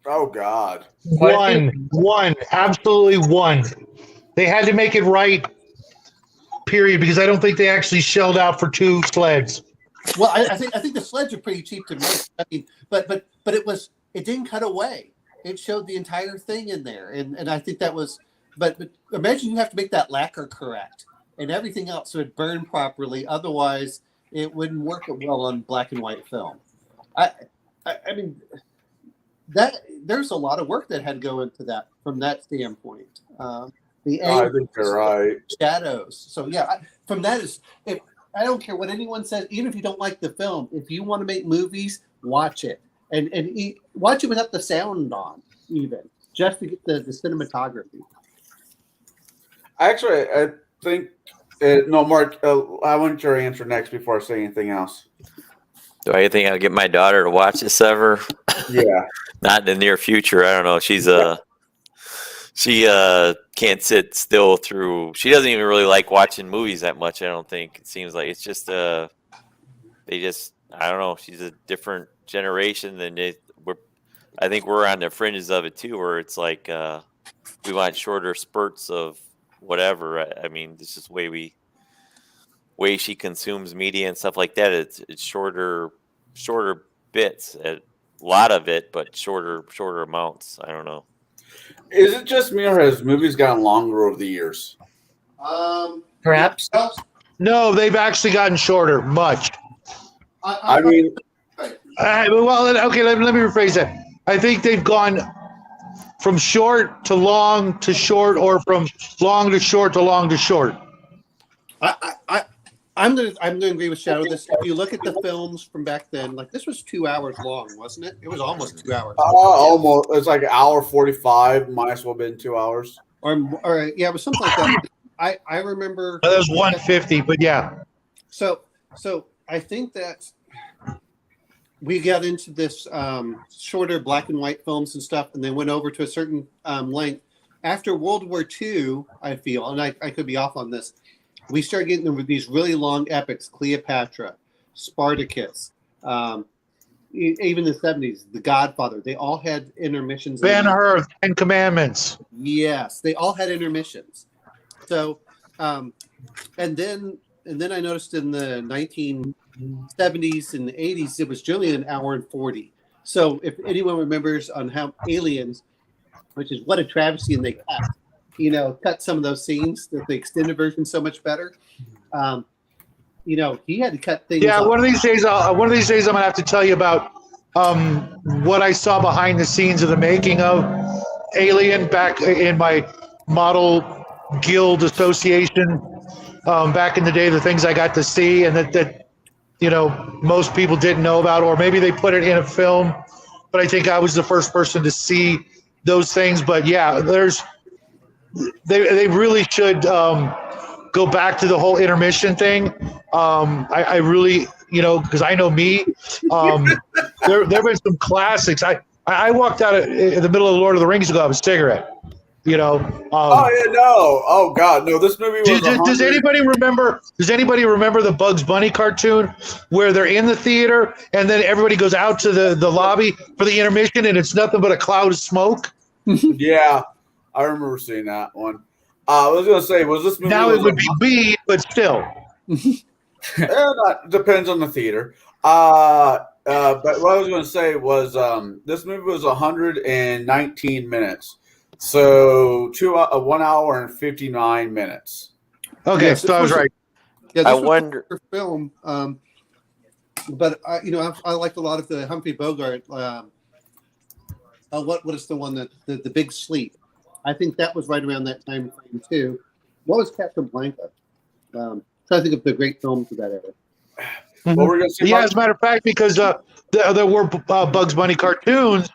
[SPEAKER 1] Oh God.
[SPEAKER 4] One, absolutely one. They had to make it right, period, because I don't think they actually shelled out for 2 sleds.
[SPEAKER 3] Well, I think the sleds are pretty cheap to make. I mean, but it didn't cut away. It showed the entire thing in there, and I think that was. But imagine you have to make that lacquer correct and everything else so it burned properly. Otherwise, it wouldn't work well on black and white film. I mean, that there's a lot of work that had to go into that from that standpoint. I think
[SPEAKER 1] you're right.
[SPEAKER 3] Shadows. So yeah, from that is, if I don't care what anyone says, even if you don't like the film, if you want to make movies, watch it and watch it without the sound on, even just to get the cinematography.
[SPEAKER 1] Actually, I think no, Mark. I want your answer next before I say anything else.
[SPEAKER 2] Do I think I'll get my daughter to watch this ever?
[SPEAKER 1] Yeah.
[SPEAKER 2] Not in the near future. I don't know. She's She can't sit still through. She doesn't even really like watching movies that much. I don't think it seems like it's just they just I don't know. She's a different generation than it. I think we're on the fringes of it too, where it's like we want shorter spurts of whatever. I mean, this is way she consumes media and stuff like that. It's shorter bits, a lot of it, but shorter amounts. I don't know.
[SPEAKER 1] Is it just me, or has movies gotten longer over the years?
[SPEAKER 6] Perhaps.
[SPEAKER 4] No, they've actually gotten shorter, much.
[SPEAKER 1] I mean,
[SPEAKER 4] Well, okay, let me rephrase that. I think they've gone from short to long to short, or from long to short to long to short.
[SPEAKER 3] I'm gonna agree with Shadow. This, if you look at the films from back then, like this was 2 hours long, wasn't it? It was almost 2 hours.
[SPEAKER 1] almost. It's like an hour 45. Might as well have been 2 hours.
[SPEAKER 3] Or yeah, it was something like that. I remember.
[SPEAKER 4] That was 150, but yeah.
[SPEAKER 3] So I think that we got into this shorter black and white films and stuff, and then went over to a certain length. After World War II, I feel, and I could be off on this, we started getting them with these really long epics: Cleopatra, Spartacus, even the 70s, The Godfather. They all had intermissions.
[SPEAKER 4] Ben-Hur, 10 Commandments.
[SPEAKER 3] Yes, they all had intermissions. So, and then I noticed in the 1970s and the 80s, it was generally an hour and 40. So if anyone remembers on how Aliens, which is what a travesty, and they cut some of those scenes, that the extended version so much better. He had to cut things.
[SPEAKER 4] Yeah,
[SPEAKER 3] off.
[SPEAKER 4] one of these days I'm gonna have to tell you about what I saw behind the scenes of the making of Alien back in my model guild association. Back in the day, the things I got to see, and that most people didn't know about, or maybe they put it in a film, but I think I was the first person to see those things. But yeah, they really should go back to the whole intermission thing. I really, because I know me, there have been some classics. I walked out in the middle of the Lord of the Rings to go have a cigarette.
[SPEAKER 1] Oh yeah, no. Oh God, no. This movie was.
[SPEAKER 4] Does anybody remember? Does anybody remember the Bugs Bunny cartoon where they're in the theater and then everybody goes out to the lobby for the intermission and it's nothing but a cloud of smoke?
[SPEAKER 1] Yeah, I remember seeing that one. I was gonna say, was this movie?
[SPEAKER 4] Now it would be B, but still.
[SPEAKER 1] That depends on the theater. But what I was gonna say was, this movie was 119 minutes. So 1 hour and 59 minutes.
[SPEAKER 4] Okay,
[SPEAKER 3] Yes,
[SPEAKER 4] so I was right.
[SPEAKER 3] Yeah, this
[SPEAKER 2] I
[SPEAKER 3] was
[SPEAKER 2] wonder.
[SPEAKER 3] a film. But I liked a lot of the Humphrey Bogart. What is the one that the Big Sleep? I think that was right around that time frame too. What was Casablanca? Trying to think of the great films of that era.
[SPEAKER 1] What we're gonna see?
[SPEAKER 4] Yeah, as a matter of fact, because there were Bugs Bunny cartoons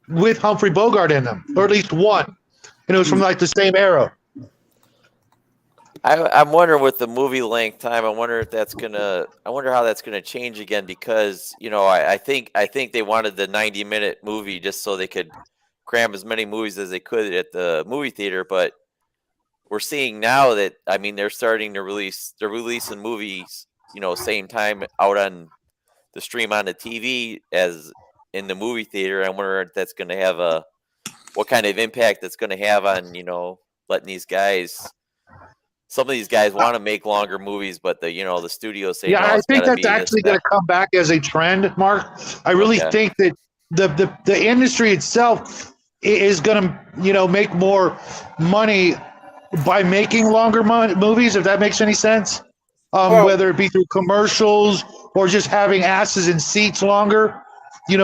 [SPEAKER 4] with Humphrey Bogart in them, or at least one, and it was from like the same era.
[SPEAKER 2] I'm wondering with the movie length time. I wonder how that's gonna change again, because I think they wanted the 90-minute movie just so they could cram as many movies as they could at the movie theater. But we're seeing now that they're starting to releasing movies same time out on the stream on the TV as in the movie theater. I wonder if that's going to have what kind of impact that's going to have on letting these guys. Some of these guys want to make longer movies, but the studios say,
[SPEAKER 4] yeah,
[SPEAKER 2] no,
[SPEAKER 4] I think that's actually going to come back as a trend, Mark. I really think that the industry itself is going to make more money by making longer movies, if that makes any sense. Whether it be through commercials or just having asses in seats longer,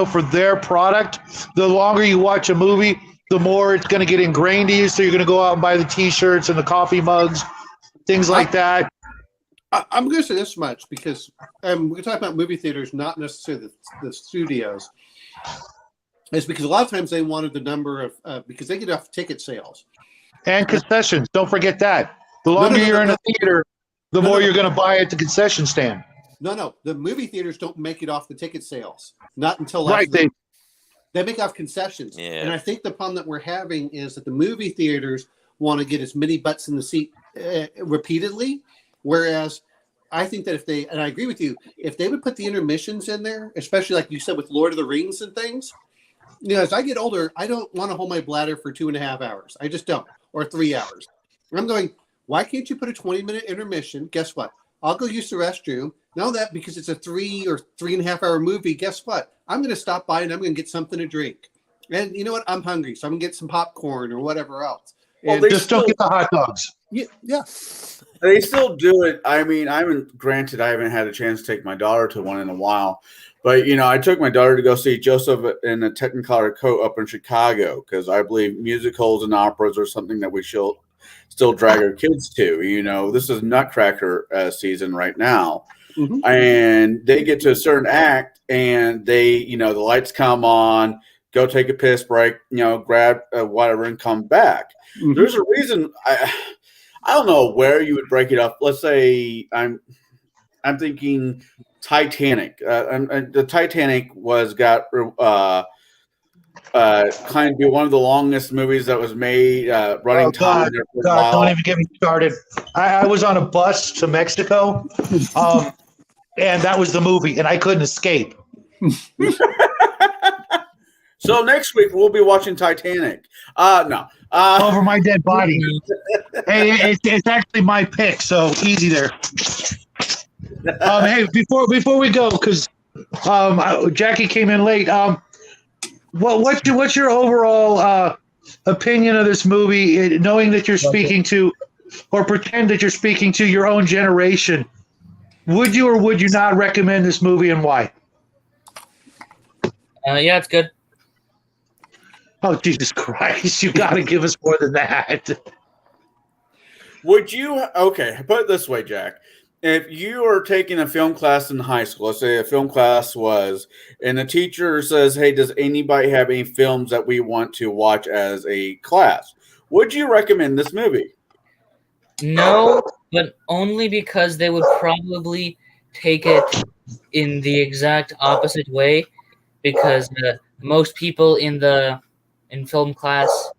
[SPEAKER 4] for their product. The longer you watch a movie, the more it's going to get ingrained to you. So you're going to go out and buy the T-shirts and the coffee mugs, things like that.
[SPEAKER 3] I'm going to say this much, because we're talking about movie theaters, not necessarily the studios. It's because a lot of times they wanted the number of because they get off ticket sales
[SPEAKER 4] and concessions. Don't forget that. The longer you're in a theater, the more you're going to buy at the concession stand.
[SPEAKER 3] No. The movie theaters don't make it off the ticket sales. Not until
[SPEAKER 4] right.
[SPEAKER 3] They make off concessions.
[SPEAKER 2] Yeah.
[SPEAKER 3] And I think the problem that we're having is that the movie theaters want to get as many butts in the seat repeatedly, whereas I think that if they, and I agree with you, if they would put the intermissions in there, especially like you said with Lord of the Rings and things, as I get older, I don't want to hold my bladder for 2.5 hours. I just don't, or 3 hours. And I'm going, why can't you put a 20-minute intermission? Guess what? I'll go use the restroom. Now that because it's a 3 or 3.5 hour movie, guess what? I'm going to stop by and I'm going to get something to drink. And you know what? I'm hungry, so I'm going to get some popcorn or whatever else.
[SPEAKER 1] Well,
[SPEAKER 3] And
[SPEAKER 1] they
[SPEAKER 4] Just don't get the hot dogs.
[SPEAKER 3] yeah.
[SPEAKER 1] They still do it. I mean, I haven't had a chance to take my daughter to one in a while. But, I took my daughter to go see Joseph in a Technicolor coat up in Chicago because I believe musicals and operas are something that we should still drag our kids to. This is Nutcracker season right now.
[SPEAKER 3] Mm-hmm.
[SPEAKER 1] And they get to a certain act and they, the lights come on, go take a piss break, grab whatever and come back.
[SPEAKER 3] Mm-hmm.
[SPEAKER 1] There's a reason. I don't know where you would break it up. Let's say I'm thinking Titanic. The Titanic got kind of be one of the longest movies that was made. Running time.
[SPEAKER 4] God, don't even get me started. I was on a bus to Mexico, and that was the movie, and I couldn't escape.
[SPEAKER 1] So next week we'll be watching Titanic. No.
[SPEAKER 4] Over my dead body. Hey, it's actually my pick, so easy there. Hey, before we go, because Jackie came in late. What's your overall opinion of this movie? Knowing that you're speaking to, or pretend that you're speaking to your own generation, would you or would you not recommend this movie, and why?
[SPEAKER 6] Yeah, it's good.
[SPEAKER 4] Oh, Jesus Christ! You got to give us more than that.
[SPEAKER 1] Would you? Okay, put it this way, Jack. If you are taking a film class in high school, let's say a film class was, and the teacher says, "Hey, does anybody have any films that we want to watch as a class?" Would you recommend this movie?
[SPEAKER 6] No, but only because they would probably take it in the exact opposite way, because most people in film class,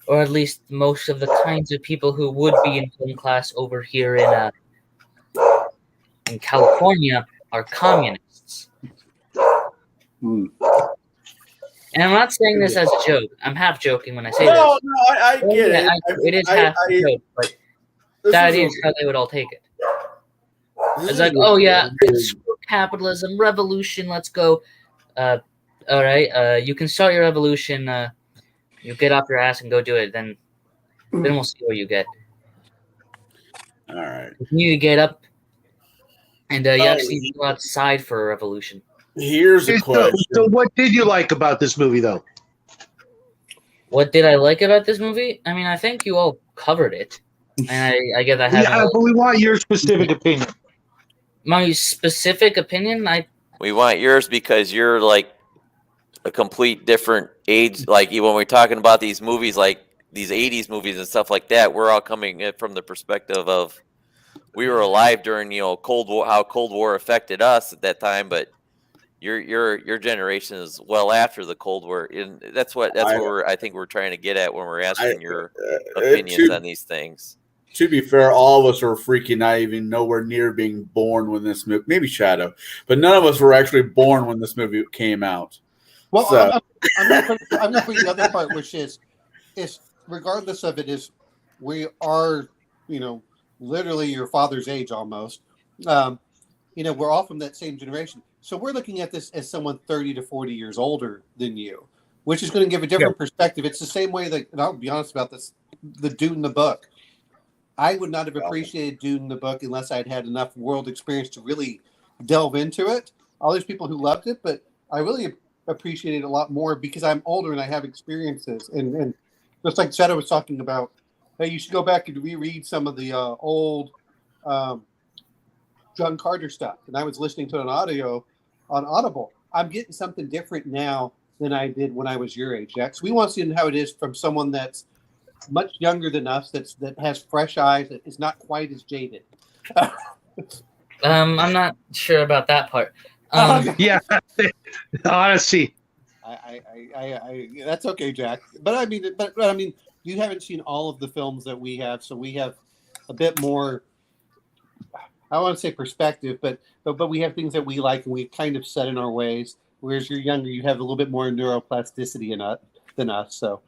[SPEAKER 6] or at least most of the kinds of people who would be in film class over here in California, are communists.
[SPEAKER 3] Mm.
[SPEAKER 6] And I'm not saying this as a joke. I'm half joking when I say
[SPEAKER 1] No,
[SPEAKER 6] this.
[SPEAKER 1] no, I get it.
[SPEAKER 6] It is half a joke, but that is how they would all take it. It's like, oh yeah, screw capitalism, revolution, let's go. All right, you can start your revolution. You get off your ass and go do it. Then we'll see what you get.
[SPEAKER 1] All right.
[SPEAKER 6] You need to get up and you actually need to go outside for a revolution.
[SPEAKER 1] Here's a question.
[SPEAKER 4] So what did you like about this movie, though?
[SPEAKER 6] What did I like about this movie? I mean, I think you all covered it. And I guess I have.
[SPEAKER 4] Yeah, but we want your specific opinion.
[SPEAKER 6] My specific opinion?
[SPEAKER 2] We want yours because you're like a complete different age. Like when we're talking about these movies, like these 80s movies and stuff like that, we're all coming in from the perspective of we were alive during, Cold War, how Cold War affected us at that time, but your generation is well after the Cold War. And that's what I think we're trying to get at when we're asking your opinions on these things.
[SPEAKER 1] To be fair, all of us are freaking not even nowhere near being born when this movie, maybe Shadow, but none of us were actually born when this movie came out.
[SPEAKER 3] Well,
[SPEAKER 1] So-
[SPEAKER 3] I'm going to put the other part, which is regardless of it, is we are, literally your father's age almost. We're all from that same generation. So we're looking at this as someone 30 to 40 years older than you, which is going to give a different perspective. It's the same way that, and I'll be honest about this, the Dune the book. I would not have appreciated Dune the book unless I'd had enough world experience to really delve into it. All these people who loved it, but I really appreciate it a lot more because I'm older and I have experiences. And just like Shadow was talking about, hey, you should go back and reread some of the old John Carter stuff. And I was listening to an audio on Audible. I'm getting something different now than I did when I was your age, Jack. So we want to see how it is from someone that's much younger than us, that has fresh eyes, that is not quite as jaded.
[SPEAKER 6] I'm not sure about that part.
[SPEAKER 4] Yeah, honestly.
[SPEAKER 3] That's okay, Jack. But I mean, you haven't seen all of the films that we have, so we have a bit more. I don't want to say perspective, but we have things that we like, and we kind of set in our ways. Whereas you're younger, you have a little bit more neuroplasticity in than us. So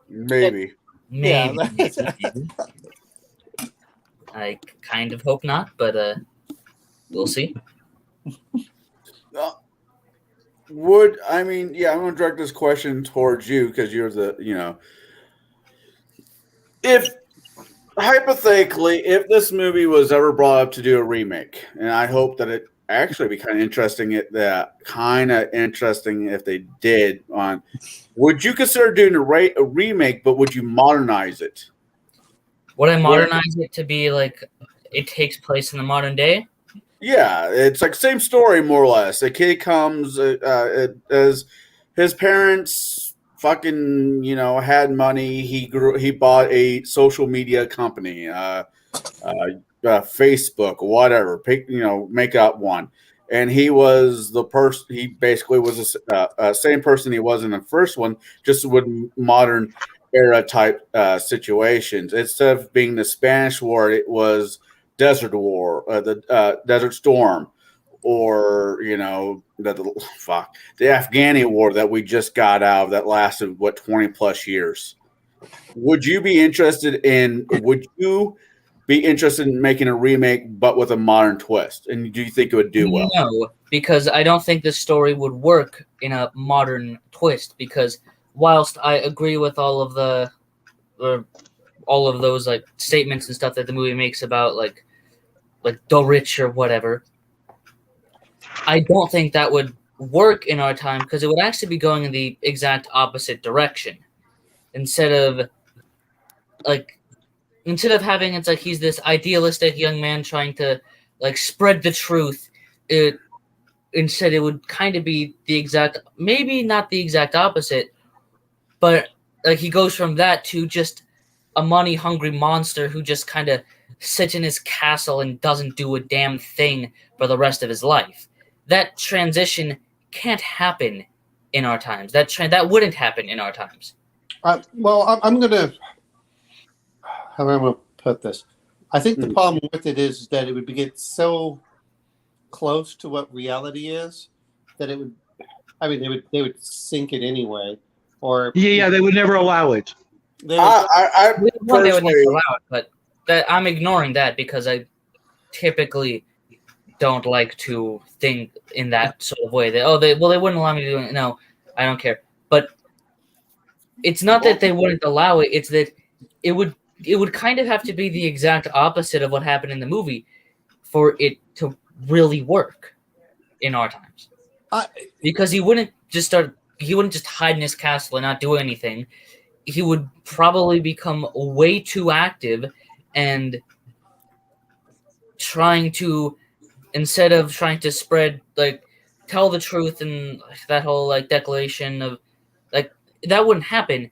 [SPEAKER 1] Maybe.
[SPEAKER 3] Yeah.
[SPEAKER 6] Maybe. I kind of hope not, but we'll see.
[SPEAKER 1] I'm going to direct this question towards you because you're if hypothetically, if this movie was ever brought up to do a remake, and I hope that it actually be kind of interesting, if they did would you consider doing a remake, but would you modernize it?
[SPEAKER 6] Would I modernize it to be like it takes place in the modern day?
[SPEAKER 1] Yeah, it's like same story more or less. A kid comes as his parents fucking had money. He bought a social media company, Facebook, whatever. Make up one. And he was the person. He basically was the same person he was in the first one, just with modern era type situations. Instead of being the Spanish War, it was Desert War, the Desert Storm, or the Afghani War that we just got out of that lasted 20 plus years. Would you be interested in making a remake but with a modern twist? And do you think it would do well?
[SPEAKER 6] No, because I don't think the story would work in a modern twist, because whilst I agree with all of those like statements and stuff that the movie makes about like the rich or whatever, I don't think that would work in our time, because it would actually be going in the exact opposite direction. Instead of having it's like he's this idealistic young man trying to like spread the truth, instead it would kind of be the exact, maybe not the exact opposite, but like he goes from that to just a money hungry monster who just kind of sits in his castle and doesn't do a damn thing for the rest of his life. That transition can't happen in our times. That wouldn't happen in our times.
[SPEAKER 3] Well, I'm gonna. How am I going to put this? I think the problem with it is that it would get so close to what reality is that it would. I mean, they would sink it anyway. Or
[SPEAKER 4] they would never allow it.
[SPEAKER 1] I
[SPEAKER 6] they would
[SPEAKER 1] personally
[SPEAKER 6] never allow it, but I'm ignoring that because I typically don't like to think in that sort of way. They wouldn't allow me to do it. No, I don't care. But it's not that they wouldn't allow it. It's that it would kind of have to be the exact opposite of what happened in the movie for it to really work in our times. Because he wouldn't just hide in his castle and not do anything. He would probably become way too active and instead of trying to spread, like, tell the truth and that whole, like, declaration of, like, that wouldn't happen.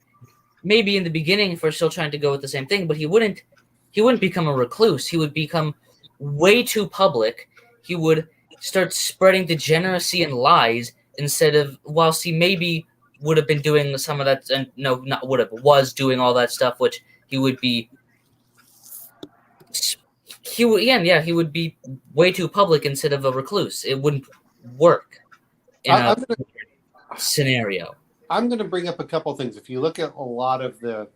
[SPEAKER 6] Maybe in the beginning if we're still trying to go with the same thing, but he wouldn't become a recluse. He would become way too public. He would start spreading degeneracy and lies instead of, whilst he maybe would have been doing some of that, and no, not would have, was doing all that stuff, which he would be he would be way too public instead of a recluse. It wouldn't work in a scenario.
[SPEAKER 3] I'm going to bring up a couple of things. If you look at a lot of the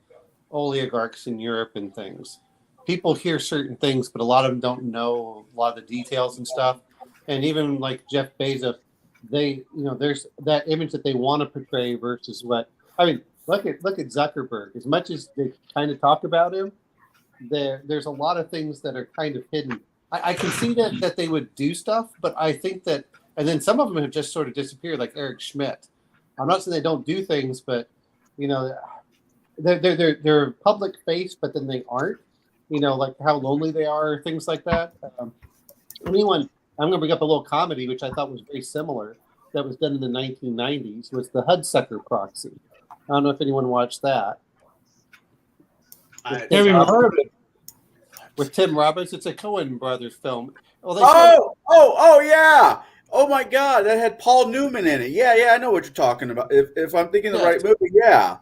[SPEAKER 3] oligarchs in Europe and things, people hear certain things, but a lot of them don't know a lot of the details and stuff. And even like Jeff Bezos, there's that image that they want to portray versus what. I mean, look at Zuckerberg. As much as they kind of talk about him, there's a lot of things that are kind of hidden. I can see that they would do stuff, but I think that, and then some of them have just sort of disappeared, like Eric Schmidt. I'm not saying they don't do things, but they're public face, but then they aren't. Like how lonely they are, things like that. I'm going to bring up a little comedy, which I thought was very similar, that was done in the 1990s, was the Hudsucker Proxy. I don't know if anyone watched that.
[SPEAKER 4] Never even heard of it.
[SPEAKER 3] With Tim Robbins, it's a Coen Brothers film. Well,
[SPEAKER 1] yeah. Oh my God, that had Paul Newman in it. Yeah, I know what you're talking about. If I'm thinking the right movie, yeah.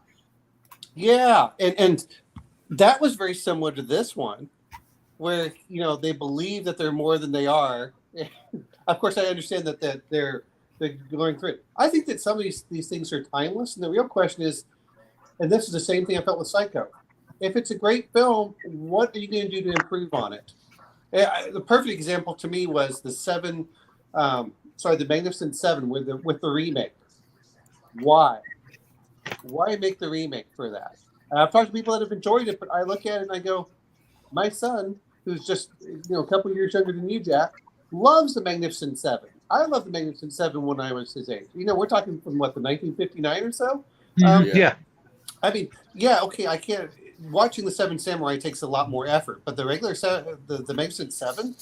[SPEAKER 3] Yeah, and that was very similar to this one, where they believe that they're more than they are. Of course, I understand that they're going through it. I think that some of these things are timeless, and the real question is, and this is the same thing I felt with Psycho. If it's a great film, what are you going to do to improve on it? The perfect example to me was the Magnificent Seven with the remake. Why make the remake for that? And I've talked to people that have enjoyed it, but I look at it and I go, my son, who's just a couple years younger than you, Jack, loves the Magnificent Seven. I loved the Magnificent Seven when I was his age. We're talking from the 1959 or so.
[SPEAKER 4] Yeah.
[SPEAKER 3] I mean, yeah, okay. I can't. Watching the Seven Samurai takes a lot more effort, but the regular the Magnificent Seven,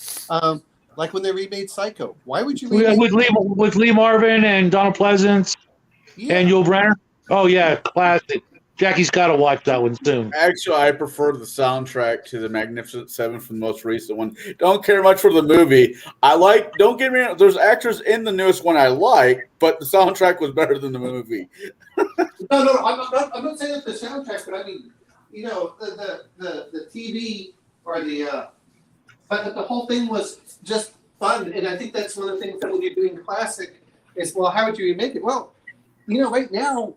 [SPEAKER 3] like when they remade Psycho, why would you remake
[SPEAKER 4] with Lee Marvin and Donald Pleasance and Yul Brynner? Oh yeah, classic. Jackie's got to watch that one soon.
[SPEAKER 1] Actually, I prefer the soundtrack to the Magnificent Seven from the most recent one. Don't care much for the movie. Don't get me wrong, there's actors in the newest one I like, but the soundtrack was better than the movie.
[SPEAKER 3] No, I'm not saying that the soundtrack, but I mean, the TV or but the whole thing was just fun, and I think that's one of the things that when you're doing classic is, well, how would you remake it? Well, right now,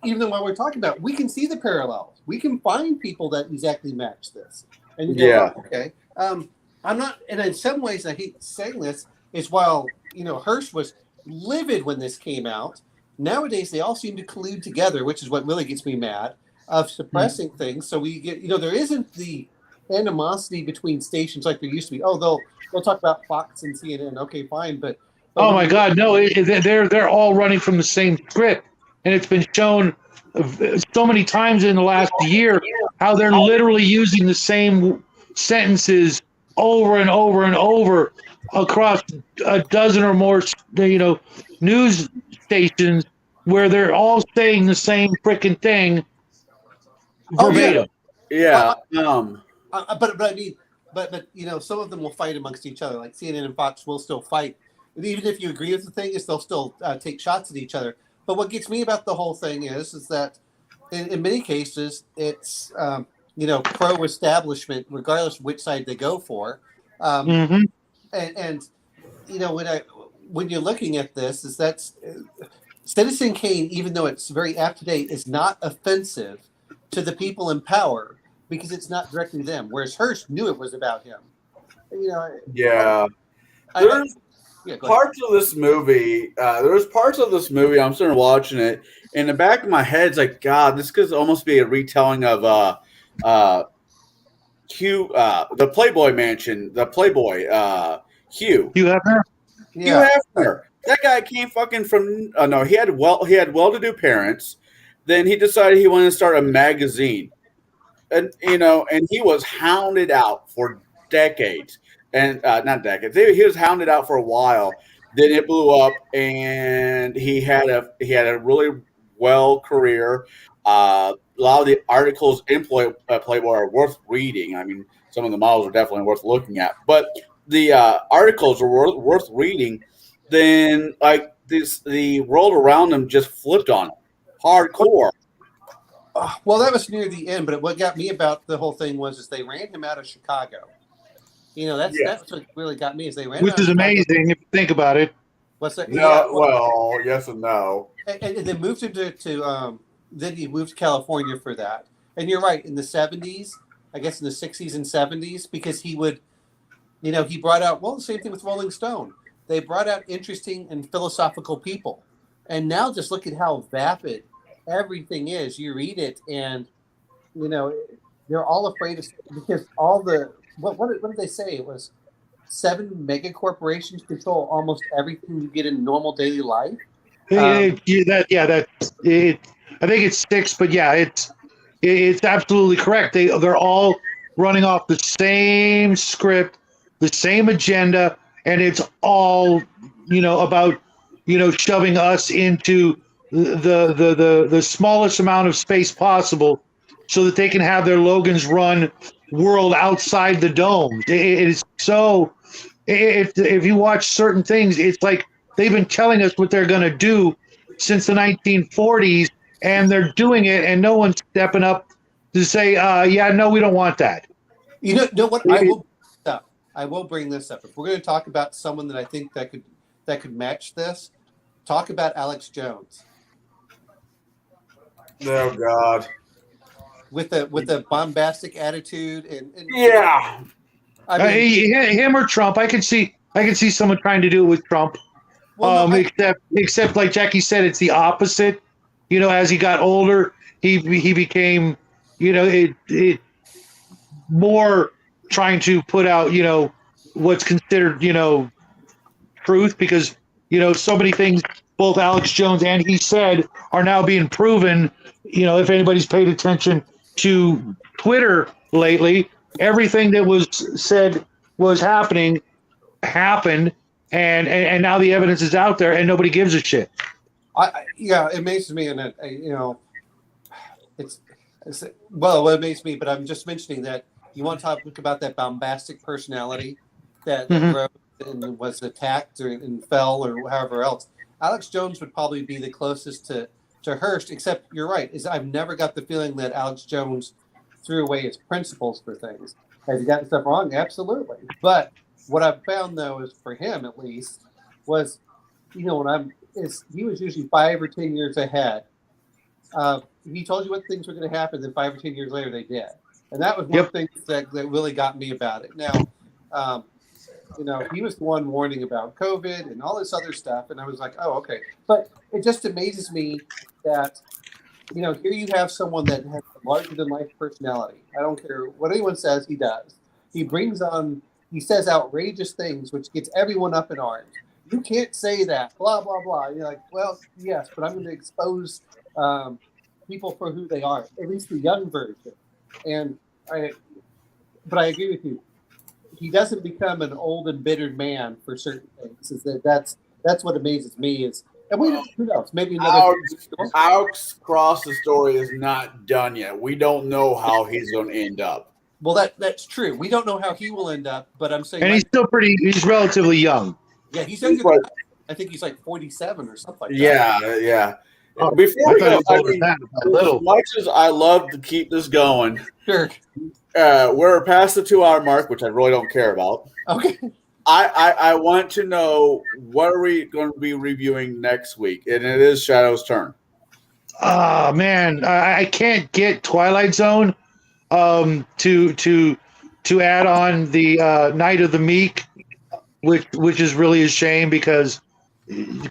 [SPEAKER 3] even though while we're talking about it, we can see the parallels. We can find people that exactly match this. And you go, oh, okay. I'm not, and in some ways, I hate saying this, is while, Hearst was livid when this came out, nowadays they all seem to collude together, which is what really gets me mad, of suppressing things. So we get, there isn't the animosity between stations like there used to be. Oh, they'll talk about Fox and CNN. Okay, fine. But
[SPEAKER 4] oh my God, no, they're all running from the same script. And it's been shown so many times in the last year how they're literally using the same sentences over and over and over across a dozen or more, news stations where they're all saying the same freaking thing verbatim.
[SPEAKER 1] Yeah.
[SPEAKER 3] But I mean, but some of them will fight amongst each other. Like CNN and Fox will still fight, and even if you agree with the thing, they'll still take shots at each other. But what gets me about the whole thing is that in many cases it's pro-establishment, regardless of which side they go for. And when you're looking at this, is that Citizen Kane, even though it's very up to date, is not offensive to the people in power because it's not directly them. Whereas Hearst knew it was about him.
[SPEAKER 1] Yeah. Parts of this movie, there's parts of this movie, I'm sitting watching it, in the back of my head, it's like, God, this could almost be a retelling of Hugh, the Playboy Mansion, the Playboy, Hugh.
[SPEAKER 4] Hugh Hefner?
[SPEAKER 1] Yeah. Hugh Hefner. That guy came fucking from, he had well-to-do parents. Then he decided he wanted to start a magazine. And, and he was hounded out for decades. And not decades. He was hounded out for a while. Then it blew up, and he had a really well career. A lot of the articles in Playboy are worth reading. I mean, some of the models are definitely worth looking at, but the articles are worth reading. Then, the world around him just flipped on him, hardcore.
[SPEAKER 3] Well, that was near the end, but what got me about the whole thing was they ran him out of Chicago. That's what really got me is they ran.
[SPEAKER 4] Which is amazing if you think about it.
[SPEAKER 3] What's that?
[SPEAKER 1] No, well, yes and no.
[SPEAKER 3] And they moved him to then he moved to California for that. And you're right, in the 70s, I guess in the 60s and 70s, because he would, he brought out, the same thing with Rolling Stone. They brought out interesting and philosophical people. And now just look at how vapid everything is. You read it and, they're all afraid of, because all the, what did they say? It was 7 mega corporations control almost everything you get in normal daily life.
[SPEAKER 4] I think it's 6, but yeah, it's absolutely correct. They're all running off the same script, the same agenda, and it's all about shoving us into the smallest amount of space possible, so that they can have their Logan's Run world outside the dome. It is so. If you watch certain things, it's like they've been telling us what they're going to do since the 1940s, and they're doing it, and no one's stepping up to say, yeah, no, we don't want that.
[SPEAKER 3] You know what? I will bring this up. If we're going to talk about someone that I think that could match this, talk about Alex Jones.
[SPEAKER 1] Oh God.
[SPEAKER 3] With a bombastic attitude and
[SPEAKER 1] Yeah.
[SPEAKER 3] I mean,
[SPEAKER 4] him or Trump. I could see someone trying to do it with Trump.
[SPEAKER 3] well, no,
[SPEAKER 4] except like Jackie said, it's the opposite. You know, as he got older, he became, you know, it more trying to put out, you know, what's considered, you know, truth, because, you know, so many things both Alex Jones and he said are now being proven. You know, if anybody's paid attention to Twitter lately, everything that was said was happened, and now the evidence is out there and nobody gives a shit.
[SPEAKER 3] Yeah, it amazes me, and you know, it's well, it amazes me. But I'm just mentioning that you want to talk about that bombastic personality that rose and was attacked and fell or however else. Alex Jones would probably be the closest to Hearst, except you're right. I've never got the feeling that Alex Jones threw away his principles for things. Has he gotten stuff wrong? Absolutely. But what I've found, though, is for him at least, was, you know, he was usually 5 or 10 years ahead. He told you what things were going to happen, then 5 or 10 years later they did. And that was one of the things that really got me about it. Now, you know, he was the one warning about COVID and all this other stuff. And I was like, oh, okay. But it just amazes me that, you know, here you have someone that has a larger than life personality. I don't care what anyone says, he does. He says outrageous things, which gets everyone up in arms. You can't say that, blah, blah, blah. And you're like, well, yes, but I'm going to expose people for who they are, at least the young version. But I agree with you. He doesn't become an old and bitter man for certain things. That's what amazes me is, and who knows? Maybe another.
[SPEAKER 1] Alex Cross's story is not done yet. We don't know how he's going to end up.
[SPEAKER 3] Well, that's true. We don't know how he will end up, but I'm saying,
[SPEAKER 4] and he's relatively young.
[SPEAKER 3] Yeah, he's younger. I think he's like 47 or something like that.
[SPEAKER 1] Yeah. Before we go, as much as I love to keep this going,
[SPEAKER 3] sure.
[SPEAKER 1] We're past the 2-hour mark, which I really don't care about.
[SPEAKER 3] Okay.
[SPEAKER 1] I want to know, what are we going to be reviewing next week? And it is Shadow's turn.
[SPEAKER 4] Oh man, I can't get Twilight Zone to add on the Night of the Meek, which is really a shame, because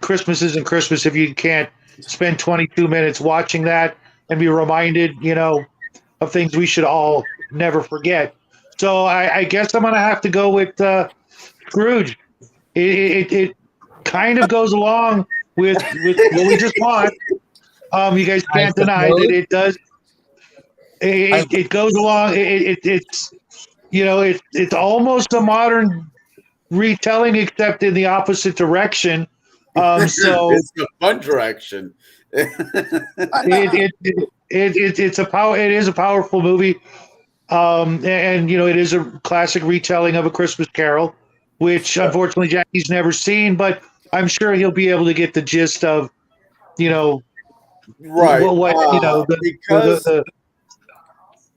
[SPEAKER 4] Christmas isn't Christmas if you can't spend 22 minutes watching that and be reminded, you know, of things we should all never forget. So I guess I'm going to have to go with Scrooge. It kind of goes along with what we just watched. You guys can't deny that it does. It goes along. It's you know, it's almost a modern retelling, except in the opposite direction. So
[SPEAKER 1] it's a fun direction.
[SPEAKER 4] It is a powerful movie, and you know, it is a classic retelling of A Christmas Carol, which unfortunately Jackie's never seen, but I'm sure he'll be able to get the gist of, you know,
[SPEAKER 1] right?
[SPEAKER 4] What you know,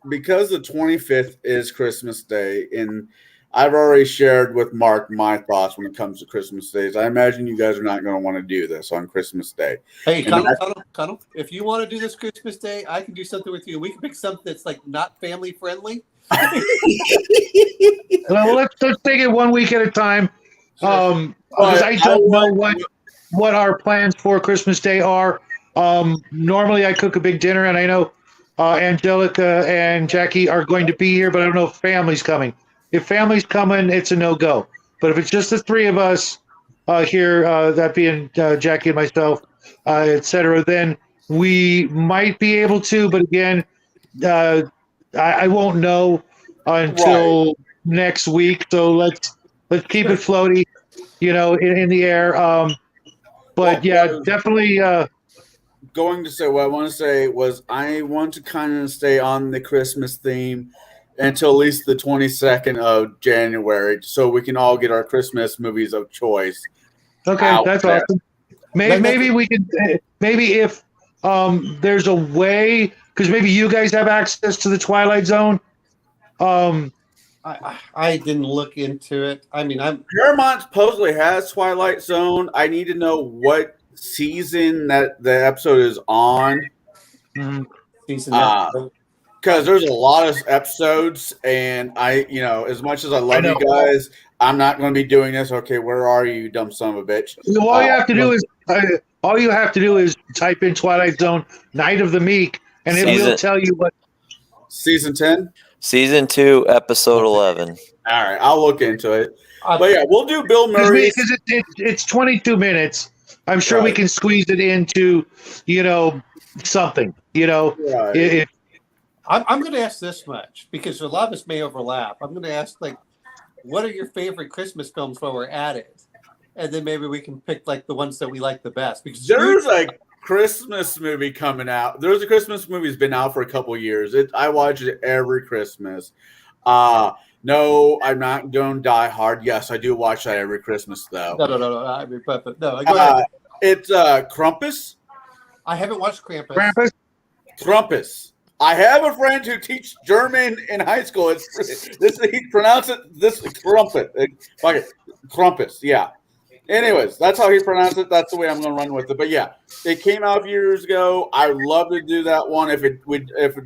[SPEAKER 1] because the 25th is Christmas Day, and I've already shared with Mark my thoughts when it comes to Christmas days. I imagine you guys are not going to want to do this on Christmas Day.
[SPEAKER 3] Hey, Connell, if you want to do this Christmas Day, I can do something with you. We can pick something that's like not family friendly.
[SPEAKER 4] Well, let's take it 1 week at a time. Because I don't know what our plans for Christmas Day are. Normally I cook a big dinner, and I know Angelica and Jackie are going to be here, but I don't know if family's coming. If family's coming, it's a no-go. But if it's just the three of us here, that being Jackie and myself, etc., then we might be able to. But again, I won't know until next week. So let's keep it floaty, you know, in the air. But definitely.
[SPEAKER 1] Going to say what I want to say was I want to kind of stay on the Christmas theme until at least the 22nd of January, so we can all get our Christmas movies of choice.
[SPEAKER 4] Okay,
[SPEAKER 1] out
[SPEAKER 4] that's
[SPEAKER 1] there.
[SPEAKER 4] awesome. Maybe we could. Maybe if there's a way, because maybe you guys have access to the Twilight Zone.
[SPEAKER 3] I didn't look into it. I mean,
[SPEAKER 1] Paramount supposedly has Twilight Zone. I need to know what season that the episode is on.
[SPEAKER 3] season
[SPEAKER 1] Because there's a lot of episodes, and as much as I love you guys, I'm not going to be doing this. Okay, where are you, dumb son of a bitch?
[SPEAKER 4] All you have to do is type in Twilight Zone Night of the Meek, and it will tell you what
[SPEAKER 1] season 10,
[SPEAKER 2] season 2, episode 11.
[SPEAKER 1] All right, I'll look into it. But yeah, we'll do Bill Murray
[SPEAKER 4] because it's 22 minutes. I'm sure we can squeeze it into something.
[SPEAKER 1] Right.
[SPEAKER 3] I'm going to ask this much because a lot of us may overlap. I'm going to ask, what are your favorite Christmas films while we're at it? And then maybe we can pick the ones that we like the best. Because
[SPEAKER 1] there's a Christmas movie coming out. There's a Christmas movie that's been out for a couple of years. I watch it every Christmas. No, I'm not doing Die Hard. Yes, I do watch that every Christmas though.
[SPEAKER 3] No. I mean, but no. Go ahead.
[SPEAKER 1] It's Krampus.
[SPEAKER 3] I haven't watched Krampus.
[SPEAKER 1] Krampus. I have a friend who teaches German in high school. He pronounces this Krampus. Krampus. Yeah. Anyways, that's how he pronounced it. That's the way I'm going to run with it. But yeah, it came out a few years ago. I'd love to do that one. If it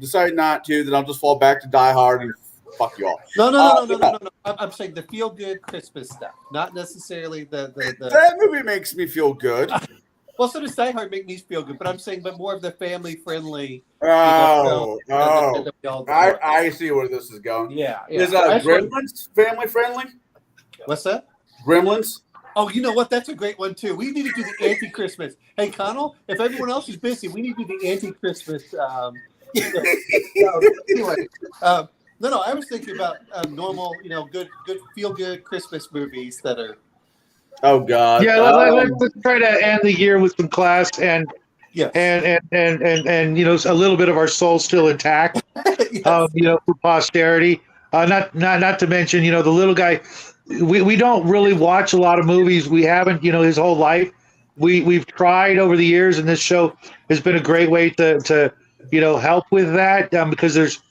[SPEAKER 1] decide not to, then I'll just fall back to Die Hard and fuck you all.
[SPEAKER 3] No. I'm saying the feel good Christmas stuff, not necessarily the.
[SPEAKER 1] That movie makes me feel good.
[SPEAKER 3] Well, so does Die Hard make me feel good, but I'm saying, more of the family friendly.
[SPEAKER 1] I see where this is going.
[SPEAKER 3] Yeah.
[SPEAKER 1] Is Gremlins family friendly?
[SPEAKER 3] What's that?
[SPEAKER 1] Gremlins.
[SPEAKER 3] Oh, you know what? That's a great one too. We need to do the anti-Christmas. Hey, Connell, if everyone else is busy, we need to do the anti-Christmas. Anyway, no. I was thinking about normal, good feel-good Christmas movies that are.
[SPEAKER 1] Oh God!
[SPEAKER 4] Yeah, let's try to end the year with some class and a little bit of our soul still intact.
[SPEAKER 3] Yes.
[SPEAKER 4] For posterity. Not to mention, the little guy. We don't really watch a lot of movies. We haven't, his whole life. We've tried over the years, and this show has been a great way to help with that because there's,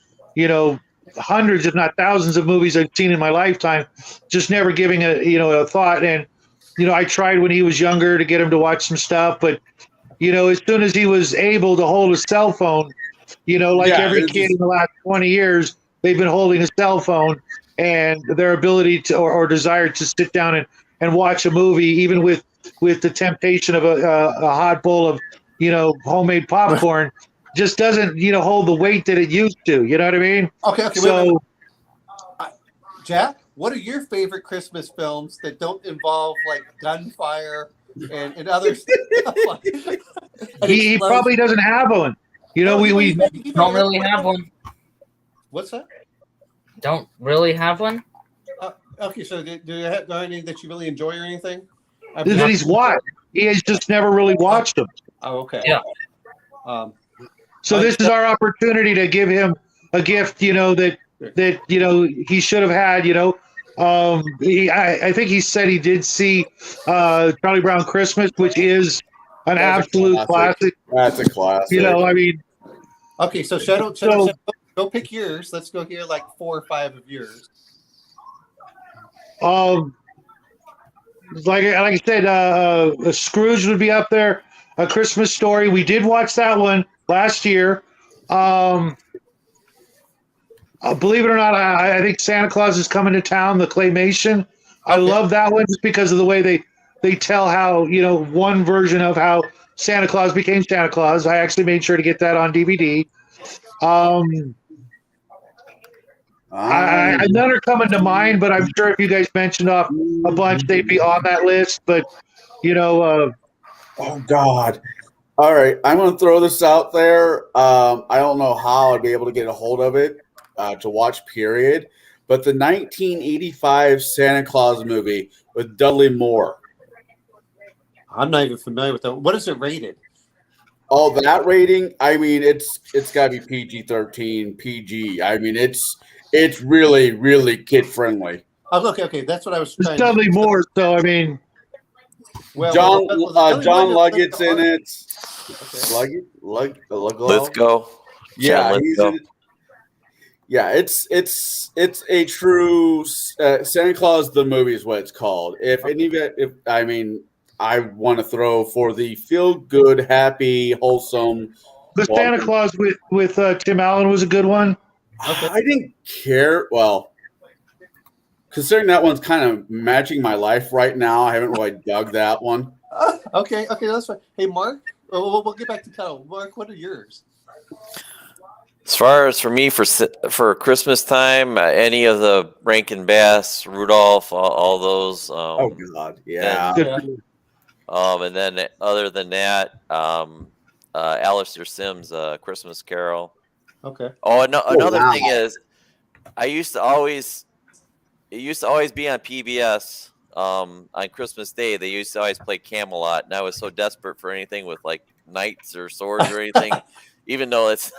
[SPEAKER 4] hundreds, if not thousands, of movies I've seen in my lifetime, just never giving a thought. And I tried when he was younger to get him to watch some stuff, but as soon as he was able to hold a cell phone, every kid in the last 20 years, they've been holding a cell phone. And their ability to or desire to sit down and watch a movie, even with the temptation of a hot bowl of homemade popcorn, just doesn't hold the weight that it used to. You know what I mean?
[SPEAKER 3] Okay.
[SPEAKER 4] So,
[SPEAKER 3] Jack, what are your favorite Christmas films that don't involve gunfire and other stuff?
[SPEAKER 4] He probably doesn't have one. We
[SPEAKER 6] don't really have one.
[SPEAKER 3] What's that?
[SPEAKER 6] Don't really have one.
[SPEAKER 3] Okay, so do you have any that you really enjoy or anything?
[SPEAKER 4] That he's watched. He has just never really watched them.
[SPEAKER 3] Oh, okay.
[SPEAKER 6] Yeah.
[SPEAKER 4] So this is our opportunity to give him a gift, that he should have had. I think he said he did see Charlie Brown Christmas, which is an absolute classic.
[SPEAKER 1] That's a classic.
[SPEAKER 4] I mean.
[SPEAKER 3] Okay, so Shadow, go pick yours. Let's go here, 4 or 5 of yours.
[SPEAKER 4] Like I said, Scrooge would be up there. A Christmas Story. We did watch that one last year. Believe it or not, I think Santa Claus is Coming to Town. The claymation. Okay. I love that one just because of the way they tell how one version of how Santa Claus became Santa Claus. I actually made sure to get that on DVD. None are coming to mind, but I'm sure if you guys mentioned off a bunch, they'd be on that list. But
[SPEAKER 1] oh God! All right, I'm going to throw this out there. I don't know how I'd be able to get a hold of it to watch. Period. But the 1985 Santa Claus movie with Dudley Moore.
[SPEAKER 3] I'm not even familiar with that. What is it rated?
[SPEAKER 1] Oh, that rating? I mean, it's got to be PG-13, PG. I mean, it's really, really kid friendly.
[SPEAKER 3] Oh, okay. That's what I was trying.
[SPEAKER 4] It's Dudley Moore, so I mean,
[SPEAKER 3] Well,
[SPEAKER 1] John
[SPEAKER 3] well, the
[SPEAKER 1] John
[SPEAKER 3] one that-
[SPEAKER 1] Leggett's in it.
[SPEAKER 3] Okay.
[SPEAKER 2] Lithgow.
[SPEAKER 1] Yeah,
[SPEAKER 2] John
[SPEAKER 1] he's
[SPEAKER 2] Lithgow.
[SPEAKER 1] in it. Yeah, it's a true Santa Claus the movie is what it's called. If any of it, if I mean, I want to throw for the feel good, happy, wholesome.
[SPEAKER 4] The Santa Claus with Tim Allen was a good one.
[SPEAKER 3] Okay.
[SPEAKER 1] I didn't care. Well, considering that one's kind of matching my life right now, I haven't really dug that one.
[SPEAKER 3] Okay, that's fine. Hey, Mark, we'll get back to Kyle. Mark, what are yours?
[SPEAKER 2] As far as for me, for Christmas time, any of the Rankin Bass, Rudolph, all those.
[SPEAKER 1] Oh God, yeah.
[SPEAKER 2] And then other than that, Alistair Sims, Christmas Carol.
[SPEAKER 3] Okay.
[SPEAKER 2] Oh, another
[SPEAKER 1] wow.
[SPEAKER 2] thing is, it used to always be on PBS on Christmas Day. They used to always play Camelot, and I was so desperate for anything with like knights or swords or anything, even though it's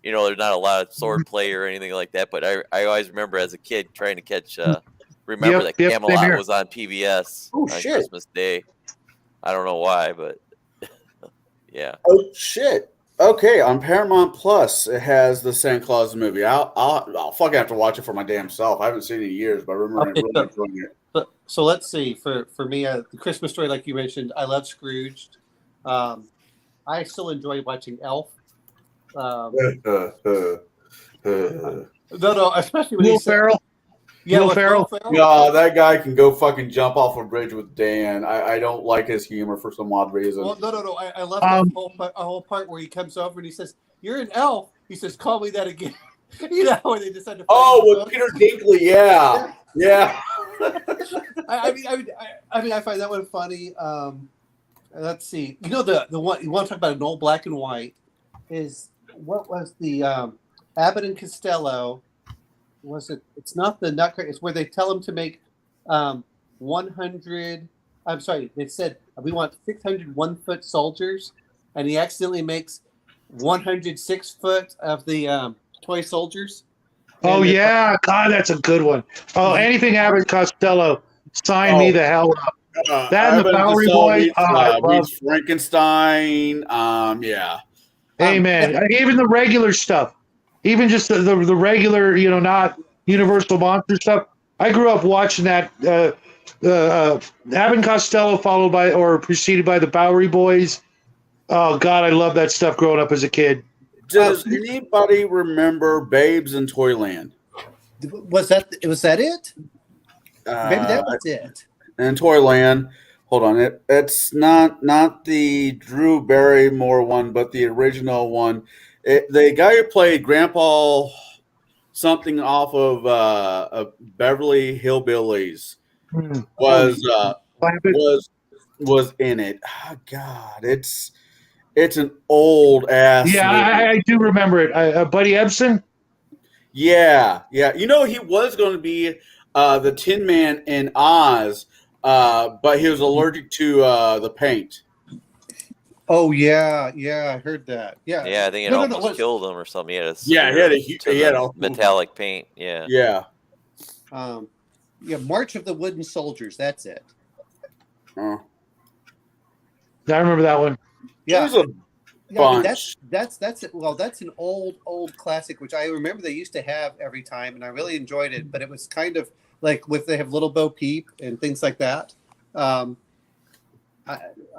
[SPEAKER 2] there's not a lot of sword play or anything like that. But I always remember as a kid trying to catch that Camelot was on PBS on Christmas Day. I don't know why, but yeah.
[SPEAKER 1] Oh shit. Okay, on Paramount Plus, it has the Santa Claus movie. I'll fucking have to watch it for my damn self. I haven't seen it in years, but I remember really enjoying it.
[SPEAKER 3] So let's see. For me, the Christmas Story, like you mentioned, I love Scrooged. I still enjoy watching Elf. No, especially when
[SPEAKER 4] Will Ferrell.
[SPEAKER 3] Yeah,
[SPEAKER 4] Will Ferrell.
[SPEAKER 1] No, that guy can go fucking jump off a bridge with Dan. I don't like his humor for some odd reason.
[SPEAKER 3] Well, no. I love a whole part where he comes over and he says, "You're an elf." He says, "Call me that again." Where they decide to.
[SPEAKER 1] With Peter Dinkley, yeah.
[SPEAKER 3] I find that one funny. Let's see. The one you want to talk about an old black and white is what was the Abbott and Costello. Was it? It's not the Nutcracker. It's where they tell him to make 100. I'm sorry. They said we want 600 1-foot soldiers, and he accidentally makes 106 foot of the toy soldiers.
[SPEAKER 4] Oh yeah, God, that's a good one. Oh, anything Abbott Costello, sign me the hell up. That and the Bowery Boys.
[SPEAKER 1] Meets Frankenstein. Yeah.
[SPEAKER 4] Hey man, even the regular stuff. Even just the regular, not Universal Monster stuff. I grew up watching that Abbott and Costello followed by or preceded by the Bowery Boys. Oh God, I love that stuff growing up as a kid.
[SPEAKER 1] Does anybody remember Babes in Toyland?
[SPEAKER 3] Was that it? Maybe that was it.
[SPEAKER 1] In Toyland. Hold on. It's not the Drew Barrymore one, but the original one. The guy who played Grandpa something off of Beverly Hillbillies was in it. Oh, God, it's an old ass.
[SPEAKER 4] Yeah, I do remember it. Buddy Ebsen.
[SPEAKER 1] Yeah. He was going to be the Tin Man in Oz, but he was allergic to the paint.
[SPEAKER 3] Oh yeah, I heard that. Yeah,
[SPEAKER 2] I think it almost killed him or something. He
[SPEAKER 1] had a
[SPEAKER 2] metallic paint.
[SPEAKER 1] Yeah.
[SPEAKER 3] March of the Wooden Soldiers. That's it.
[SPEAKER 1] Oh.
[SPEAKER 4] I remember that one.
[SPEAKER 1] Yeah,
[SPEAKER 3] that's it. Well, that's an old classic, which I remember they used to have every time, and I really enjoyed it. But it was kind of like they have Little Bo Peep and things like that.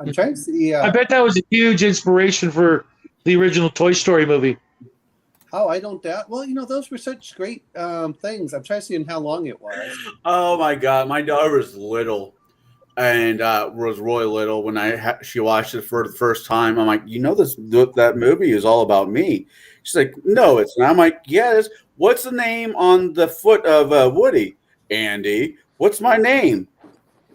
[SPEAKER 3] I'm trying to see.
[SPEAKER 4] I bet that was a huge inspiration for the original Toy Story movie.
[SPEAKER 3] Oh, I don't doubt. Well, those were such great things. I'm trying to see how long it was.
[SPEAKER 1] Oh my God, my daughter was little, and was really little when she watched it for the first time. I'm like, that movie is all about me. She's like, no, it's not. I'm like, yes. What's the name on the foot of Woody? Andy. What's my name?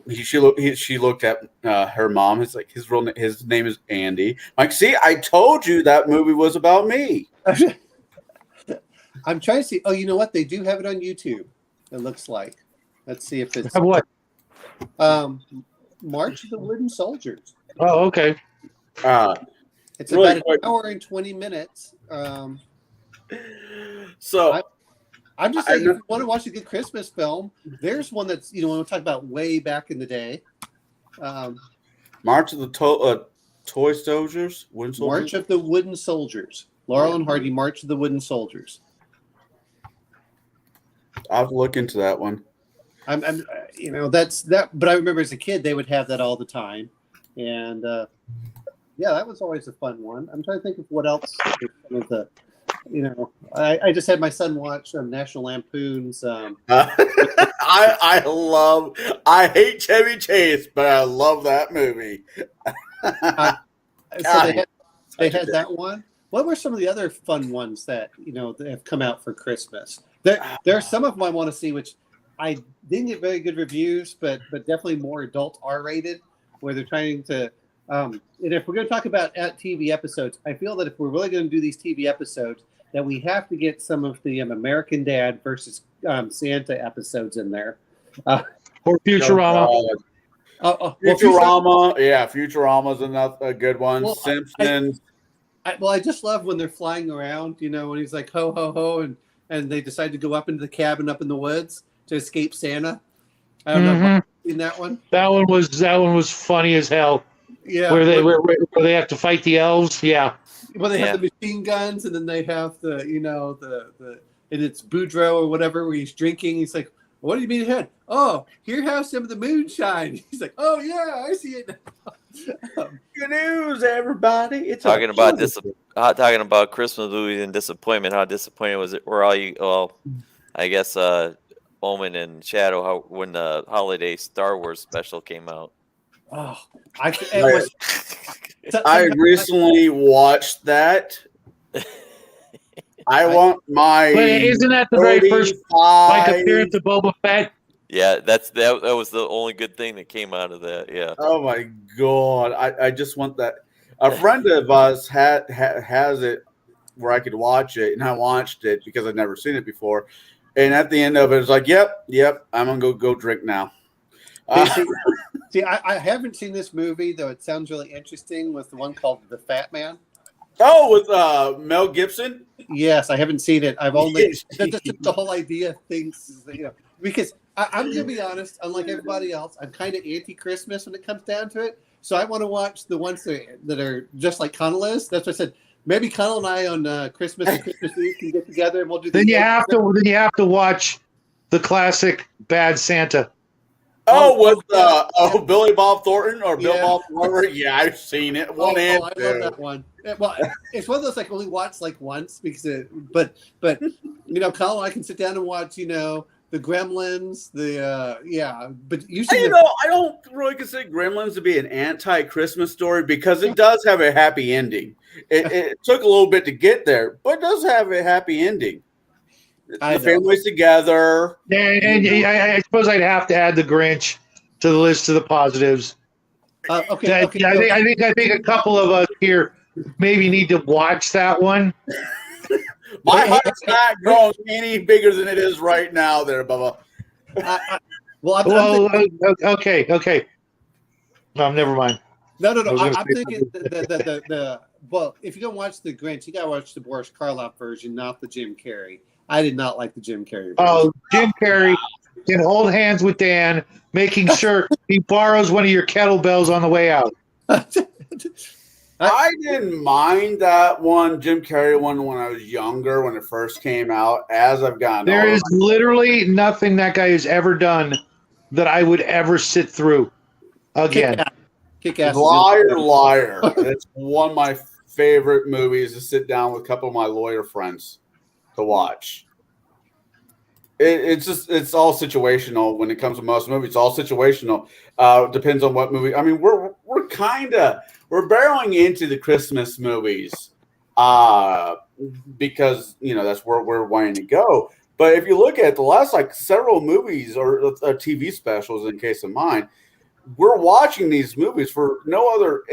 [SPEAKER 1] She looked at her mom. It's like his name is Andy. I'm like, see, I told you that movie was about me.
[SPEAKER 3] I'm trying to see. Oh, you know what? They do have it on YouTube. It looks like. Let's see if it's
[SPEAKER 4] what.
[SPEAKER 3] March of the Wooden Soldiers.
[SPEAKER 4] Oh, okay.
[SPEAKER 3] It's really about an hour and 20 minutes.
[SPEAKER 1] So.
[SPEAKER 3] I'm just saying, if you want to watch a good Christmas film, there's one that's, when we talk about way back in the day.
[SPEAKER 1] March of the Toy Soldiers, Wooden Soldiers.
[SPEAKER 3] March of the Wooden Soldiers. Laurel and Hardy, March of the Wooden Soldiers.
[SPEAKER 1] I'll have to look into that one.
[SPEAKER 3] I'm you know, that's that. But I remember as a kid, they would have that all the time, and yeah, that was always a fun one. I'm trying to think of what else. Some of the, you know, I just had my son watch National Lampoon's.
[SPEAKER 1] I hate Chevy Chase, but I love that movie.
[SPEAKER 3] So they had that one. What were some of the other fun ones that, you know, that have come out for Christmas? There are some of them I want to see, which I didn't get very good reviews, but definitely more adult R-rated, where they're trying to. And if we're going to talk about TV episodes, I feel that if we're really going to do these TV episodes, that we have to get some of the American Dad versus Santa episodes in there.
[SPEAKER 4] Or Futurama.
[SPEAKER 1] Futurama, yeah, Futurama's a good one.
[SPEAKER 3] Well,
[SPEAKER 1] Simpsons.
[SPEAKER 3] I just love when they're flying around, you know, when he's like, ho, ho, ho, and they decide to go up into the cabin up in the woods to escape Santa. I don't know if you've seen that one.
[SPEAKER 4] That one was funny as hell.
[SPEAKER 3] Yeah.
[SPEAKER 4] Where they have to fight the elves. Yeah.
[SPEAKER 3] Well, they have the machine guns, and then they have the, you know, the and it's Boudreaux or whatever, where he's drinking. He's like, what do you mean ahead? Oh, here have some of the moonshine. He's like, oh yeah, I see it now.
[SPEAKER 1] Good news, everybody. It's
[SPEAKER 2] talking about Christmas movies and disappointment. How disappointed was it? Were all you? Well, I guess Omen and Shadow. When the holiday Star Wars special came out.
[SPEAKER 3] Oh,
[SPEAKER 1] I recently watched that. I want my.
[SPEAKER 4] But isn't that the very first appearance of Boba Fett?
[SPEAKER 2] Yeah, that was the only good thing that came out of that. Yeah.
[SPEAKER 1] Oh my god! I just want that. A friend of us has it where I could watch it, and I watched it because I'd never seen it before. And at the end of it, it's like, yep, I'm gonna go drink now.
[SPEAKER 3] See, I haven't seen this movie, though it sounds really interesting, with the one called The Fat Man.
[SPEAKER 1] Oh, with Mel Gibson?
[SPEAKER 3] Yes, I haven't seen it. I've only that's the whole idea of things, you know, because I'm going to be honest, unlike everybody else, I'm kind of anti-Christmas when it comes down to it. So I want to watch the ones that are just like Connell is. That's what I said. Maybe Connell and I on Christmas and Christmas Eve can get together and we'll do.
[SPEAKER 4] Then you have to watch the classic Bad Santa.
[SPEAKER 1] With Billy Bob Thornton or Bill Bob Thornton. Yeah, I've seen it.
[SPEAKER 3] I love that one. Well, it's one of those like only watch like once because but you know, Colin and I can sit down and watch, you know, the Gremlins, but you see,
[SPEAKER 1] I don't really consider Gremlins to be an anti-Christmas story because it does have a happy ending. It took a little bit to get there, but it does have a happy ending. The family's together.
[SPEAKER 4] And I suppose I'd have to add the Grinch to the list of the positives.
[SPEAKER 3] Okay.
[SPEAKER 4] I think a couple of us here maybe need to watch that one.
[SPEAKER 1] My heart's not growing any bigger than it is right now, there, Bubba.
[SPEAKER 4] Okay. No, never mind.
[SPEAKER 3] No. I'm thinking well, if you're gonna watch the Grinch, you gotta watch the Boris Karloff version, not the Jim Carrey. I did not like the Jim Carrey version.
[SPEAKER 4] Oh, Jim Carrey can hold hands with Dan, making sure he borrows one of your kettlebells on the way out.
[SPEAKER 1] I didn't mind that one, Jim Carrey one, when I was younger, when it first came out. As I've gotten
[SPEAKER 4] there
[SPEAKER 1] older,
[SPEAKER 4] is literally nothing that guy has ever done that I would ever sit through again.
[SPEAKER 3] Kick-ass.
[SPEAKER 1] Liar. It's one of my favorite movies to sit down with a couple of my lawyer friends to watch. It's all situational when it comes to most movies. It's all situational. Depends on what movie. I mean, we're barreling into the Christmas movies because you know that's where we're wanting to go. But if you look at the last like several movies or TV specials, in case of mine, we're watching these movies for no other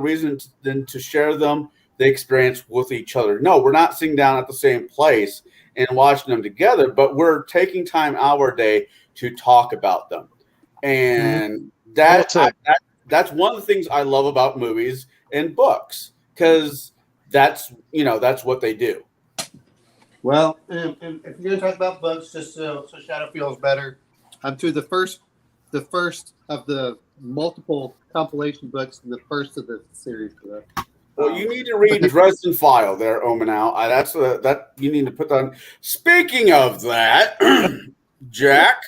[SPEAKER 1] reason than to share them, the experience with each other. No, we're not sitting down at the same place and watching them together, but we're taking time out of our day to talk about them. And that's one of the things I love about movies and books, because that's what they do.
[SPEAKER 3] Well, and if you're going to talk about books, just so Shadow feels better, I'm through the first of the multiple compilation books in the first of the series.
[SPEAKER 1] Well, you need to read Dresden File there, Omenau. That's that you need to put on. Speaking of that, Jack.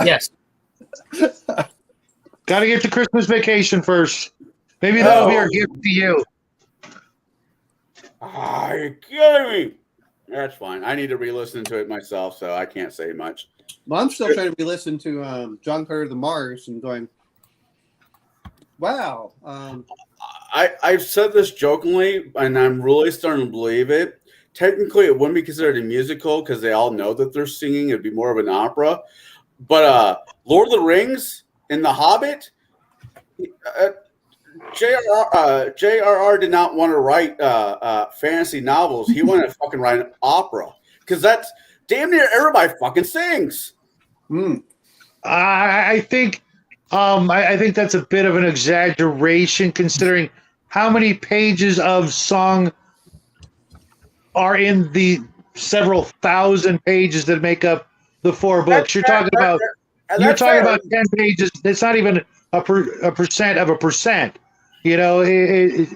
[SPEAKER 6] Yes.
[SPEAKER 4] Got to get to Christmas Vacation first. Maybe that'll be our gift to you.
[SPEAKER 1] Ah, you're kidding me. That's fine. I need to re-listen to it myself, so I can't say much.
[SPEAKER 3] Well, I'm still trying to re-listen to John Carter of the Mars and going, wow.
[SPEAKER 1] I've said this jokingly, and I'm really starting to believe it. Technically, it wouldn't be considered a musical because they all know that they're singing. It'd be more of an opera. But Lord of the Rings and The Hobbit, J.R.R. did not want to write fantasy novels. He wanted to fucking write an opera because that's damn near everybody fucking sings.
[SPEAKER 4] I think that's a bit of an exaggeration considering how many pages of song are in the several thousand pages that make up the 4 books. You're talking about 10 pages. It's not even a percent of a percent. You know, it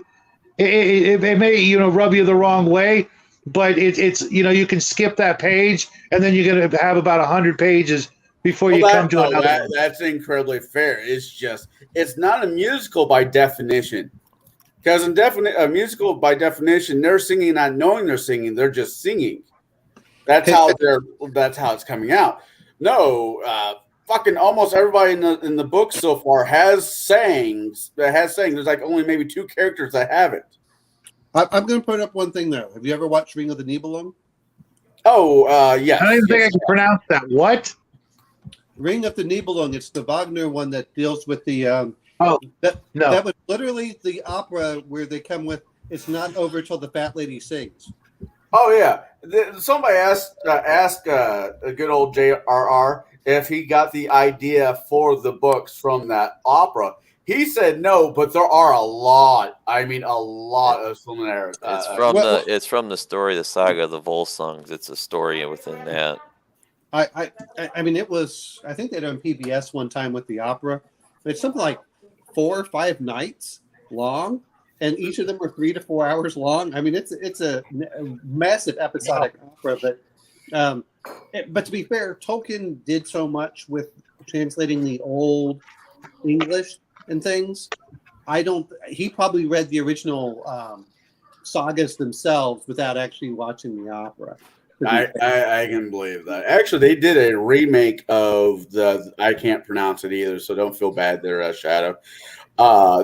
[SPEAKER 4] may rub you the wrong way, but it's you can skip that page and then you're going to have about 100 pages before you come to another one.
[SPEAKER 1] That's incredibly fair. It's just it's not a musical by definition. Because a musical by definition, they're singing not knowing they're singing, they're just singing. That's how it's coming out. No, fucking almost everybody in the book so far has sang. There's like only maybe 2 characters that haven't.
[SPEAKER 3] I'm going to put up one thing though. Have you ever watched Ring of the Nibelung?
[SPEAKER 1] Oh, yes.
[SPEAKER 4] I don't even think I can pronounce that. What?
[SPEAKER 3] Ring of the Nibelung. It's the Wagner one that deals with the. That was literally the opera where they come with. It's not over till the fat lady sings.
[SPEAKER 1] Oh yeah. Somebody asked a good old J.R.R. if he got the idea for the books from that opera. He said no, but there are a lot. I mean, a lot of similarities.
[SPEAKER 2] It's from the story, the saga of the Volsungs. It's a story within that.
[SPEAKER 3] I mean, it was. I think they did on PBS one time with the opera. It's something like 4 or 5 nights long, and each of them were 3 to 4 hours long. I mean, it's a massive episodic opera. But to be fair, Tolkien did so much with translating the old English and things. He probably read the original sagas themselves without actually watching the opera.
[SPEAKER 1] I can believe that. Actually, they did a remake of I can't pronounce it either, so don't feel bad there, Shadow.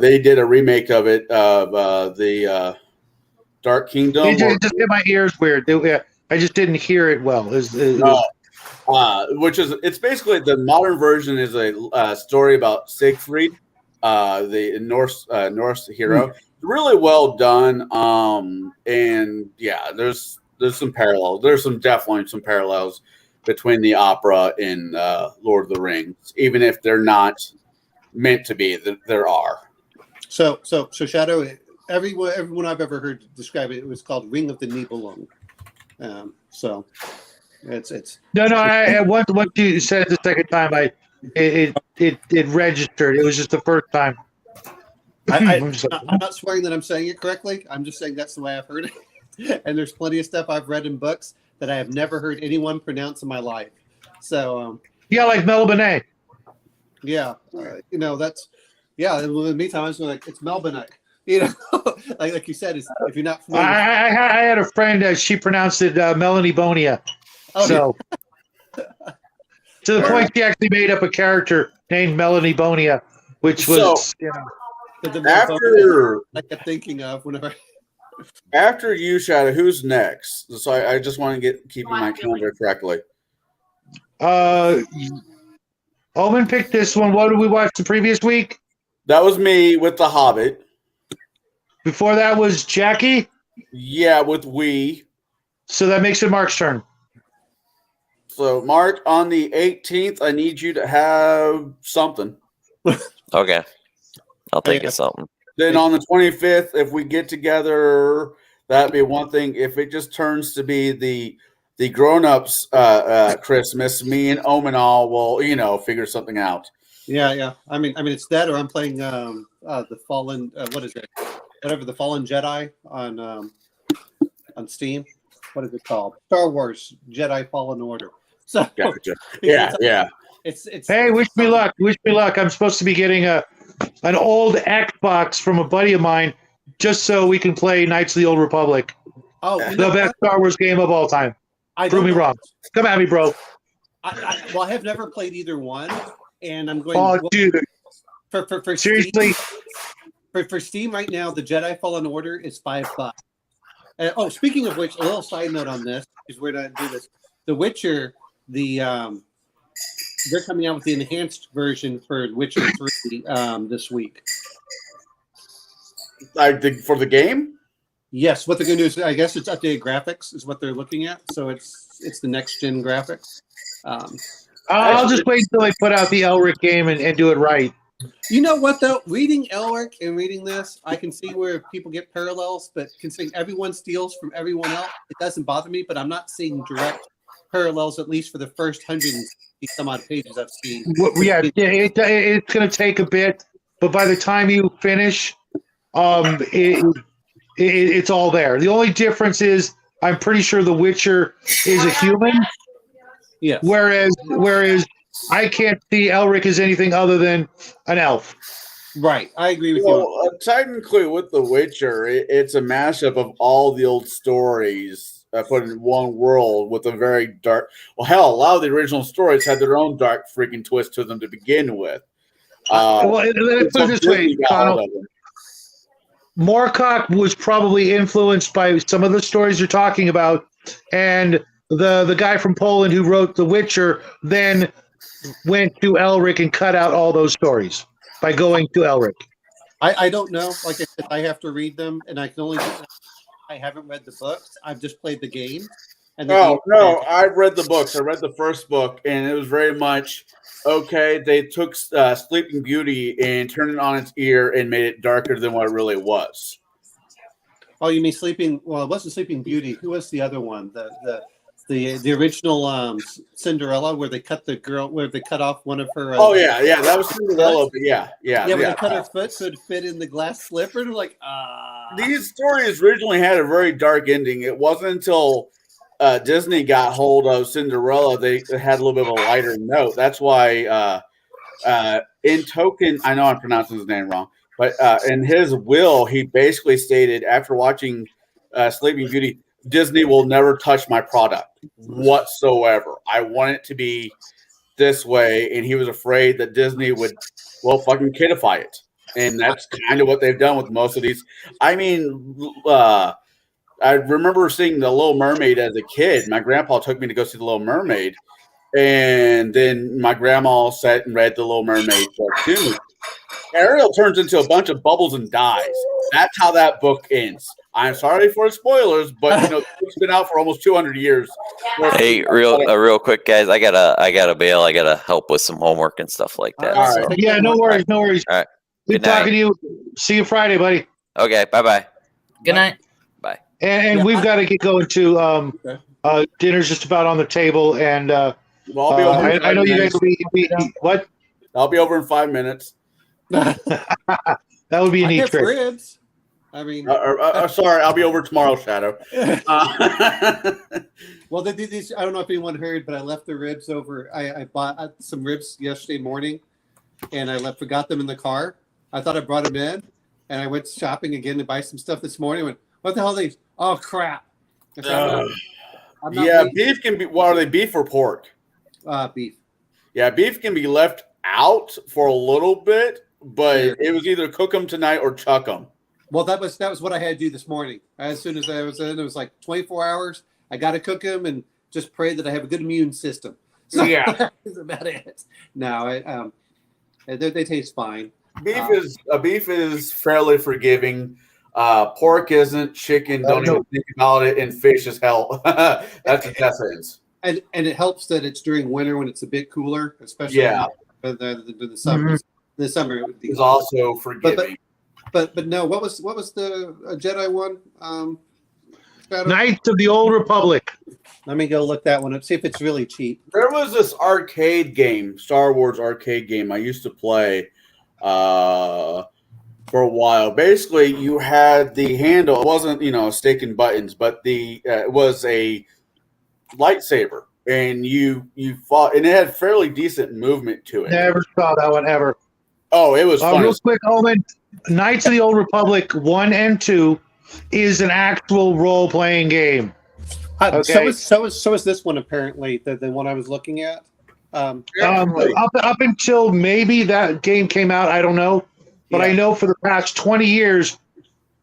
[SPEAKER 1] They did a remake of it, of the Dark Kingdom.
[SPEAKER 4] It just hit my ears weird. I just didn't hear it well.
[SPEAKER 1] It's basically the modern version is a story about Siegfried, the Norse hero. Really well done. And yeah, there's some parallels. There's definitely some parallels between the opera and Lord of the Rings, even if they're not meant to be. There are.
[SPEAKER 3] So Shadow. Everyone I've ever heard describe it was called Ring of the Nibelung. So it's
[SPEAKER 4] no. What you said the second time, it registered. It was just the first time.
[SPEAKER 3] I'm not swearing that I'm saying it correctly. I'm just saying that's the way I've heard it. And there's plenty of stuff I've read in books that I have never heard anyone pronounce in my life. So
[SPEAKER 4] like Melbourne.
[SPEAKER 3] Yeah, that's In the meantime, I was like, it's Melbourne. Like you said, if you're not familiar.
[SPEAKER 4] I had a friend. She pronounced it Melanie Bonia.
[SPEAKER 3] Oh,
[SPEAKER 4] so to the point, she actually made up a character named Melanie Bonia, which was
[SPEAKER 3] after I kept thinking of whenever.
[SPEAKER 1] After you, Shadow, who's next? So I just want to keeping my calendar correctly.
[SPEAKER 4] Omen picked this one. What did we watch the previous week?
[SPEAKER 1] That was me with The Hobbit.
[SPEAKER 4] Before that was Jackie?
[SPEAKER 1] Yeah, with We.
[SPEAKER 4] So that makes it Mark's turn.
[SPEAKER 1] So, Mark, on the 18th, I need you to have something.
[SPEAKER 2] Okay. I'll think of something.
[SPEAKER 1] Then on the 25th, if we get together, that'd be one thing. If it just turns to be the grown-ups Christmas, me and Omenal will, figure something out.
[SPEAKER 3] Yeah. I mean, it's that, or I'm playing the Fallen. What is it? Whatever, the Fallen Jedi on Steam. What is it called? Star Wars Jedi Fallen Order. So
[SPEAKER 1] Gotcha. Yeah.
[SPEAKER 3] it's
[SPEAKER 4] Hey, wish me luck. Wish me luck. I'm supposed to be getting an old Xbox from a buddy of mine, just so we can play Knights of the Old Republic,
[SPEAKER 3] Oh,
[SPEAKER 4] the best Star Wars game of all time. Prove me wrong. Come at me, bro.
[SPEAKER 3] I have never played either one, and I'm going.
[SPEAKER 4] Oh, dude.
[SPEAKER 3] For
[SPEAKER 4] Seriously.
[SPEAKER 3] Steam, for Steam right now, the Jedi Fallen Order is $5. Speaking of which, a little side note on this, because we're going to do this. The Witcher, they're coming out with the enhanced version for Witcher 3 this week.
[SPEAKER 1] I think for the game.
[SPEAKER 3] Yes, what they're going to do is, I guess it's updated graphics is what they're looking at. So it's the next gen graphics.
[SPEAKER 4] I'll just wait until they put out the Elric game and do it right.
[SPEAKER 3] You know what, though? Reading Elric and reading this, I can see where people get parallels, but considering everyone steals from everyone else, it doesn't bother me, but I'm not seeing direct parallels, at least for the first 160-some-odd pages I've seen.
[SPEAKER 4] Yeah, it's going to take a bit, but by the time you finish, it's all there. The only difference is I'm pretty sure The Witcher is a human.
[SPEAKER 3] Yeah.
[SPEAKER 4] Whereas I can't see Elric as anything other than an elf.
[SPEAKER 3] Right. I agree with you.
[SPEAKER 1] Well, technically, with The Witcher, it's a mashup of all the old stories put in one world with a very dark. Well, hell, a lot of the original stories had their own dark freaking twist to them to begin with.
[SPEAKER 4] Let me put it this way, Connell. Moorcock was probably influenced by some of the stories you're talking about, and the guy from Poland who wrote The Witcher then went to Elric and cut out all those stories by going to Elric.
[SPEAKER 3] I don't know. Like I said, I have to read them, and I can only. I haven't read the books. I've just played the game. And
[SPEAKER 1] I've read the books. I read the first book, and it was very much okay. They took Sleeping Beauty and turned it on its ear and made it darker than what it really was.
[SPEAKER 3] Oh, you mean Sleeping? Well, it wasn't Sleeping Beauty. Who was the other one? The original Cinderella, where they cut the girl, where they cut off one of her.
[SPEAKER 1] That was Cinderella. But yeah.
[SPEAKER 3] Where they cut her foot so it fit in the glass slipper. And like,
[SPEAKER 1] These stories originally had a very dark ending. It wasn't until Disney got hold of Cinderella they had a little bit of a lighter note. That's why in Token, I know I'm pronouncing his name wrong, but in his will, he basically stated after watching Sleeping Beauty, Disney will never touch my product whatsoever. I want it to be this way, and he was afraid that Disney would, fucking kidify it. And that's kind of what they've done with most of these. I mean, I remember seeing The Little Mermaid as a kid. My grandpa took me to go see The Little Mermaid, and then my grandma sat and read The Little Mermaid book too. Ariel turns into a bunch of bubbles and dies. That's how that book ends. I'm sorry for spoilers, but the book's been out for almost 200 years.
[SPEAKER 2] Hey, real quick, guys. I gotta bail. I gotta help with some homework and stuff like that.
[SPEAKER 3] All right.
[SPEAKER 2] So.
[SPEAKER 4] Yeah, no worries.
[SPEAKER 2] All right.
[SPEAKER 4] Good talking to you. See you Friday, buddy.
[SPEAKER 2] Okay. Bye.
[SPEAKER 6] Good night.
[SPEAKER 2] Bye.
[SPEAKER 4] And we've got to get going to dinner's just about on the table, and
[SPEAKER 1] I'll be over in 5
[SPEAKER 4] I know you guys
[SPEAKER 1] minutes.
[SPEAKER 4] will be what?
[SPEAKER 1] I'll be over in 5 minutes.
[SPEAKER 4] That would be a
[SPEAKER 3] I
[SPEAKER 4] neat
[SPEAKER 3] have
[SPEAKER 4] trick.
[SPEAKER 3] ribs. I mean,
[SPEAKER 1] sorry, I'll be over tomorrow, Shadow.
[SPEAKER 3] well, they did these. I don't know if anyone heard, but I left the ribs over. I bought some ribs yesterday morning, and I forgot them in the car. I thought I brought them in, and I went shopping again to buy some stuff this morning. I went, what the hell are these? Oh, crap. I said, I'm not waiting.
[SPEAKER 1] Beef can be. What are they? Beef or pork?
[SPEAKER 3] Beef.
[SPEAKER 1] Yeah, beef can be left out for a little bit, but it was either cook them tonight or chuck them.
[SPEAKER 3] Well, that was what I had to do this morning. As soon as I was in, it was like 24 hours. I got to cook them and just pray that I have a good immune system. So that's about it. No, they taste fine.
[SPEAKER 1] Beef is fairly forgiving. Pork isn't. Chicken, don't even think about it. And fish is hell. That's the essence.
[SPEAKER 3] And it helps that it's during winter when it's a bit cooler, especially the summer.
[SPEAKER 1] Mm-hmm.
[SPEAKER 3] The summer it would be
[SPEAKER 1] is also forgiving.
[SPEAKER 3] But no, what was the Jedi one?
[SPEAKER 4] Knights of the Old Republic.
[SPEAKER 3] Let me go look that one up. See if it's really cheap.
[SPEAKER 1] There was this arcade game, Star Wars arcade game I used to play for a while. Basically, you had the handle. It wasn't, a stick and buttons, but it was a lightsaber, and you fought, and it had fairly decent movement to it.
[SPEAKER 4] Never saw that one ever.
[SPEAKER 1] Oh, it was fun.
[SPEAKER 4] Real quick, Omen. Knights of the Old Republic 1 and 2 is an actual role-playing game. Okay.
[SPEAKER 3] So is this one apparently the one I was looking at.
[SPEAKER 4] Up until maybe that game came out, I don't know, but I know for the past 20 years,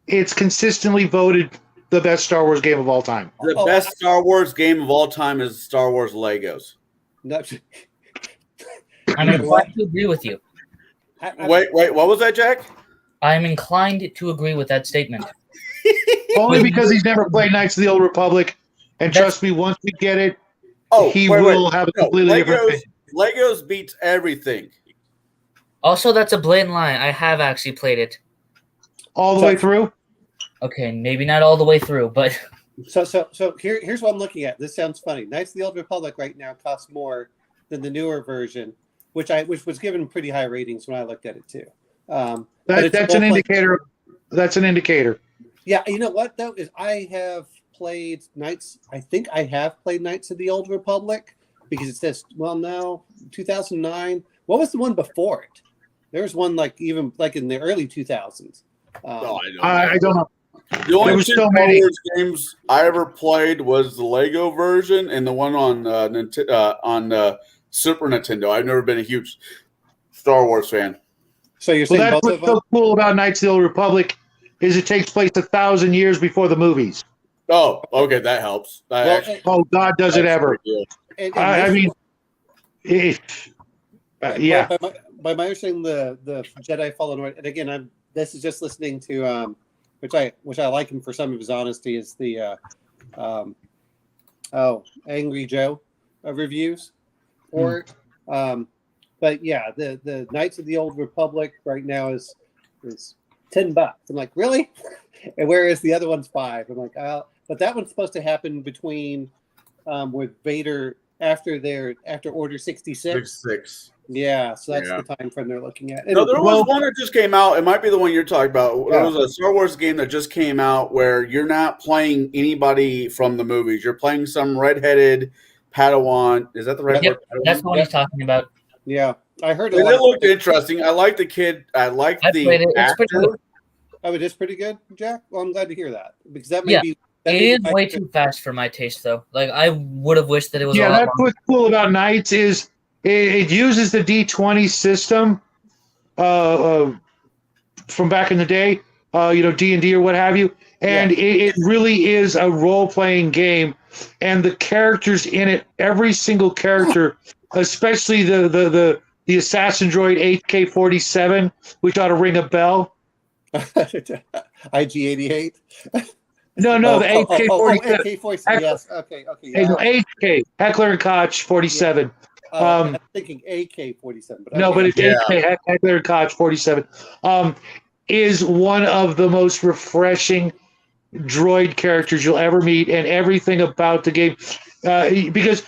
[SPEAKER 4] it's consistently voted the best Star Wars game of all time.
[SPEAKER 1] The best Star Wars game of all time is Star Wars Legos.
[SPEAKER 3] No.
[SPEAKER 6] I'm inclined to agree with you.
[SPEAKER 1] Wait, what was that, Jack?
[SPEAKER 6] I'm inclined to agree with that statement.
[SPEAKER 4] Only because he's never played Knights of the Old Republic. And trust me, once we get it, he will have a completely different thing.
[SPEAKER 1] Legos beats everything.
[SPEAKER 6] Also, that's a blatant lie. I have actually played it.
[SPEAKER 4] All the way through?
[SPEAKER 6] Okay, maybe not all the way through, but...
[SPEAKER 3] So here's what I'm looking at. This sounds funny. Knights of the Old Republic right now costs more than the newer version, which was given pretty high ratings when I looked at it too.
[SPEAKER 4] That's an indicator. That's an indicator.
[SPEAKER 3] Yeah, you know what though is I have played Knights. I think I have played Knights of the Old Republic because it says 2009. What was the one before it? There was one even in the early 2000s.
[SPEAKER 4] I don't know.
[SPEAKER 1] The only two Star Wars games I ever played was the Lego version and the one on Super Nintendo. I've never been a huge Star Wars fan.
[SPEAKER 3] So you're saying
[SPEAKER 4] that's what's so cool about Knights of the Old Republic is it takes place 1,000 years before the movies.
[SPEAKER 1] Oh, okay, that helps.
[SPEAKER 4] God, does it ever? I mean, yeah.
[SPEAKER 3] By my understanding, the Jedi Fallen Order, and again, this is just listening to which I like him for some of his honesty, is the Angry Joe reviews for it. But yeah, the Knights of the Old Republic right now is $10. I'm like, really? And whereas the other one's $5. I'm like, but that one's supposed to happen between with Vader after Order 66.
[SPEAKER 1] 66.
[SPEAKER 3] Yeah, so that's the time frame they're looking at.
[SPEAKER 1] No, there was one that just came out. It might be the one you're talking about. There was a Star Wars game that just came out where you're not playing anybody from the movies. You're playing some redheaded Padawan. Is that the red?
[SPEAKER 6] Yep, that's the one he's talking about.
[SPEAKER 3] Yeah, I heard
[SPEAKER 1] it. It looked interesting. I like the kid. I like the actor.
[SPEAKER 3] Oh, it is pretty good, Jack. Well, I'm glad to hear that because that may be.
[SPEAKER 6] It is way too fast for my taste, though. Like I would have wished that it was.
[SPEAKER 4] Yeah,
[SPEAKER 6] that's
[SPEAKER 4] what's cool about Knights is it uses the D20 system from back in the day, D&D or what have you, and it really is a role-playing game. And the characters in it, every single character, especially the assassin droid HK-47, which ought to ring a bell.
[SPEAKER 3] IG-88.
[SPEAKER 4] No, the HK-47.
[SPEAKER 3] HK-47. Yes. Okay.
[SPEAKER 4] Yeah. HK, Heckler and Koch 47.
[SPEAKER 3] I'm thinking AK-47.
[SPEAKER 4] But it's HK, Heckler and Koch 47. Is one of the most refreshing droid characters you'll ever meet, and everything about the game, because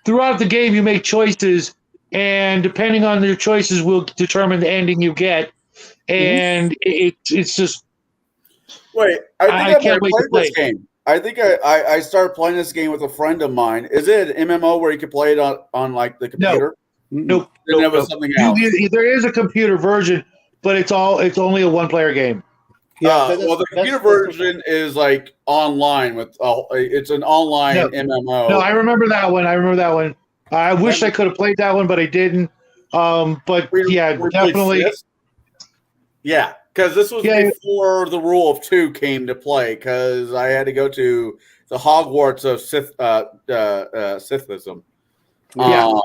[SPEAKER 4] throughout the game you make choices, and depending on your choices will determine the ending you get, and it's just.
[SPEAKER 1] Wait, I can't wait to play this game. I think I started playing this game with a friend of mine. Is it an MMO where you can play it on like the computer?
[SPEAKER 4] Nope.
[SPEAKER 1] It was something else.
[SPEAKER 4] There is a computer version, but it's only a one-player game.
[SPEAKER 1] Yeah, well, the computer version is like online it's an online MMO.
[SPEAKER 4] No, I remember that one. I wish I could have played that one, but I didn't. But definitely.
[SPEAKER 1] Yeah, because this was before the rule of 2 came to play. Because I had to go to the Hogwarts of Sithism. I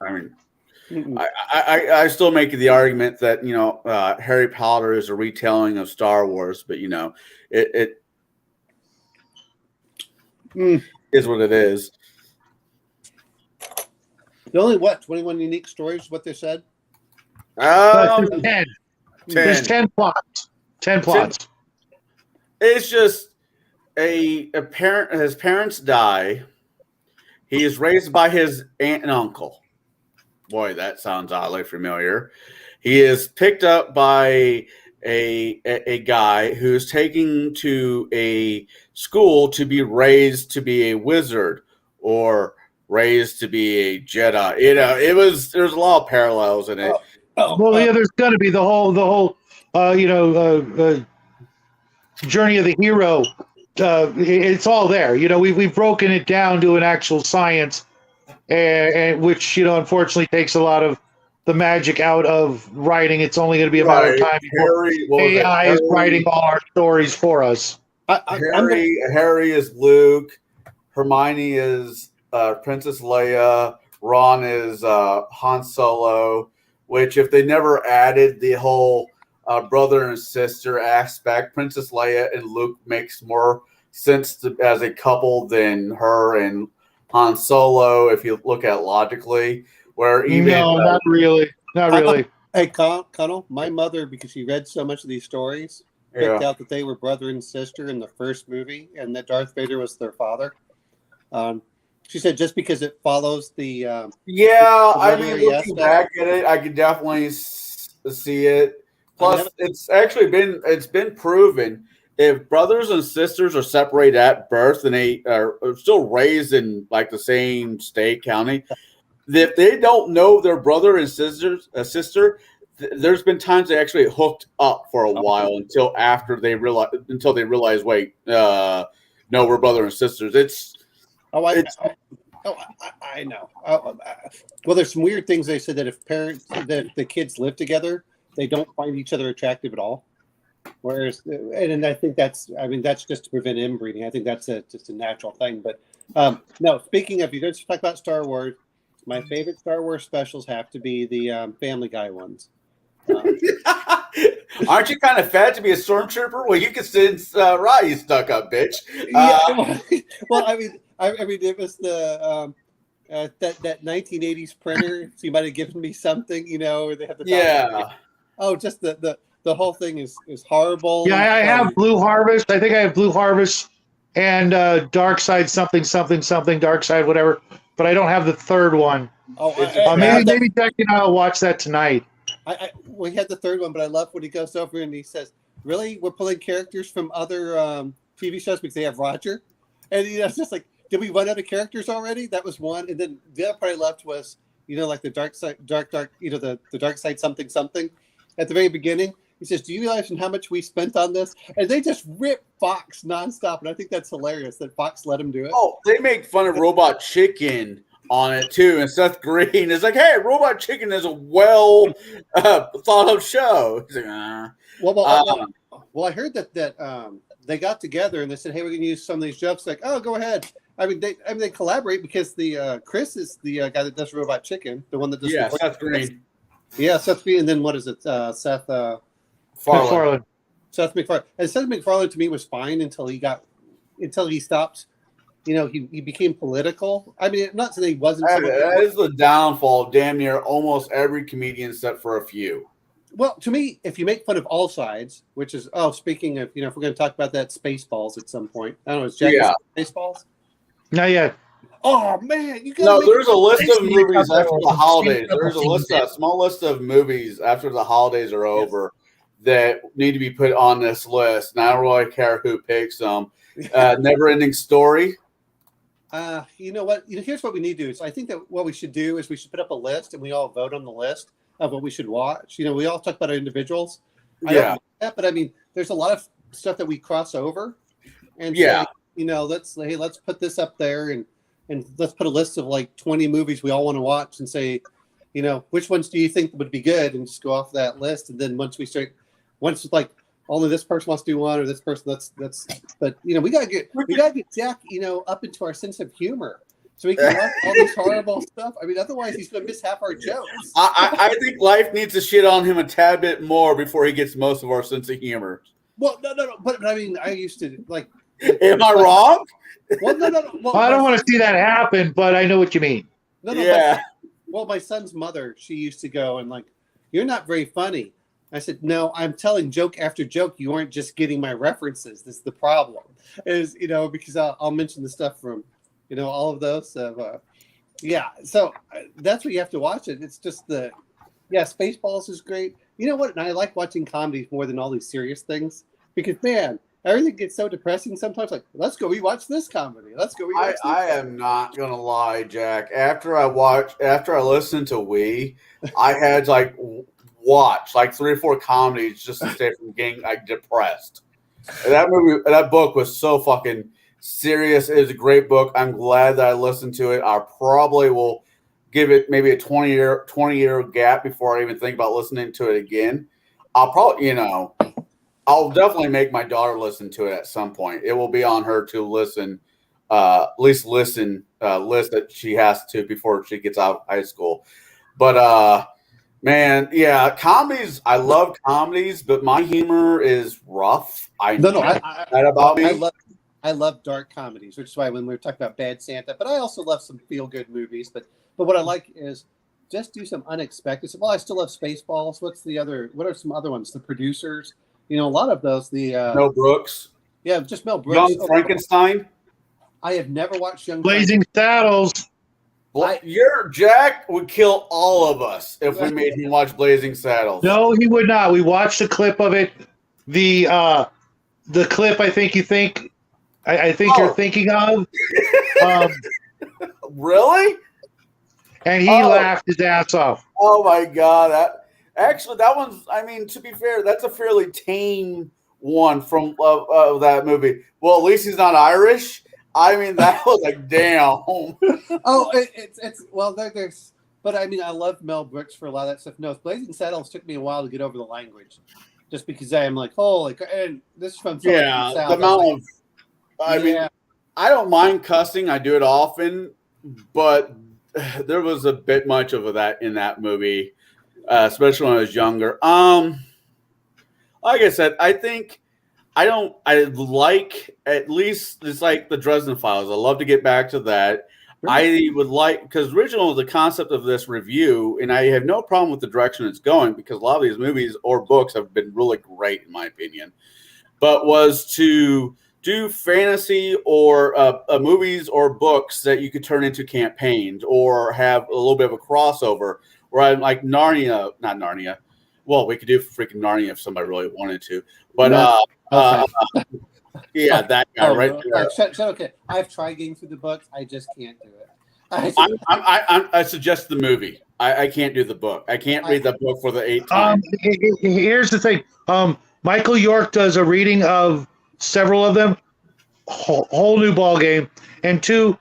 [SPEAKER 1] mean. I still make the argument that Harry Potter is a retelling of Star Wars, but it is what it is.
[SPEAKER 3] The only 21 unique stories? What they said?
[SPEAKER 4] 10. There's 10 plots. 10 plots.
[SPEAKER 1] it's just a parent. His parents die. He is raised by his aunt and uncle. Boy, that sounds oddly familiar. He is picked up by a guy who's taking to a school to be raised to be a wizard or raised to be a Jedi. There's a lot of parallels in it.
[SPEAKER 4] Well, yeah, there's going to be the whole journey of the hero. It's all there. We've broken it down to an actual science, and which unfortunately takes a lot of the magic out of writing. It's only going to be a matter of time before AI is writing all our stories for us.
[SPEAKER 1] Harry is Luke. Hermione is Princess Leia. Ron is Han Solo. Which, if they never added the whole brother and sister aspect, Princess Leia and Luke makes more sense as a couple than her and Han Solo. If you look at it logically, where even
[SPEAKER 4] not really.
[SPEAKER 3] Hey, Connell, my mother, because she read so much of these stories, picked out that they were brother and sister in the first movie, and that Darth Vader was their father. She said just because it follows the
[SPEAKER 1] looking back at it, I could definitely see it. Plus, it's been proven if brothers and sisters are separated at birth and they are still raised in like the same state, county, if they don't know their brother and sister, there's been times they actually hooked up for a while until they realize, wait, no, we're brother and sisters.
[SPEAKER 3] I know. Well, there's some weird things they said that if the kids live together, they don't find each other attractive at all. Whereas, and I think that's just to prevent inbreeding. I think that's just a natural thing. But no, speaking of, you guys talk about Star Wars. My favorite Star Wars specials have to be the Family Guy ones.
[SPEAKER 1] Aren't you kind of fat to be a stormtrooper? Well, you can sense right, you stuck up bitch.
[SPEAKER 3] Well, I mean, it was the that 1980s printer. So you might have given me something, where they have the just the whole thing is horrible.
[SPEAKER 4] Yeah, I have Blue Harvest. I think I have Blue Harvest and Dark Side something, Dark Side whatever. But I don't have the third one. Maybe Jack and I'll watch that tonight.
[SPEAKER 3] We had the third one, but I love when he goes over and he says, "Really, we're pulling characters from other TV shows because they have Roger," and it's just like, did we run out of characters already? That was one, and then the other part I loved was, like the dark side, the dark side something at the very beginning. He says, "Do you realize how much we spent on this?" And they just rip Fox nonstop, and I think that's hilarious that Fox let him do it.
[SPEAKER 1] Oh, they make fun of Robot Chicken on it too, and Seth Green is like, "Hey, Robot Chicken is a well thought of show." He's like,
[SPEAKER 3] Well, I heard that they got together and they said, "Hey, we're going to use some of these jokes." Like, "Oh, go ahead." They collaborate because the Chris is the guy that does Robot Chicken, the one that does
[SPEAKER 1] Seth Green.
[SPEAKER 3] Yeah, Seth Green, and then what is it? Seth
[SPEAKER 4] MacFarlane.
[SPEAKER 3] Seth MacFarlane. And Seth MacFarlane to me was fine until he stopped. He became political. I mean, not saying he wasn't.
[SPEAKER 1] That is the downfall of damn near almost every comedian, except for a few.
[SPEAKER 3] Well, to me, if you make fun of all sides, which is speaking of, if we're going to talk about that, Spaceballs at some point. I don't know, is Jack Spaceballs?
[SPEAKER 4] Not yet.
[SPEAKER 3] Oh man, you got.
[SPEAKER 1] No, there's a list of movies after the holidays. There's a small list of movies after the holidays are over that need to be put on this list. And I don't really care who picks them. Never Ending Story.
[SPEAKER 3] You know what? Here's what we need to do. So I think that what we should do is we should put up a list and we all vote on the list of what we should watch. We all talk about our individuals. But I mean, there's a lot of stuff that we cross over. And let's put this up there and let's put a list of like 20 movies we all want to watch and say, which ones do you think would be good, and just go off that list. And then once it's like only this person wants to do one or this person, but we gotta get Jack, up into our sense of humor. So we can watch all this horrible stuff. I mean, otherwise he's going to miss half our jokes.
[SPEAKER 1] I think life needs to shit on him a tad bit more before he gets most of our sense of humor.
[SPEAKER 3] Well, no. But I mean, I used to like.
[SPEAKER 1] Am I wrong?
[SPEAKER 3] Well, no.
[SPEAKER 4] Well, I don't want to see that happen, but I know what you mean.
[SPEAKER 3] No. Yeah. My son's mother, she used to go and like, "You're not very funny." I said, no, I'm telling joke after joke. You aren't just getting my references. This is the problem. Is because I'll mention the stuff from all of those. Yeah, so that's what you have to watch it. It's just Spaceballs is great. You know what? And I like watching comedies more than all these serious things because man, everything gets so depressing sometimes. Like, let's go rewatch this comedy. Let's go rewatch.
[SPEAKER 1] I am not gonna lie, Jack. After I listened to I had to like watch like 3 or 4 comedies just to stay from getting like depressed. And that book was so fucking serious. It was a great book. I'm glad that I listened to it. I probably will give it maybe a 20-year gap before I even think about listening to it again. I'll probably, I'll definitely make my daughter listen to it at some point. It will be on her to listen, at least list that she has to before she gets out of high school. But man, yeah, comedies. I love comedies, but my humor is rough. I
[SPEAKER 3] love dark comedies, which is why when we were talking about Bad Santa, but I also love some feel good movies. But what I like is just do some unexpected. Well, I still love Spaceballs. What are some other ones? The Producers. A lot of those.
[SPEAKER 1] Mel Brooks.
[SPEAKER 3] Yeah, just Mel Brooks.
[SPEAKER 1] Young Frankenstein.
[SPEAKER 3] I have never watched Young
[SPEAKER 4] Blazing Saddles.
[SPEAKER 1] Your Jack would kill all of us if we made him watch Blazing Saddles.
[SPEAKER 4] No, he would not. We watched a clip of it. The clip I think you're thinking of.
[SPEAKER 1] Really?
[SPEAKER 4] And he laughed his ass off.
[SPEAKER 1] Oh my god! That one's. I mean, to be fair, that's a fairly tame one from that movie. Well, at least he's not Irish. I mean, that was like, damn.
[SPEAKER 3] There's. But I mean, I love Mel Brooks for a lot of that stuff. No, Blazing Saddles took me a while to get over the language, just because I am like, holy, and this is from
[SPEAKER 1] the amount of. I mean, I don't mind cussing. I do it often, but there was a bit much of that in that movie, especially when I was younger. Like I said, I think. I like, at least it's like the Dresden Files. I love to get back to that. I would like, because original the concept of this review, and I have no problem with the direction it's going because a lot of these movies or books have been really great in my opinion, but was to do fantasy or movies or books that you could turn into campaigns or have a little bit of a crossover. Where I'm like not Narnia. Well, we could do freaking Narnia if somebody really wanted to, but yeah, that guy right there.
[SPEAKER 3] Okay, I've tried getting through the books. I just can't do it.
[SPEAKER 1] I suggest the movie. I can't do the book. I can't read the book for the 8th time.
[SPEAKER 4] Here's the thing. Michael York does a reading of several of them. Whole new ball game. And 2,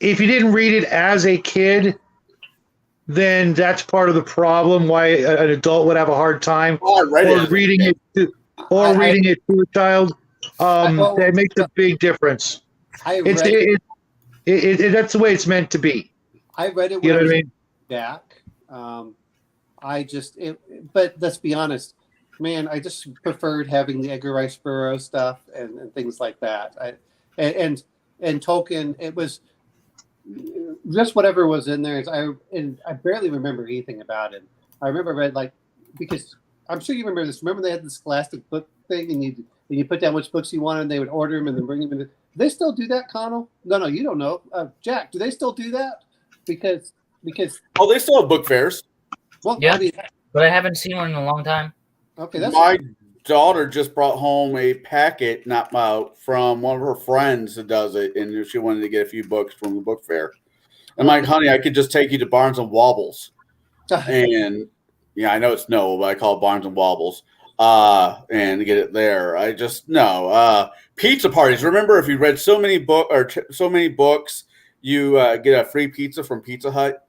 [SPEAKER 4] if you didn't read it as a kid, then that's part of the problem. Why an adult would have a hard time reading it to a child. That makes a big difference. That's the way it's meant to be.
[SPEAKER 3] I read it when I was back. But let's be honest, man. I just preferred having the Edgar Rice Burroughs stuff and things like that. And Tolkien, it was just whatever was in there. I barely remember anything about it. I remember I read because I'm sure you remember this. Remember they had the Scholastic book thing, and you put down which books you wanted, and they would order them and then bring them in. Do they still do that, Connell? No, you don't know. Jack, do they still do that? Because
[SPEAKER 1] they still have book fairs.
[SPEAKER 6] Well, yeah, but I haven't seen one in a long time.
[SPEAKER 3] Okay, that's
[SPEAKER 1] my daughter just brought home a packet from one of her friends that does it, and she wanted to get a few books from the book fair. I'm like, honey, I could just take you to Barnes and Wobbles, and yeah, I know it's no, but I call it Barnes and Wobbles, and get it there. I just pizza parties. Remember, if you read so many books, you get a free pizza from Pizza Hut.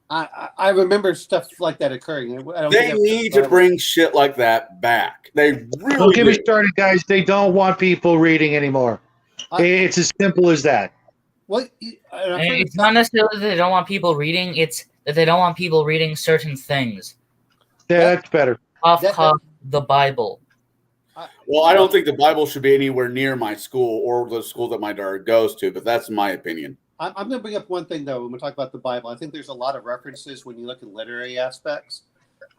[SPEAKER 3] I remember stuff like that occurring.
[SPEAKER 1] They need to bring shit like that back. They really
[SPEAKER 4] don't get me started, guys. They don't want people reading anymore. It's as simple as that.
[SPEAKER 6] It's not necessarily that they don't want people reading. It's that they don't want people reading certain things.
[SPEAKER 4] Yeah, that's better.
[SPEAKER 6] The Bible.
[SPEAKER 1] Well, I don't think the Bible should be anywhere near my school or the school that my daughter goes to, but that's my opinion.
[SPEAKER 3] I'm going to bring up one thing, though, when we talk about the Bible. I think there's a lot of references when you look at literary aspects.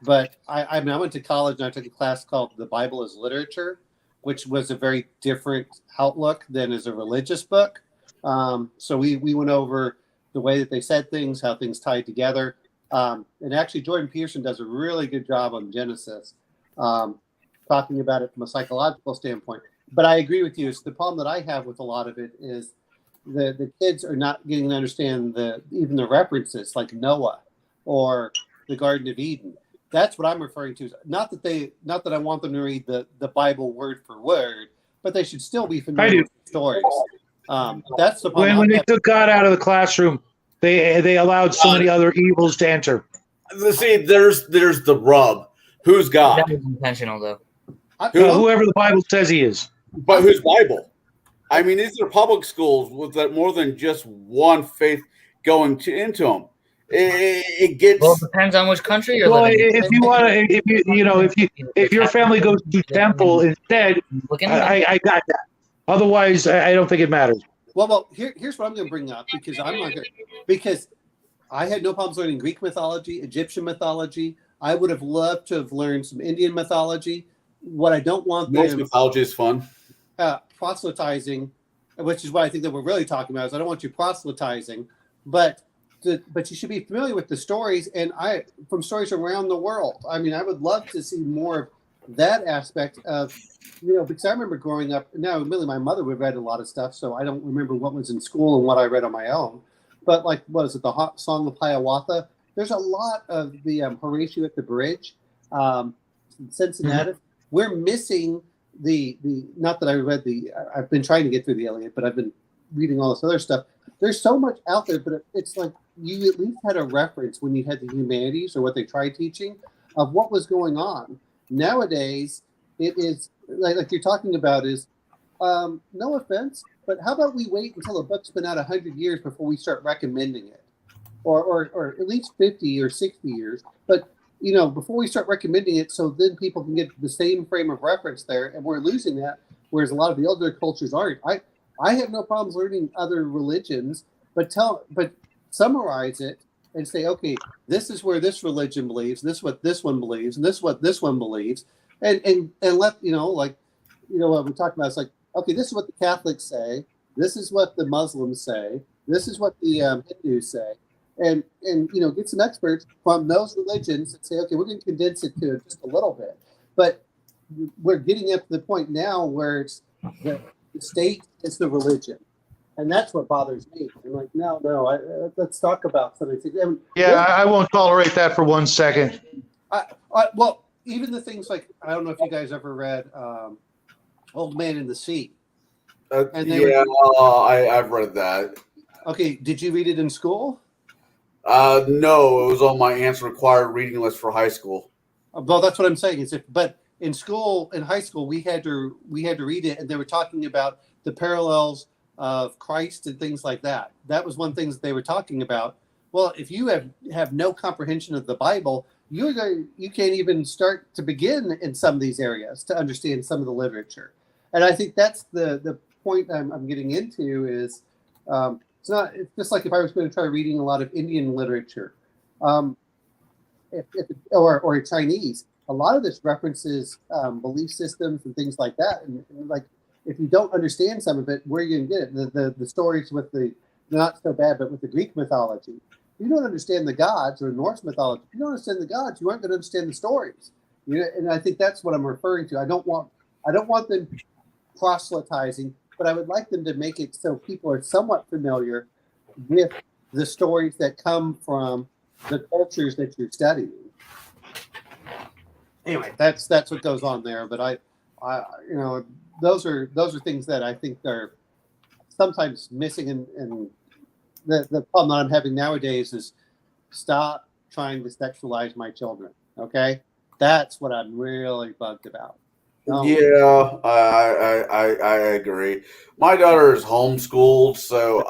[SPEAKER 3] But I mean, I went to college and I took a class called The Bible as Literature, which was a very different outlook than as a religious book. So we went over the way that they said things, how things tied together. And actually, Jordan Peterson does a really good job on Genesis, talking about it from a psychological standpoint. But I agree with you. It's the problem that I have with a lot of it is the kids are not getting to understand even the references like Noah or the Garden of Eden. That's what I'm referring to. Not that I want them to read the Bible word for word, but they should still be familiar with the stories. That's the problem.
[SPEAKER 4] When they took God out of the classroom, they allowed so many other evils to enter.
[SPEAKER 1] See, there's the rub. Who's God?
[SPEAKER 6] That was intentional, though.
[SPEAKER 4] Whoever the Bible says he is.
[SPEAKER 1] But whose Bible? I mean, these are public schools with more than just one faith going into them. It gets.
[SPEAKER 6] Well, it depends on which country you're
[SPEAKER 4] Well,
[SPEAKER 6] living in.
[SPEAKER 4] if you want to, if your family goes to temple instead, I got that. Otherwise, I don't think it matters.
[SPEAKER 3] Well, here's what I'm going to bring up because I had no problems learning Greek mythology, Egyptian mythology. I would have loved to have learned some Indian mythology. What I don't want
[SPEAKER 1] Most mythology is fun.
[SPEAKER 3] Proselytizing, which is what I think that we're really talking about. Is I don't want you proselytizing, but you should be familiar with the stories from stories around the world. I mean, I would love to see more of that aspect of, because I remember growing up. Now, really, my mother would read a lot of stuff, so I don't remember what was in school and what I read on my own. But like, what is it, the Song of Hiawatha? There's a lot of the Horatio at the Bridge, Cincinnati. Mm-hmm. We're missing the not that I read I've been trying to get through the Iliad, but I've been reading all this other stuff. There's so much out there, but it's like you at least had a reference when you had the humanities or what they tried teaching of what was going on. Nowadays, it is like you're talking about is no offense, but how about we wait until a book's been out 100 years before we start recommending it, or at least 50 or 60 years, but before we start recommending it, so then people can get the same frame of reference there, and we're losing that. Whereas a lot of the other cultures aren't. I have no problems learning other religions, but summarize it and say, okay, this is where this religion believes, this is what this one believes, and this is what this one believes, and let what we're talking about. It's like, okay, this is what the Catholics say, this is what the Muslims say, this is what the Hindus say. And get some experts from those religions and say, okay, we're going to condense it to just a little bit. But we're getting up to the point now where it's the state is the religion. And that's what bothers me. I'm like, no, let's talk about something.
[SPEAKER 4] I won't tolerate that for 1 second.
[SPEAKER 3] Well, even the things like, I don't know if you guys ever read Old Man in the Sea.
[SPEAKER 1] I've read that.
[SPEAKER 3] Okay, did you read it in school?
[SPEAKER 1] No, it was on my aunt's required reading list for high school.
[SPEAKER 3] Well, that's what I'm saying. But in high school, we had to read it, and they were talking about the parallels of Christ and things like that. That was one thing that they were talking about. Well, if you have no comprehension of the Bible, you can't even start to begin in some of these areas to understand some of the literature. And I think that's the point I'm getting into is. It's just like if I was going to try reading a lot of Indian literature, or Chinese. A lot of this references belief systems and things like that. And like, if you don't understand some of it, where are you going to get it? The stories with not so bad, but with the Greek mythology. If you don't understand the gods or Norse mythology, if you don't understand the gods, you aren't going to understand the stories. And I think that's what I'm referring to. I don't want them proselytizing. But I would like them to make it so people are somewhat familiar with the stories that come from the cultures that you're studying. Anyway, that's what goes on there. But those are things that I think are sometimes missing. And the problem that I'm having nowadays is stop trying to sexualize my children. Okay, that's what I'm really bugged about.
[SPEAKER 1] Yeah, I agree. My daughter is homeschooled, so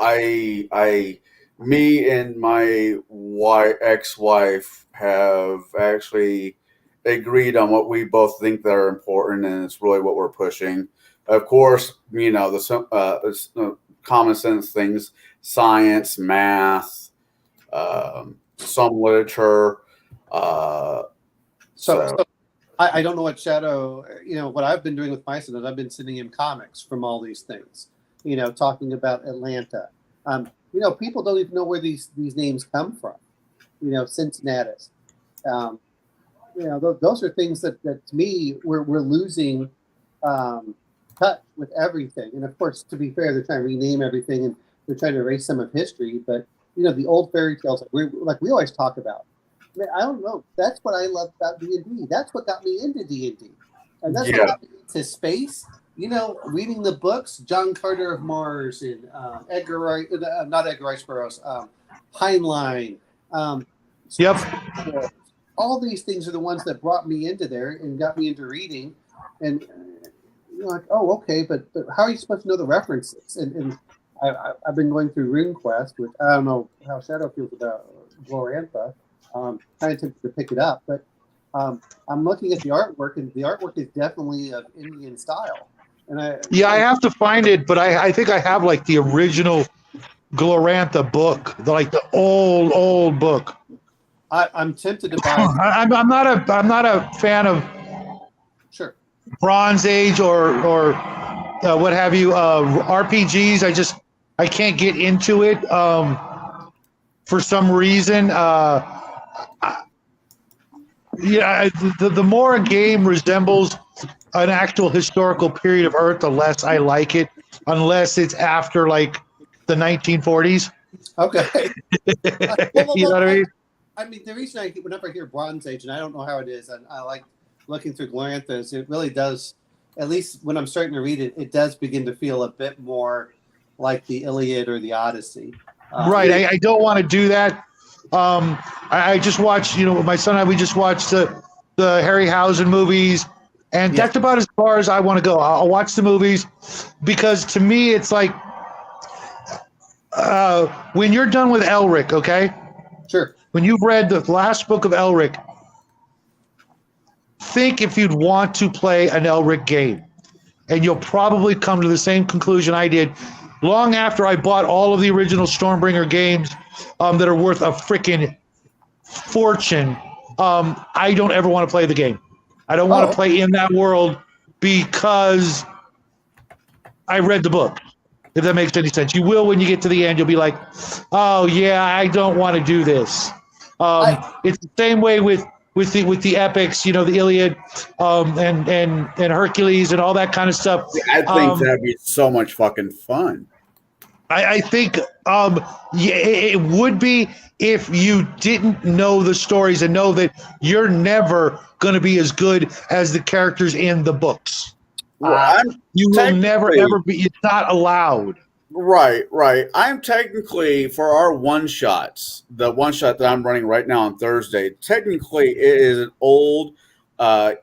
[SPEAKER 1] me and my ex-wife have actually agreed on what we both think that are important, and it's really what we're pushing. Of course, the common sense things, science, math, some literature,
[SPEAKER 3] So I don't know what Shadow, what I've been doing with my son is I've been sending him comics from all these things, talking about Atlanta. People don't even know where these names come from, Cincinnatus. Those are things that to me, we're losing touch with everything. And of course, to be fair, they're trying to rename everything and they're trying to erase some of history. But, the old fairy tales, we always talk about. I don't know. That's what I love about D&D. That's what got me into D&D. And that's what got me into space. Reading the books, John Carter of Mars and Edgar Rice, not Edgar Rice Burroughs, Heinlein.
[SPEAKER 4] Yep.
[SPEAKER 3] All these things are the ones that brought me into there and got me into reading. And oh, okay, but how are you supposed to know the references? And I've been going through RuneQuest, which I don't know how Shadow feels about Glorantha. Kind of tempted to pick it up, but I'm looking at the artwork, and the artwork is definitely of Indian style. And
[SPEAKER 4] I have to find it, but I think I have like the original Glorantha book, the old book.
[SPEAKER 3] I'm tempted to buy.
[SPEAKER 4] I'm not a fan of Bronze Age or what have you, RPGs. I can't get into it for some reason. The more a game resembles an actual historical period of Earth, the less I like it, unless it's after the 1940s.
[SPEAKER 3] Okay.
[SPEAKER 4] You know what I mean?
[SPEAKER 3] I mean, the reason whenever I hear Bronze Age, and I don't know how it is, and I like looking through Glorantha, it really does, at least when I'm starting to read it, it does begin to feel a bit more like the Iliad or the Odyssey.
[SPEAKER 4] Right. I don't want to do that. I just watched, my son and I, we just watched the Harryhausen movies, and that's about as far as I want to go. I'll watch the movies because to me, it's like when you're done with Elric, okay?
[SPEAKER 3] Sure.
[SPEAKER 4] When you've read the last book of Elric, think if you'd want to play an Elric game, and you'll probably come to the same conclusion I did long after I bought all of the original Stormbringer games that are worth a freaking fortune. I don't ever want to play the game. I don't want to play in that world because I read the book, if that makes any sense. You will when you get to the end. You'll be like, oh, yeah, I don't want to do this. It's the same way with the epics, the Iliad and Hercules and all that kind of stuff.
[SPEAKER 1] I think that'd be so much fucking fun.
[SPEAKER 4] I think it would be if you didn't know the stories and know that you're never going to be as good as the characters in the books. You will never, ever be. It's not allowed.
[SPEAKER 1] Right. I'm technically, for our one-shots, the one-shot that I'm running right now on Thursday, technically it is an old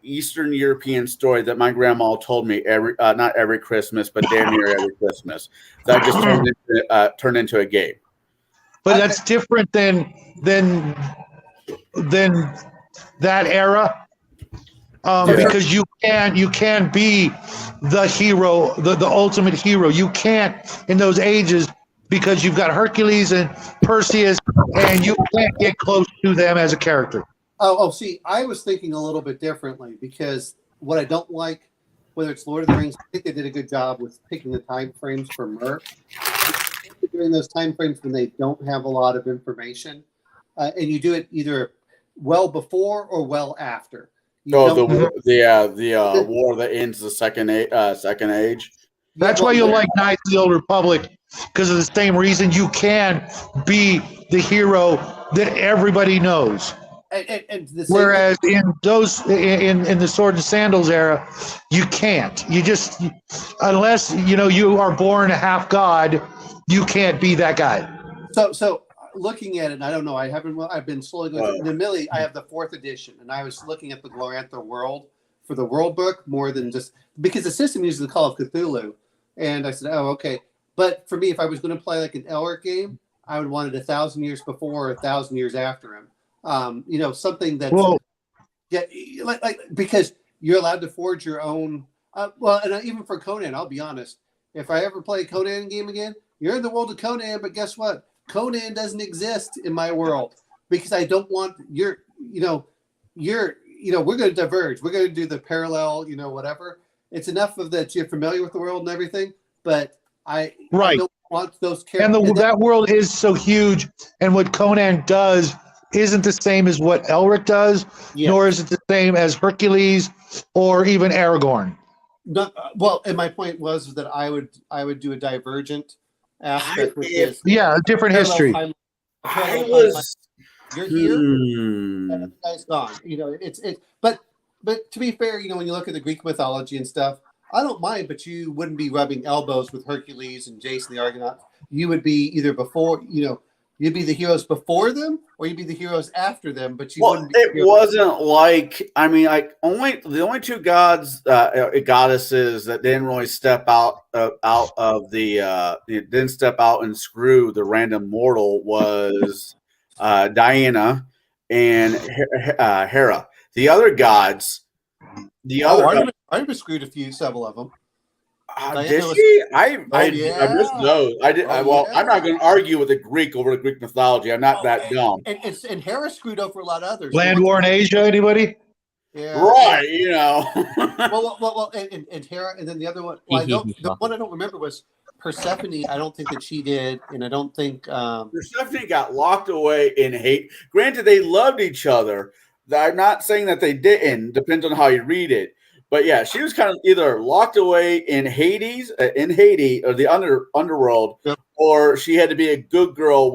[SPEAKER 1] Eastern European story that my grandma told me not every Christmas, but damn near every Christmas. That just turned into a game.
[SPEAKER 4] But that's different than that era. Because you can be the hero, the ultimate hero. You can't in those ages because you've got Hercules and Perseus, and you can't get close to them as a character.
[SPEAKER 3] See, I was thinking a little bit differently because what I don't like, whether it's Lord of the Rings, I think they did a good job with picking the time frames for Merc. During those time frames when they don't have a lot of information, and you do it either well before or well after.
[SPEAKER 1] The war that ends the second age.
[SPEAKER 4] That's why you'll like Knights of the Old Republic, because of the same reason. You can be the hero that everybody knows. Whereas in the Sword and Sandals era, you can't. You just, unless you are born a half god, you can't be that guy.
[SPEAKER 3] So looking at it, and I don't know, I've been slowly going through. Millie, I have the 4th edition, and I was looking at the Glorantha world for the world book more than just because the system uses the Call of Cthulhu, and I said, oh, okay. But for me, if I was going to play like an Elric game, I would want it 1,000 years before or 1,000 years after him. Something that's like because you're allowed to forge your own. And even for Conan, I'll be honest. If I ever play a Conan game again, you're in the world of Conan, but guess what? Conan doesn't exist in my world because I don't want we're going to diverge. We're going to do the parallel, whatever. It's enough of that you're familiar with the world and everything, but I don't want those characters.
[SPEAKER 4] And that world is so huge, and what Conan does isn't the same as what Elric does, nor is it the same as Hercules or even Aragorn.
[SPEAKER 3] No, well, and my point was that I would do a divergent aspect with this.
[SPEAKER 4] Yeah, a different history.
[SPEAKER 3] You're here, and the guy's gone. It's but to be fair, when you look at the Greek mythology and stuff, I don't mind, but you wouldn't be rubbing elbows with Hercules and Jason the Argonaut. You would be either before, you'd be the heroes before them, or you'd be the heroes after them. But you wouldn't.
[SPEAKER 1] It wasn't like the only two goddesses that didn't really step out of the didn't step out and screw the random mortal was Diana and Hera. The other gods.
[SPEAKER 3] I screwed several of them.
[SPEAKER 1] Did she? I missed those. I did. Well, I'm not going to argue with the Greek over the Greek mythology. I'm not that dumb.
[SPEAKER 3] And Hera screwed over a lot of others.
[SPEAKER 4] Land war in Asia, anybody?
[SPEAKER 3] Yeah.
[SPEAKER 1] Right.
[SPEAKER 3] Well, and Hera, and then the other one. Well, the one I don't remember was Persephone. I don't think that she did, and I don't think
[SPEAKER 1] Persephone got locked away in hate. Granted, they loved each other. I'm not saying that they didn't. Depends on how you read it. But yeah, she was kind of either locked away in Haiti, or the underworld, or she had to be a good girl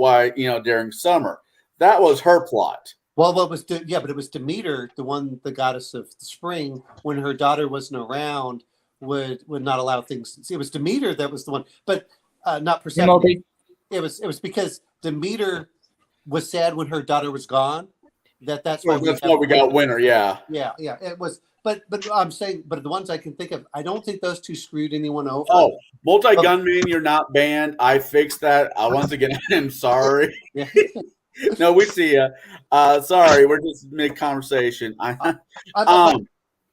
[SPEAKER 1] during summer. That was her plot.
[SPEAKER 3] Well, but it was Demeter, the goddess of the spring, when her daughter wasn't around, would not allow things. See, it was Demeter that was the one, but not Persephone. It was because Demeter was sad when her daughter was gone. That's why
[SPEAKER 1] we got winter. Yeah.
[SPEAKER 3] It was. But I'm saying, the ones I can think of, I don't think those two screwed anyone over.
[SPEAKER 1] Oh, multi-gunman, you're not banned. I fixed that. Once again, I'm sorry.
[SPEAKER 3] Yeah.
[SPEAKER 1] No, we see you. Sorry, we're just mid-conversation.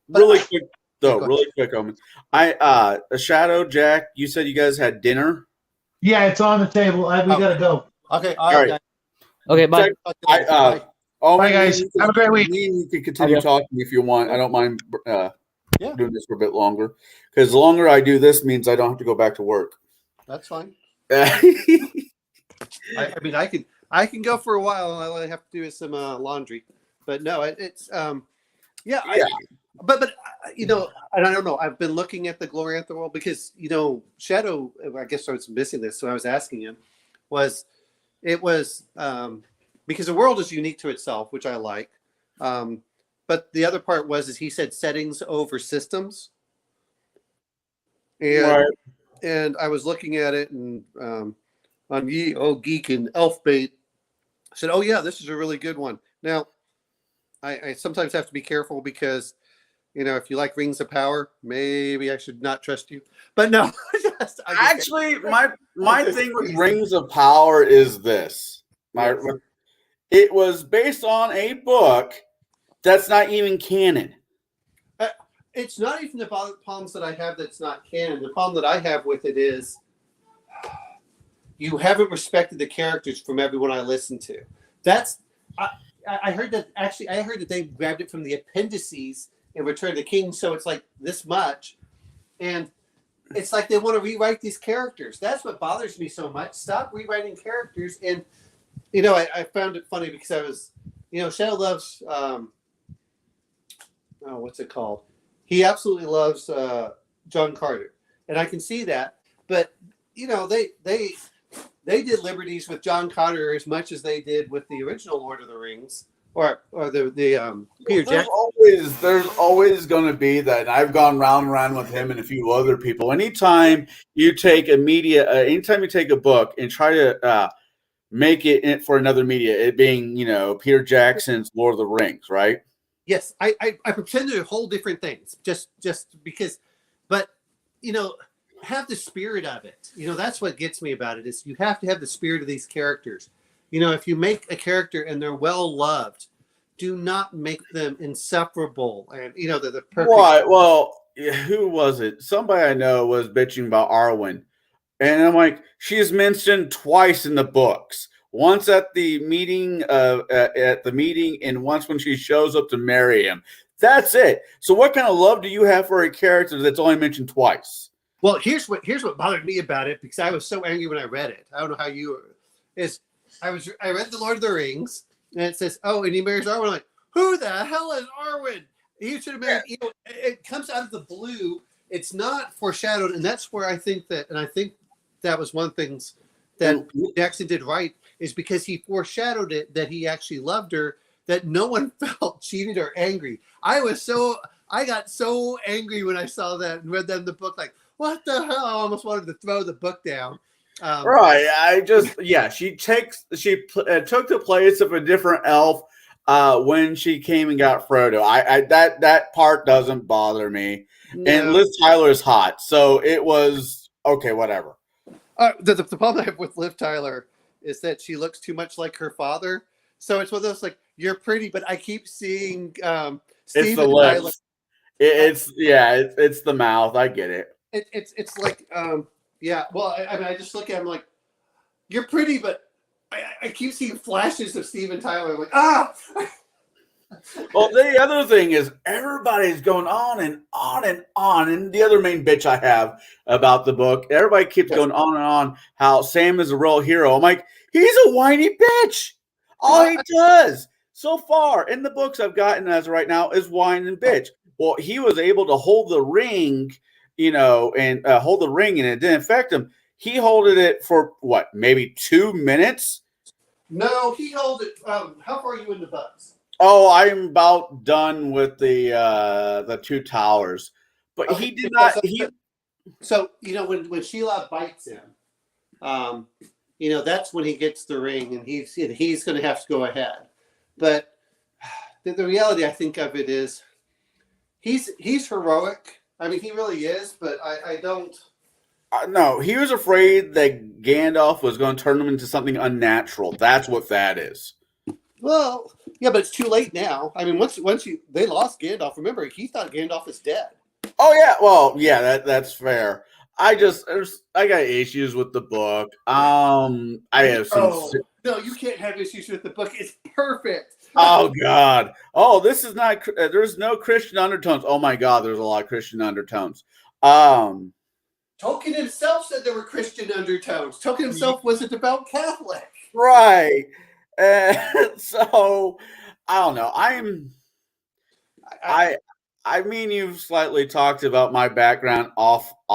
[SPEAKER 1] Really quick, Omen. Shadow, Jack, you said you guys had dinner?
[SPEAKER 4] Yeah, it's on the table. We got to go.
[SPEAKER 3] Okay, all right.
[SPEAKER 6] Okay, bye.
[SPEAKER 4] Bye, guys. Have a great week.
[SPEAKER 1] You can continue talking if you want. I don't mind doing this for a bit longer. Because the longer I do this means I don't have to go back to work.
[SPEAKER 3] That's fine. I can go for a while. All I have to do is some laundry. But no, it's but and I don't know. I've been looking at the Gloriantha world because Shadow. I guess I was missing this, so I was asking him. Because the world is unique to itself, which I like. But the other part is he said settings over systems. And I was looking at it and on Geek and Elfbait, I said, oh yeah, this is a really good one. Now, I sometimes have to be careful because, if you like Rings of Power, maybe I should not trust you. But no.
[SPEAKER 1] Actually, my thing with Rings of Power is this. It was based on a book that's not even canon.
[SPEAKER 3] It's not even the problems that I have that's not canon. The problem that I have with it is you haven't respected the characters from everyone I listen to. I heard that actually. I heard that they grabbed it from the appendices in Return of the King, so it's like this much, and it's like they want to rewrite these characters. That's what bothers me so much. Stop rewriting characters. And I found it funny because I was, Shadow loves, what's it called? He absolutely loves John Carter, and I can see that. But they did liberties with John Carter as much as they did with the original Lord of the Rings, or the Peter Jackson.
[SPEAKER 1] There's always going to be that. I've gone round and round with him and a few other people. Anytime you take anytime you take a book and try to make it for another media, it being, Peter Jackson's Lord of the Rings, right?
[SPEAKER 3] Yes, I pretended to whole different things just because, but have the spirit of it. That's what gets me about it is you have to have the spirit of these characters. If you make a character and they're well loved, do not make them insufferable and they're the perfect.
[SPEAKER 1] Right. Well, who was it? Somebody I know was bitching about Arwen. And I'm like, she's mentioned twice in the books. once at the meeting, and once when she shows up to marry him. That's it. So, what kind of love do you have for a character that's only mentioned twice?
[SPEAKER 3] Well, here's what bothered me about it, because I was so angry when I read it. I don't know how you were. I read The Lord of the Rings, and it says, "Oh, and he marries Arwen." I'm like, who the hell is Arwen? He should have married. It comes out of the blue. It's not foreshadowed, and that's where I think that was one thing that Jackson did right, is because he foreshadowed it, that he actually loved her, that no one felt cheated or angry. I got so angry when I saw that and read that in the book, like, what the hell? I almost wanted to throw the book down.
[SPEAKER 1] Right. She took the place of a different elf when she came and got Frodo. That part doesn't bother me. No. And Liz Tyler's hot, so it was okay. Whatever.
[SPEAKER 3] The problem I have with Liv Tyler is that she looks too much like her father. So it's one of those, like, you're pretty, but I keep seeing
[SPEAKER 1] Steve and Tyler. It's the mouth. I get it.
[SPEAKER 3] It's like yeah. Well, I mean, I just look at him like, you're pretty, but I keep seeing flashes of Steve and Tyler. I'm like, ah.
[SPEAKER 1] Well, the other thing is everybody's going on and on and on. And the other main bitch I have about the book, everybody keeps going on and on how Sam is a real hero. I'm like, he's a whiny bitch. All he does so far in the books I've gotten as of right now is whine and bitch. Well, he was able to hold the ring, and hold the ring, and it didn't affect him. He holded it for what, maybe 2 minutes?
[SPEAKER 3] No, he held it. How far are you in the books?
[SPEAKER 1] Oh, I'm about done with the Two Towers, but okay. He did not.
[SPEAKER 3] So when Sheila bites him, that's when he gets the ring, and he's going to have to go ahead. But the reality, I think, of it is, he's heroic. I mean, he really is, but I don't.
[SPEAKER 1] No, he was afraid that Gandalf was going to turn him into something unnatural. That's what that is.
[SPEAKER 3] Well, yeah, but it's too late now. I mean, once they lost Gandalf, remember, he thought Gandalf was dead.
[SPEAKER 1] Oh yeah, well, yeah, that's fair. I got issues with the book. I have some.
[SPEAKER 3] No, you can't have issues with the book. It's perfect.
[SPEAKER 1] Oh God. Oh, this is not. There's no Christian undertones. Oh my God, there's a lot of Christian undertones.
[SPEAKER 3] Tolkien himself said there were Christian undertones. Tolkien himself was a devout Catholic.
[SPEAKER 1] Right. So I don't know. I mean, you've slightly talked about my background offline,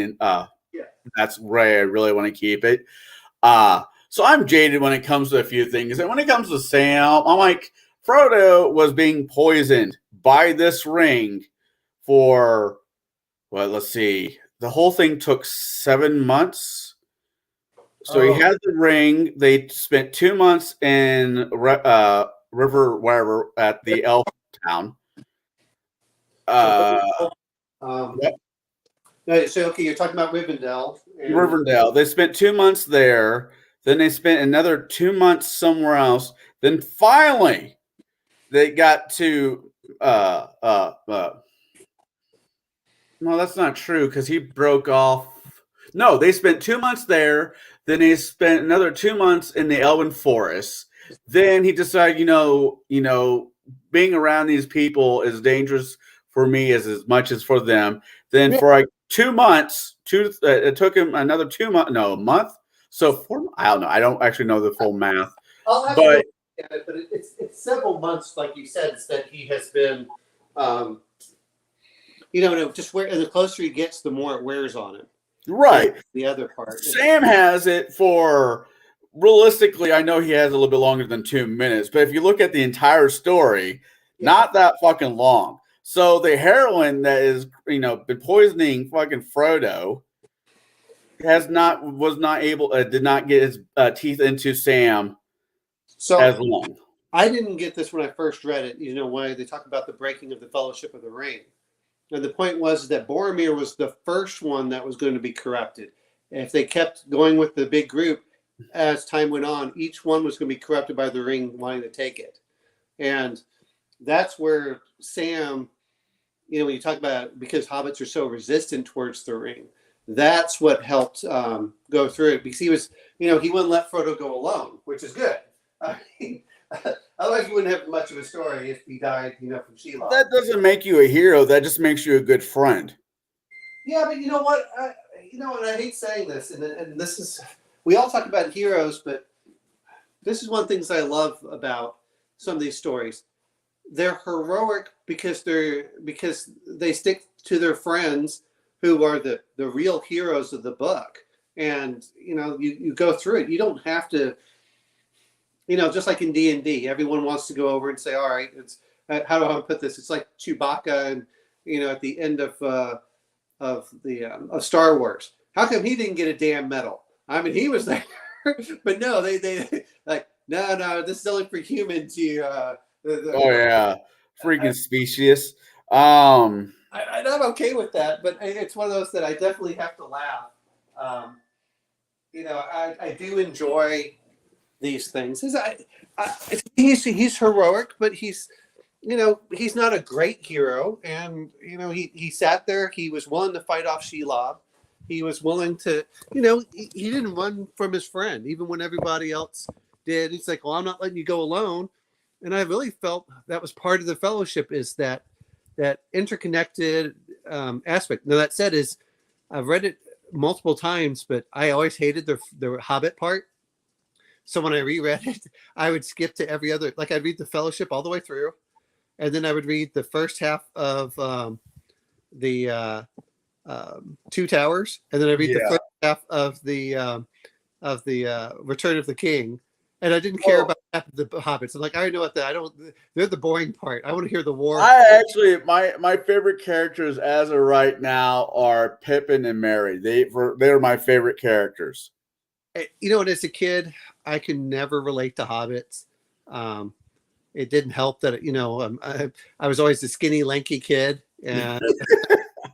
[SPEAKER 1] and that's where I really want to keep it. So I'm jaded when it comes to a few things, and when it comes to Sam, I'm like, Frodo was being poisoned by this ring for, well, let's see, the whole thing took 7 months. So he had the ring. They spent 2 months in River, wherever, at the elf town.
[SPEAKER 3] So okay, you're talking about Rivendell.
[SPEAKER 1] Rivendell. They spent 2 months there. Then they spent another 2 months somewhere else. Then finally, they got to. No, that's not true, because he broke off. No, they spent 2 months there. Then he spent another 2 months in the Elven Forest. Then he decided, being around these people is dangerous for me as much as for them. Then for like 2 months, it took him another 2 months, no, a month. So I don't know. I don't actually know the full math.
[SPEAKER 3] I'll have to look at it, but it's several months, like you said, it's that he has been, just where the closer he gets, the more it wears on him.
[SPEAKER 1] Right.
[SPEAKER 3] The other part.
[SPEAKER 1] Sam has it for, realistically, I know he has a little bit longer than 2 minutes, but if you look at the entire story, not that fucking long. So the heroine that is, been poisoning fucking Frodo did not get his teeth into Sam as long.
[SPEAKER 3] I didn't get this when I first read it. Why they talk about the breaking of the Fellowship of the Ring. And the point was that Boromir was the first one that was going to be corrupted. And if they kept going with the big group, as time went on, each one was going to be corrupted by the ring wanting to take it. And that's where Sam, when you talk about, because hobbits are so resistant towards the ring, that's what helped go through it, because he was, he wouldn't let Frodo go alone, which is good. I mean, otherwise you wouldn't have much of a story if he died, from Shelob.
[SPEAKER 1] That doesn't make you a hero. That just makes you a good friend.
[SPEAKER 3] Yeah, but you know what? And I hate saying this, and this is, we all talk about heroes, but this is one of the things I love about some of these stories. They're heroic because they stick to their friends who are the real heroes of the book. And, you go through it. You don't have to, just like in D&D, everyone wants to go over and say, all right, it's, how do I put this? It's like Chewbacca and, at the end of Star Wars. How come he didn't get a damn medal? I mean, he was there, but no, they like, no, this is only for humans.
[SPEAKER 1] Oh yeah, freaking specious.
[SPEAKER 3] I'm okay with that, but it's one of those that I definitely have to laugh. I do enjoy these things. He's heroic, but he's not a great hero. And he sat there. He was willing to fight off Shelob. He was willing to, he didn't run from his friend, even when everybody else did. He's like, well, I'm not letting you go alone. And I really felt that was part of the fellowship, is that interconnected aspect. Now, that said, I've read it multiple times, but I always hated the Hobbit part. So when I reread it, I would skip to every other, like I'd read the Fellowship all the way through, and then I would read the first half of the Two Towers, and then I read the first half of the Return of the King. And I didn't care about the Hobbits. I'm like, I already know what they're the boring part. I want to hear the war.
[SPEAKER 1] My favorite characters as of right now are Pippin and Merry. They're my favorite characters.
[SPEAKER 3] And as a kid, I could never relate to hobbits. It didn't help that, I was always a skinny, lanky kid. And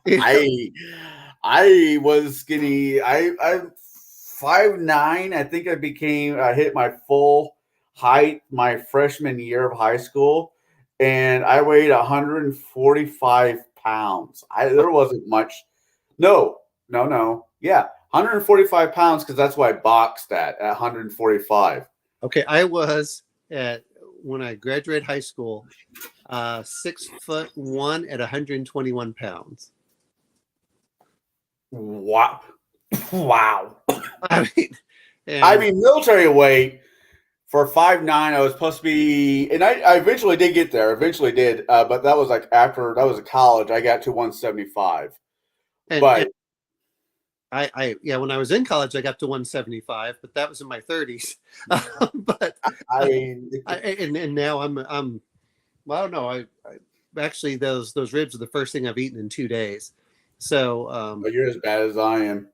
[SPEAKER 1] I was skinny. I'm 5'9". I think I hit my full height my freshman year of high school, and I weighed 145 pounds. There wasn't much. No. Yeah, 145 pounds, because that's what I boxed at 145.
[SPEAKER 3] Okay, I was when I graduated high school, 6'1" at 121 pounds.
[SPEAKER 1] Wow.
[SPEAKER 3] I
[SPEAKER 1] mean, military weight for 5'9", I was supposed to be, and I eventually did get there. But that was like after that was college. I got to 175. But
[SPEAKER 3] when I was in college, I got to 175, but that was in my 30s. But and now I'm well, I don't know. I actually those ribs are the first thing I've eaten in 2 days. So,
[SPEAKER 1] but you're as bad as I am.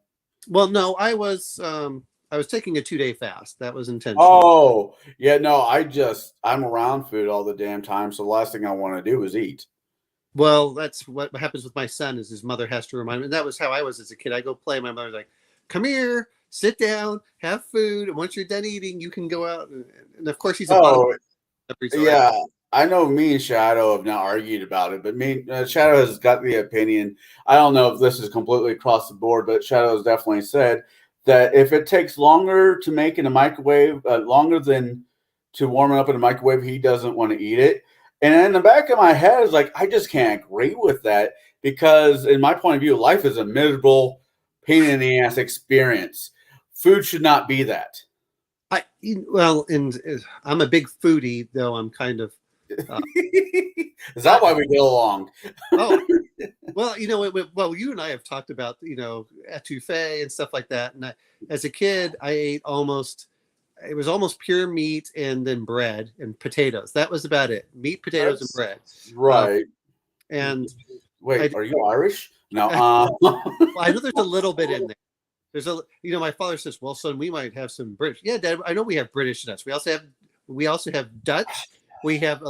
[SPEAKER 3] Well, no, I was taking a 2-day fast. That was intentional.
[SPEAKER 1] Oh, yeah, no, I'm around food all the damn time. So the last thing I want to do is eat.
[SPEAKER 3] Well, that's what happens with my son, is his mother has to remind me. And that was how I was as a kid. I go play. My mother's like, come here, sit down, have food. And once you're done eating, you can go out. And of course, he's
[SPEAKER 1] yeah. I know me and Shadow have not argued about it, but Shadow has got the opinion. I don't know if this is completely across the board, but Shadow has definitely said that if it takes longer to make in a microwave, longer than to warm it up in a microwave, he doesn't want to eat it. And in the back of my head is like, I just can't agree with that, because in my point of view, life is a miserable, pain in the ass experience. Food should not be that.
[SPEAKER 3] And I'm a big foodie, though I'm kind of.
[SPEAKER 1] Is that why we get along?
[SPEAKER 3] Oh, well, you and I have talked about, etouffee and stuff like that. And as a kid, I ate it was almost pure meat and then bread and potatoes. That was about it. Meat, potatoes, and bread.
[SPEAKER 1] Right.
[SPEAKER 3] And
[SPEAKER 1] wait, are you Irish? No.
[SPEAKER 3] Well, I know there's a little bit in there. There's my father says, well, son, we might have some British. Yeah, Dad, I know we have British nuts. We also have Dutch. We have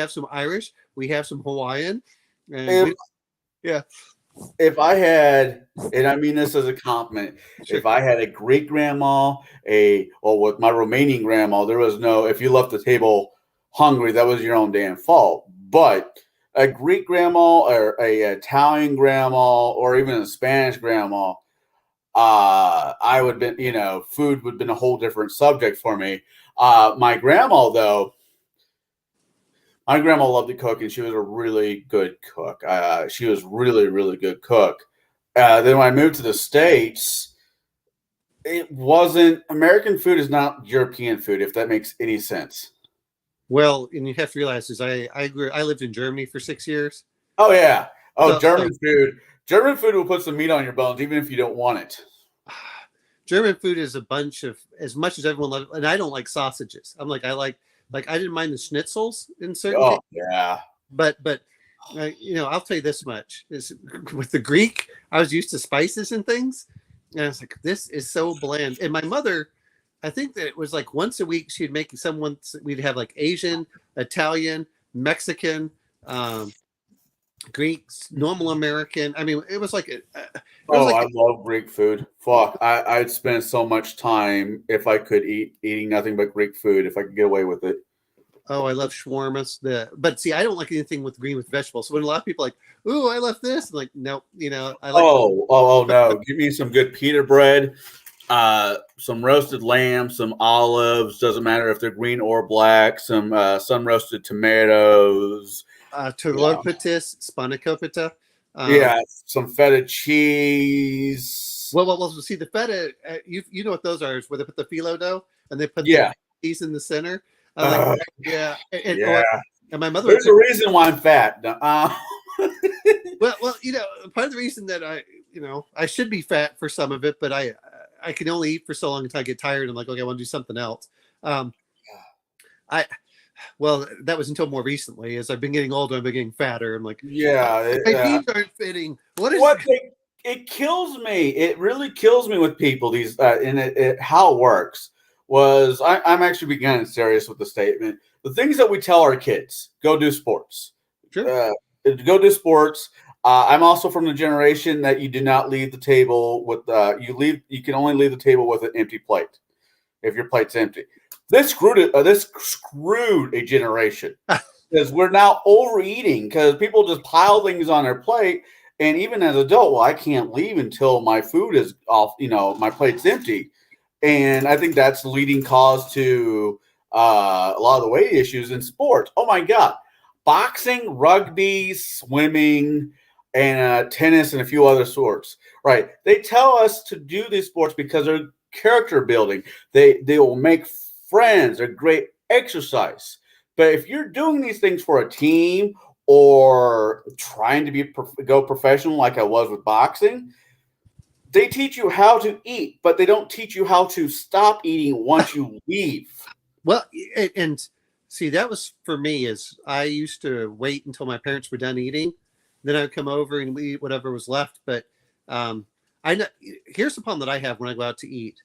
[SPEAKER 3] some Irish. We have some Hawaiian. And
[SPEAKER 1] if I had, and I mean this as a compliment, if I had a Greek grandma, with my Romanian grandma, there was no, if you left the table hungry, that was your own damn fault. But a Greek grandma or a Italian grandma or even a Spanish grandma, I would have been, food would have been a whole different subject for me. My grandma, though, my grandma loved to cook, and she was a really good cook. She was really, really good cook. Then when I moved to the States, it wasn't American food is not European food, if that makes any sense.
[SPEAKER 3] Well, and you have to realize is I lived in Germany for 6 years.
[SPEAKER 1] Oh yeah. Oh,
[SPEAKER 3] So-
[SPEAKER 1] German food. German food will put some meat on your bones, even if you don't want it.
[SPEAKER 3] German food is a bunch of, as much as everyone loves, and I don't like sausages. I didn't mind the schnitzels in certain
[SPEAKER 1] Oh
[SPEAKER 3] things,
[SPEAKER 1] yeah.
[SPEAKER 3] but I'll tell you this much: is with the Greek, I was used to spices and things, and I was like, this is so bland. And my mother, I think that it was like once a week she'd make we'd have like Asian, Italian, Mexican, Greeks, normal American. I mean, it was like
[SPEAKER 1] I love Greek food. Fuck, I'd spend so much time if I could eating nothing but Greek food if I could get away with it.
[SPEAKER 3] Oh, I love shawarmas. But see, I don't like anything with green with vegetables. So when a lot of people are like, "Ooh, I love this," I'm like, no, I like.
[SPEAKER 1] Oh no! Give me some good pita bread, some roasted lamb, some olives. Doesn't matter if they're green or black. Some sun roasted tomatoes.
[SPEAKER 3] Tolopitis, spanakopita.
[SPEAKER 1] Some feta cheese.
[SPEAKER 3] Well. See, the feta, you know what those are? Is where they put the phyllo dough and they put the cheese in the center. And my mother.
[SPEAKER 1] There's a reason why I'm fat.
[SPEAKER 3] well, part of the reason that I should be fat for some of it, but I can only eat for so long until I get tired. I'm like, okay, I want to do something else. Well, that was until more recently. As I've been getting older, I've been getting fatter. I'm like, my jeans aren't fitting.
[SPEAKER 1] It kills me. It really kills me with people. These how it works was I'm actually beginning serious with the statement. The things that we tell our kids: go do sports.
[SPEAKER 3] Sure.
[SPEAKER 1] Go do sports. I'm also from the generation that you do not leave the table with you can only leave the table with an empty plate if your plate's empty. This screwed a generation because we're now overeating because people just pile things on their plate. And even as an adult, well, I can't leave until my food is off, my plate's empty. And I think that's the leading cause to a lot of the weight issues in sports. Oh my God. Boxing, rugby, swimming, and tennis, and a few other sports. Right. They tell us to do these sports because they're character building. They will make friends. They're great exercise. But if you're doing these things for a team or trying to go professional like I was with boxing, they teach you how to eat, but they don't teach you how to stop eating once you leave.
[SPEAKER 3] Well, and see, that was for me is I used to wait until my parents were done eating. Then I would come over and we eat whatever was left. But I know here's the problem that I have when I go out to eat.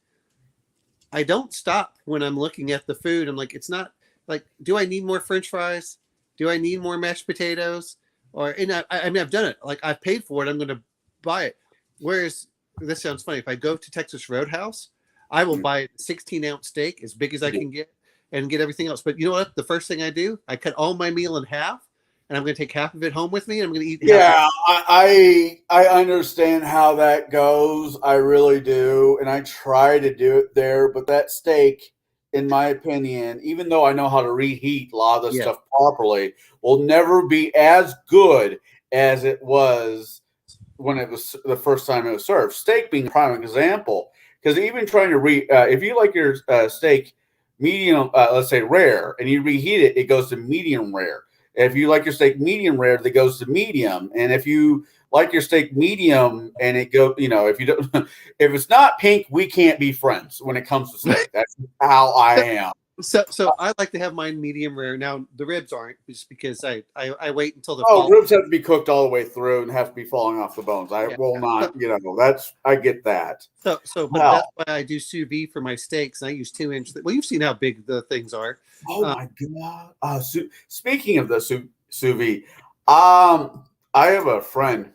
[SPEAKER 3] I don't stop when I'm looking at the food. I'm like, it's not like, do I need more French fries? Do I need more mashed potatoes? I mean, I've done it. Like I've paid for it. I'm going to buy it. Whereas this sounds funny. If I go to Texas Roadhouse, I will buy a 16-ounce steak as big as I can get and get everything else. But you know what? The first thing I do, I cut all my meal in half. And I'm going to take half of it home with me. And I'm going to eat.
[SPEAKER 1] Yeah, I understand how that goes. I really do, and I try to do it there. But that steak, in my opinion, even though I know how to reheat a lot of the stuff properly, will never be as good as it was when it was the first time it was served. Steak being a prime example, because even trying to if you like your steak medium, let's say rare, and you reheat it, it goes to medium rare. If you like your steak medium rare, that goes to medium. And if you like your steak medium and it go, if you don't, if it's not pink, we can't be friends when it comes to steak. That's how I am.
[SPEAKER 3] So I like to have mine medium rare. Now the ribs aren't, just because I wait until the
[SPEAKER 1] ribs have to be cooked all the way through and have to be falling off the bones. I will not, I get that.
[SPEAKER 3] But that's why I do sous vide for my steaks. And I use 2-inch. Well, you've seen how big the things are.
[SPEAKER 1] Oh my God! Speaking of the sous vide, I have a friend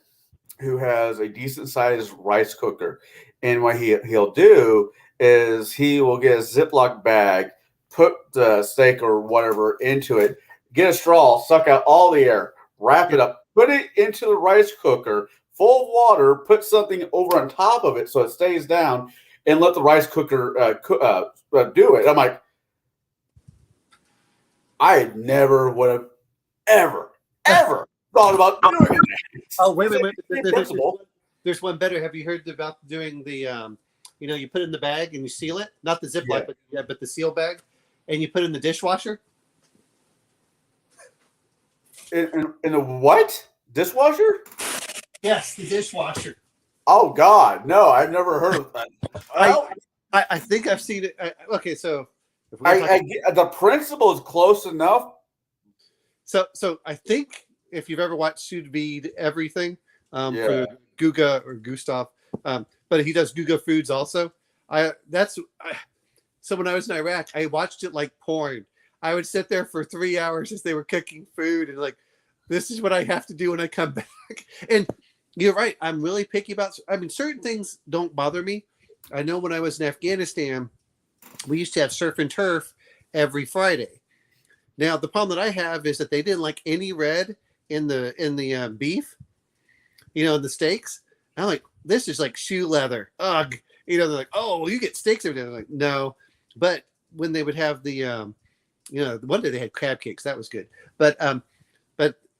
[SPEAKER 1] who has a decent sized rice cooker, and what he'll do is he will get a Ziploc bag, put the steak or whatever into it, get a straw, suck out all the air, wrap it up, put it into the rice cooker full of water, put something over on top of it so it stays down, and let the rice cooker do it. I'm like, I never would have ever thought about doing it.
[SPEAKER 3] Oh, wait.
[SPEAKER 1] Principle.
[SPEAKER 3] There's one better. Have you heard about doing the, you put it in the bag and you seal it? Not the Ziploc, but the seal bag. And you put it in the dishwasher?
[SPEAKER 1] In the what? Dishwasher?
[SPEAKER 3] Yes, the dishwasher.
[SPEAKER 1] Oh, God. No, I've never heard of that.
[SPEAKER 3] I think I've seen it. Okay, so
[SPEAKER 1] I get, the principle is close enough.
[SPEAKER 3] So I think if you've ever watched Sous Vide Everything for Guga or Gustav, but he does Guga Foods also. So when I was in Iraq, I watched it like porn. I would sit there for 3 hours as they were cooking food and like, this is what I have to do when I come back. And you're right. I'm really picky about, certain things don't bother me. I know when I was in Afghanistan, we used to have surf and turf every Friday. Now, the problem that I have is that they didn't like any red in the beef, in the steaks. I'm like, this is like shoe leather. Ugh. They're like, oh, well, you get steaks every day. I'm like, no. But when they would have the, one day they had crab cakes. That was good. But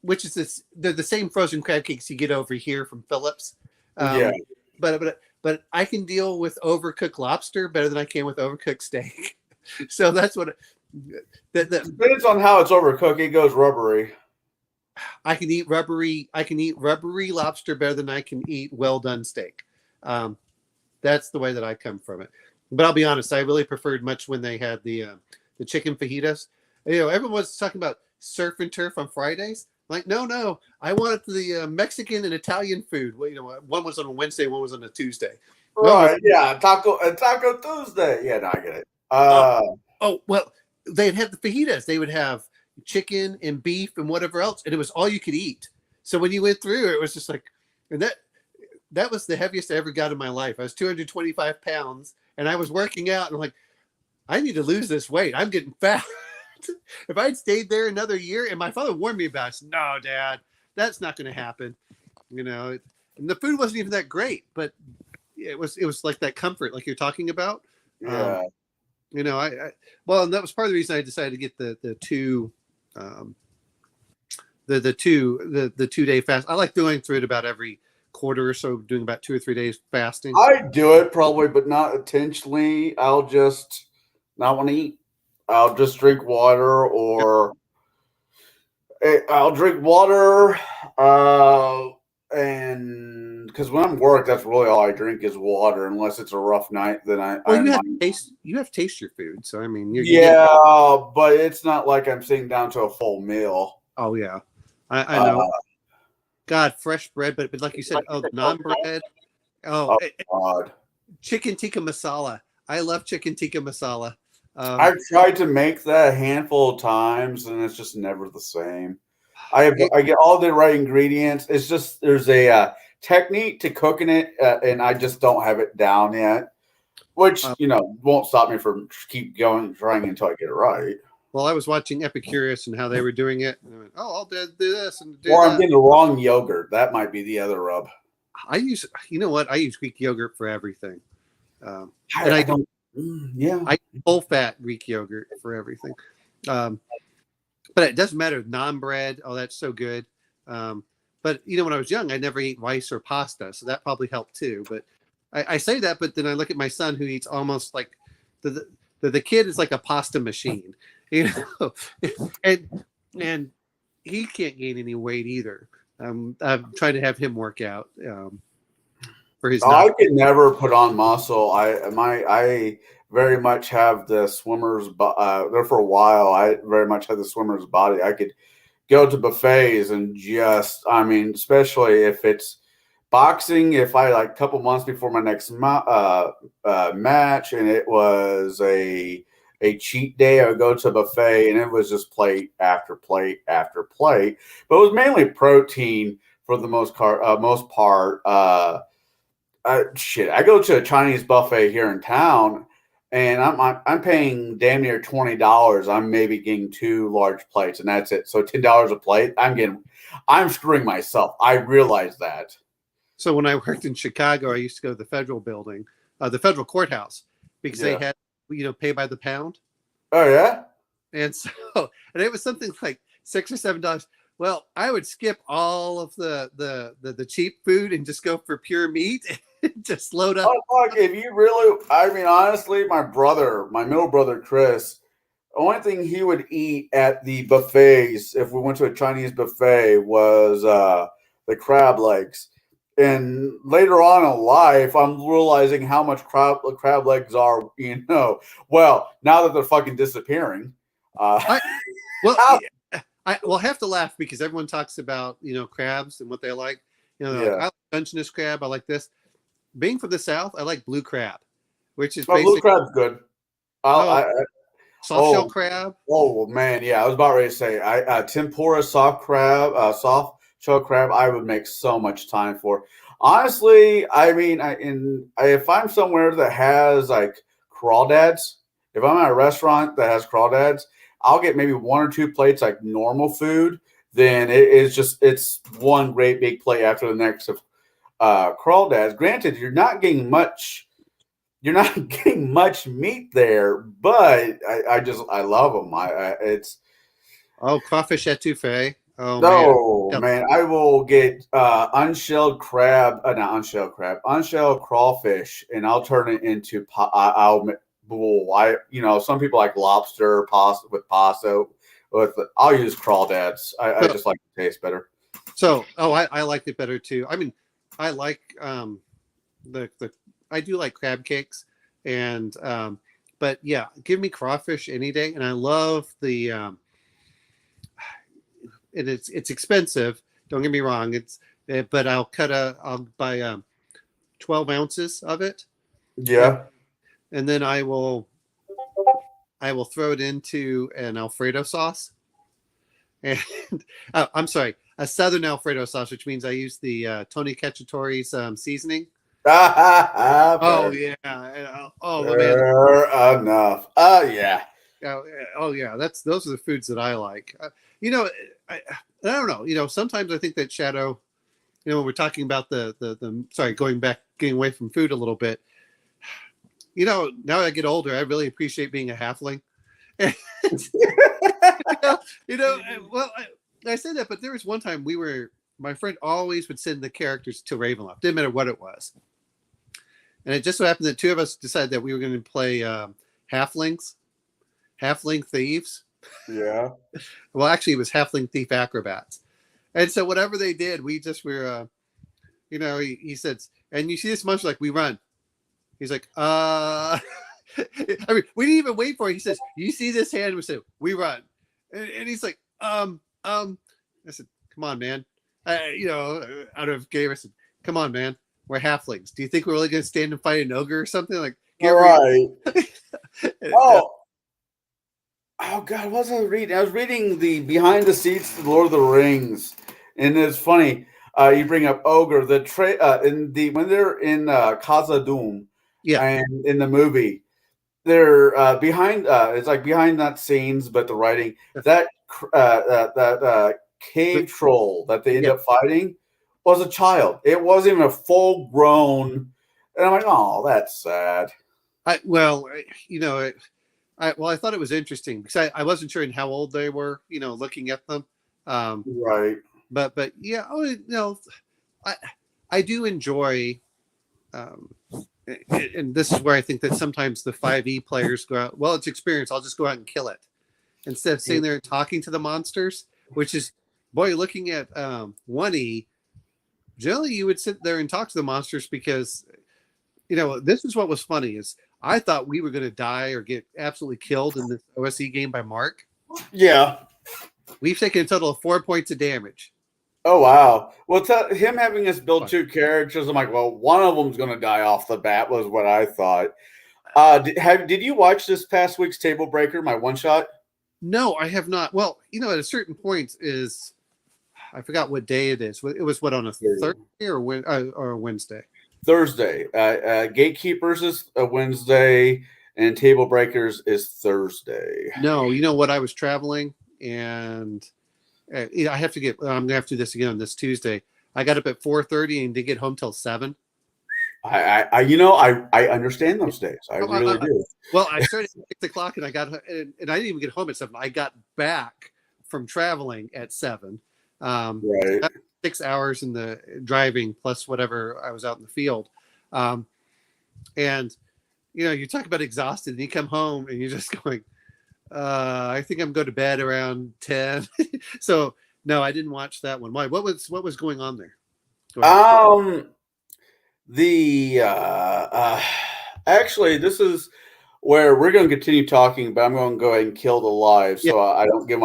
[SPEAKER 3] which is this? They're the same frozen crab cakes you get over here from Phillips. But I can deal with overcooked lobster better than I can with overcooked steak. So that's what.
[SPEAKER 1] Depends on how it's overcooked. It goes rubbery.
[SPEAKER 3] I can eat rubbery lobster better than I can eat well done steak. That's the way that I come from it. But I'll be honest, I really preferred much when they had the chicken fajitas. Everyone was talking about surf and turf on Fridays. Like, no, I wanted the Mexican and Italian food. Well, one was on a Wednesday, one was on a Tuesday.
[SPEAKER 1] Right? Taco Tuesday. Yeah, no, I get it.
[SPEAKER 3] Well, they'd have the fajitas. They would have chicken and beef and whatever else, and it was all you could eat. So when you went through, it was just like, and that was the heaviest I ever got in my life. I was 225 pounds, and I was working out, and I'm like, I need to lose this weight. I'm getting fat. If I'd stayed there another year, and my father warned me about it, I said, no, Dad, that's not going to happen. And the food wasn't even that great, but it was like that comfort, like you're talking about.
[SPEAKER 1] Yeah.
[SPEAKER 3] And that was part of the reason I decided to get the 2 day fast. I like going through it about every quarter or so, doing about 2 or 3 days fasting.
[SPEAKER 1] I do it probably, but not intentionally. I'll just not want to eat. I'll just drink water, or I'll drink water. And because when I'm work, that's really all I drink is water, unless it's a rough night. Then
[SPEAKER 3] you have to taste your food. So I mean,
[SPEAKER 1] but it's not like I'm sitting down to a full meal.
[SPEAKER 3] Oh yeah, I know. God, fresh bread, but like you said, naan bread.
[SPEAKER 1] God,
[SPEAKER 3] chicken tikka masala. I love chicken tikka masala.
[SPEAKER 1] I've tried to make that a handful of times, and it's just never the same. I get all the right ingredients. It's just there's a technique to cooking it, and I just don't have it down yet, which won't stop me from keep going trying until I get it right.
[SPEAKER 3] Well, I was watching Epicurious and how they were doing it, and I went, "Oh, I'll do this and do
[SPEAKER 1] or
[SPEAKER 3] that."
[SPEAKER 1] I'm getting the wrong yogurt. That might be the other rub.
[SPEAKER 3] I use Greek yogurt for everything,
[SPEAKER 1] I don't. Yeah,
[SPEAKER 3] I full fat Greek yogurt for everything. But it doesn't matter. Naan bread, that's so good. But when I was young, I never ate rice or pasta, so that probably helped too. But I say that, but then I look at my son who eats almost like the kid is like a pasta machine, and he can't gain any weight either. I'm trying to have him work out for his.
[SPEAKER 1] I could never put on muscle. I very much have the swimmer's. There for a while, I very much had the swimmer's body. I could go to buffets and especially if it's boxing. If I a couple months before my next match, and it was a cheat day, I would go to a buffet, and it was just plate after plate after plate. But it was mainly protein for the most part. I go to a Chinese buffet here in town, and I'm paying damn near $20. I'm maybe getting 2 large plates, and that's it. So $10 a plate. I'm screwing myself. I realize that.
[SPEAKER 3] So when I worked in Chicago, I used to go to the federal building, the federal courthouse, because they had, pay by the pound.
[SPEAKER 1] Oh yeah.
[SPEAKER 3] And so, and it was something like $6 or $7. Well, I would skip all of the cheap food and just go for pure meat and just load up.
[SPEAKER 1] Oh fuck! If you really, I mean, honestly, my middle brother Chris, the only thing he would eat at the buffets, if we went to a Chinese buffet, was the crab legs. And later on in life, I'm realizing how much crab legs are. Well, now that they're fucking disappearing.
[SPEAKER 3] I will have to laugh because everyone talks about crabs and what they like. Like, I like Dungeness crab. I like this. Being from the South, I like blue crab, which is basically
[SPEAKER 1] blue crab's good.
[SPEAKER 3] Soft shell crab.
[SPEAKER 1] Oh man, yeah, I was about ready to say tempura soft soft shell crab. I would make so much time for. Honestly, I mean, if I'm somewhere that has like crawdads, if I'm at a restaurant that has crawdads, I'll get maybe 1 or 2 plates like normal food. Then it's one great big plate after the next of crawdads. Granted, you're not getting much meat there, but I love them. It's
[SPEAKER 3] crawfish etouffee. Oh
[SPEAKER 1] man, I will get unshelled crawfish, and I'll turn it into some people like lobster pasta with pasta. I'll use crawdads. I just like the taste better.
[SPEAKER 3] So, I like it better too. I mean, I like I do like crab cakes, and but yeah, give me crawfish any day. And I love the and it's expensive. Don't get me wrong. But I'll buy 12 ounces of it.
[SPEAKER 1] Yeah.
[SPEAKER 3] And then I will throw it into an Alfredo sauce. And I'm sorry, a Southern Alfredo sauce, which means I use the Tony Cacciatore's seasoning. Oh yeah. Oh man.
[SPEAKER 1] Enough. Yeah.
[SPEAKER 3] Oh yeah. Those are the foods that I like. I don't know. Sometimes I think that Shadow. When we're talking about getting away from food a little bit. Now I get older, I really appreciate being a halfling. Well, I said that, but there was one time my friend always would send the characters to Ravenloft. Didn't matter what it was. And it just so happened that 2 of us decided that we were going to play halfling thieves.
[SPEAKER 1] Yeah.
[SPEAKER 3] Well, actually, it was halfling thief acrobats. And so whatever they did, we just were, he said, and you see this much like we run. He's like, I mean, we didn't even wait for it. He says, you see this hand? We say, we run. And he's like, I said, come on, man. Out of game, I said, come on, man. We're halflings. Do you think we're really going to stand and fight an ogre or something? Like,
[SPEAKER 1] all right. Oh God, what was I reading? I was reading the behind the scenes to Lord of the Rings, and it's funny. You bring up ogre. When they're in Khazad-dûm, and in the movie, they're behind. It's like behind that scenes, but the writing that cave troll that they end up fighting was a child. It wasn't even a full grown. And I'm like, oh, that's sad.
[SPEAKER 3] I thought it was interesting because I wasn't sure in how old they were, looking at them.
[SPEAKER 1] Right.
[SPEAKER 3] But yeah, I do enjoy, and this is where I think that sometimes the 5e players go out. Well, it's experience. I'll just go out and kill it instead of sitting there and talking to the monsters. Which is, boy, looking at 1e. Generally, you would sit there and talk to the monsters because, this is what was funny is I thought we were going to die or get absolutely killed in this OSE game by Mark.
[SPEAKER 1] Yeah.
[SPEAKER 3] We've taken a total of 4 points of damage.
[SPEAKER 1] Oh, wow. Well, him having us build 2 characters, I'm like, well, one of them's going to die off the bat was what I thought. Did you watch this past week's Table Breaker, my one-shot?
[SPEAKER 3] No, I have not. Well, at a certain point I forgot what day it is. It was on a Thursday or a Wednesday?
[SPEAKER 1] Thursday. Gatekeepers is a Wednesday, and Table Breakers is Thursday.
[SPEAKER 3] No, what? I was traveling, and I have to I'm going to have to do this again on this Tuesday. I got up at 4:30 and didn't get home till 7.
[SPEAKER 1] I understand those days. I really do.
[SPEAKER 3] Well, I started at 6 o'clock and I didn't even get home at 7. I got back from traveling at 7.
[SPEAKER 1] Right.
[SPEAKER 3] 6 hours in the driving plus whatever I was out in the field. And you talk about exhausted and you come home and you're just going, I think I'm going to bed around 10. So no, I didn't watch that one. Why? What was going on there?
[SPEAKER 1] Actually, this is where we're going to continue talking, but I'm going to go ahead and kill the live so I don't give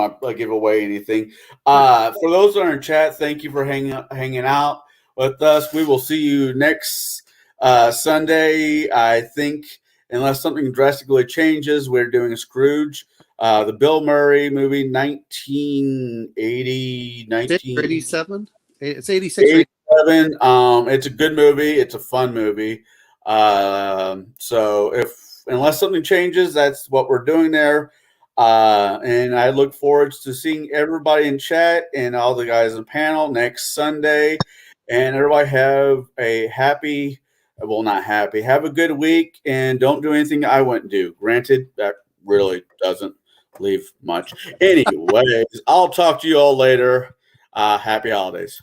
[SPEAKER 1] away anything. For those that are in chat, thank you for hanging out with us. We will see you next Sunday. I think, unless something drastically changes, we're doing a Scrooge, the Bill Murray movie, 1980,
[SPEAKER 3] 87. It's 86.
[SPEAKER 1] 87. It's a good movie. It's a fun movie. So unless something changes, that's what we're doing there. And I look forward to seeing everybody in chat and all the guys in the panel next Sunday. And everybody have a have a good week, and don't do anything I wouldn't do. Granted, that really doesn't leave much. Anyways, I'll talk to you all later. Happy holidays.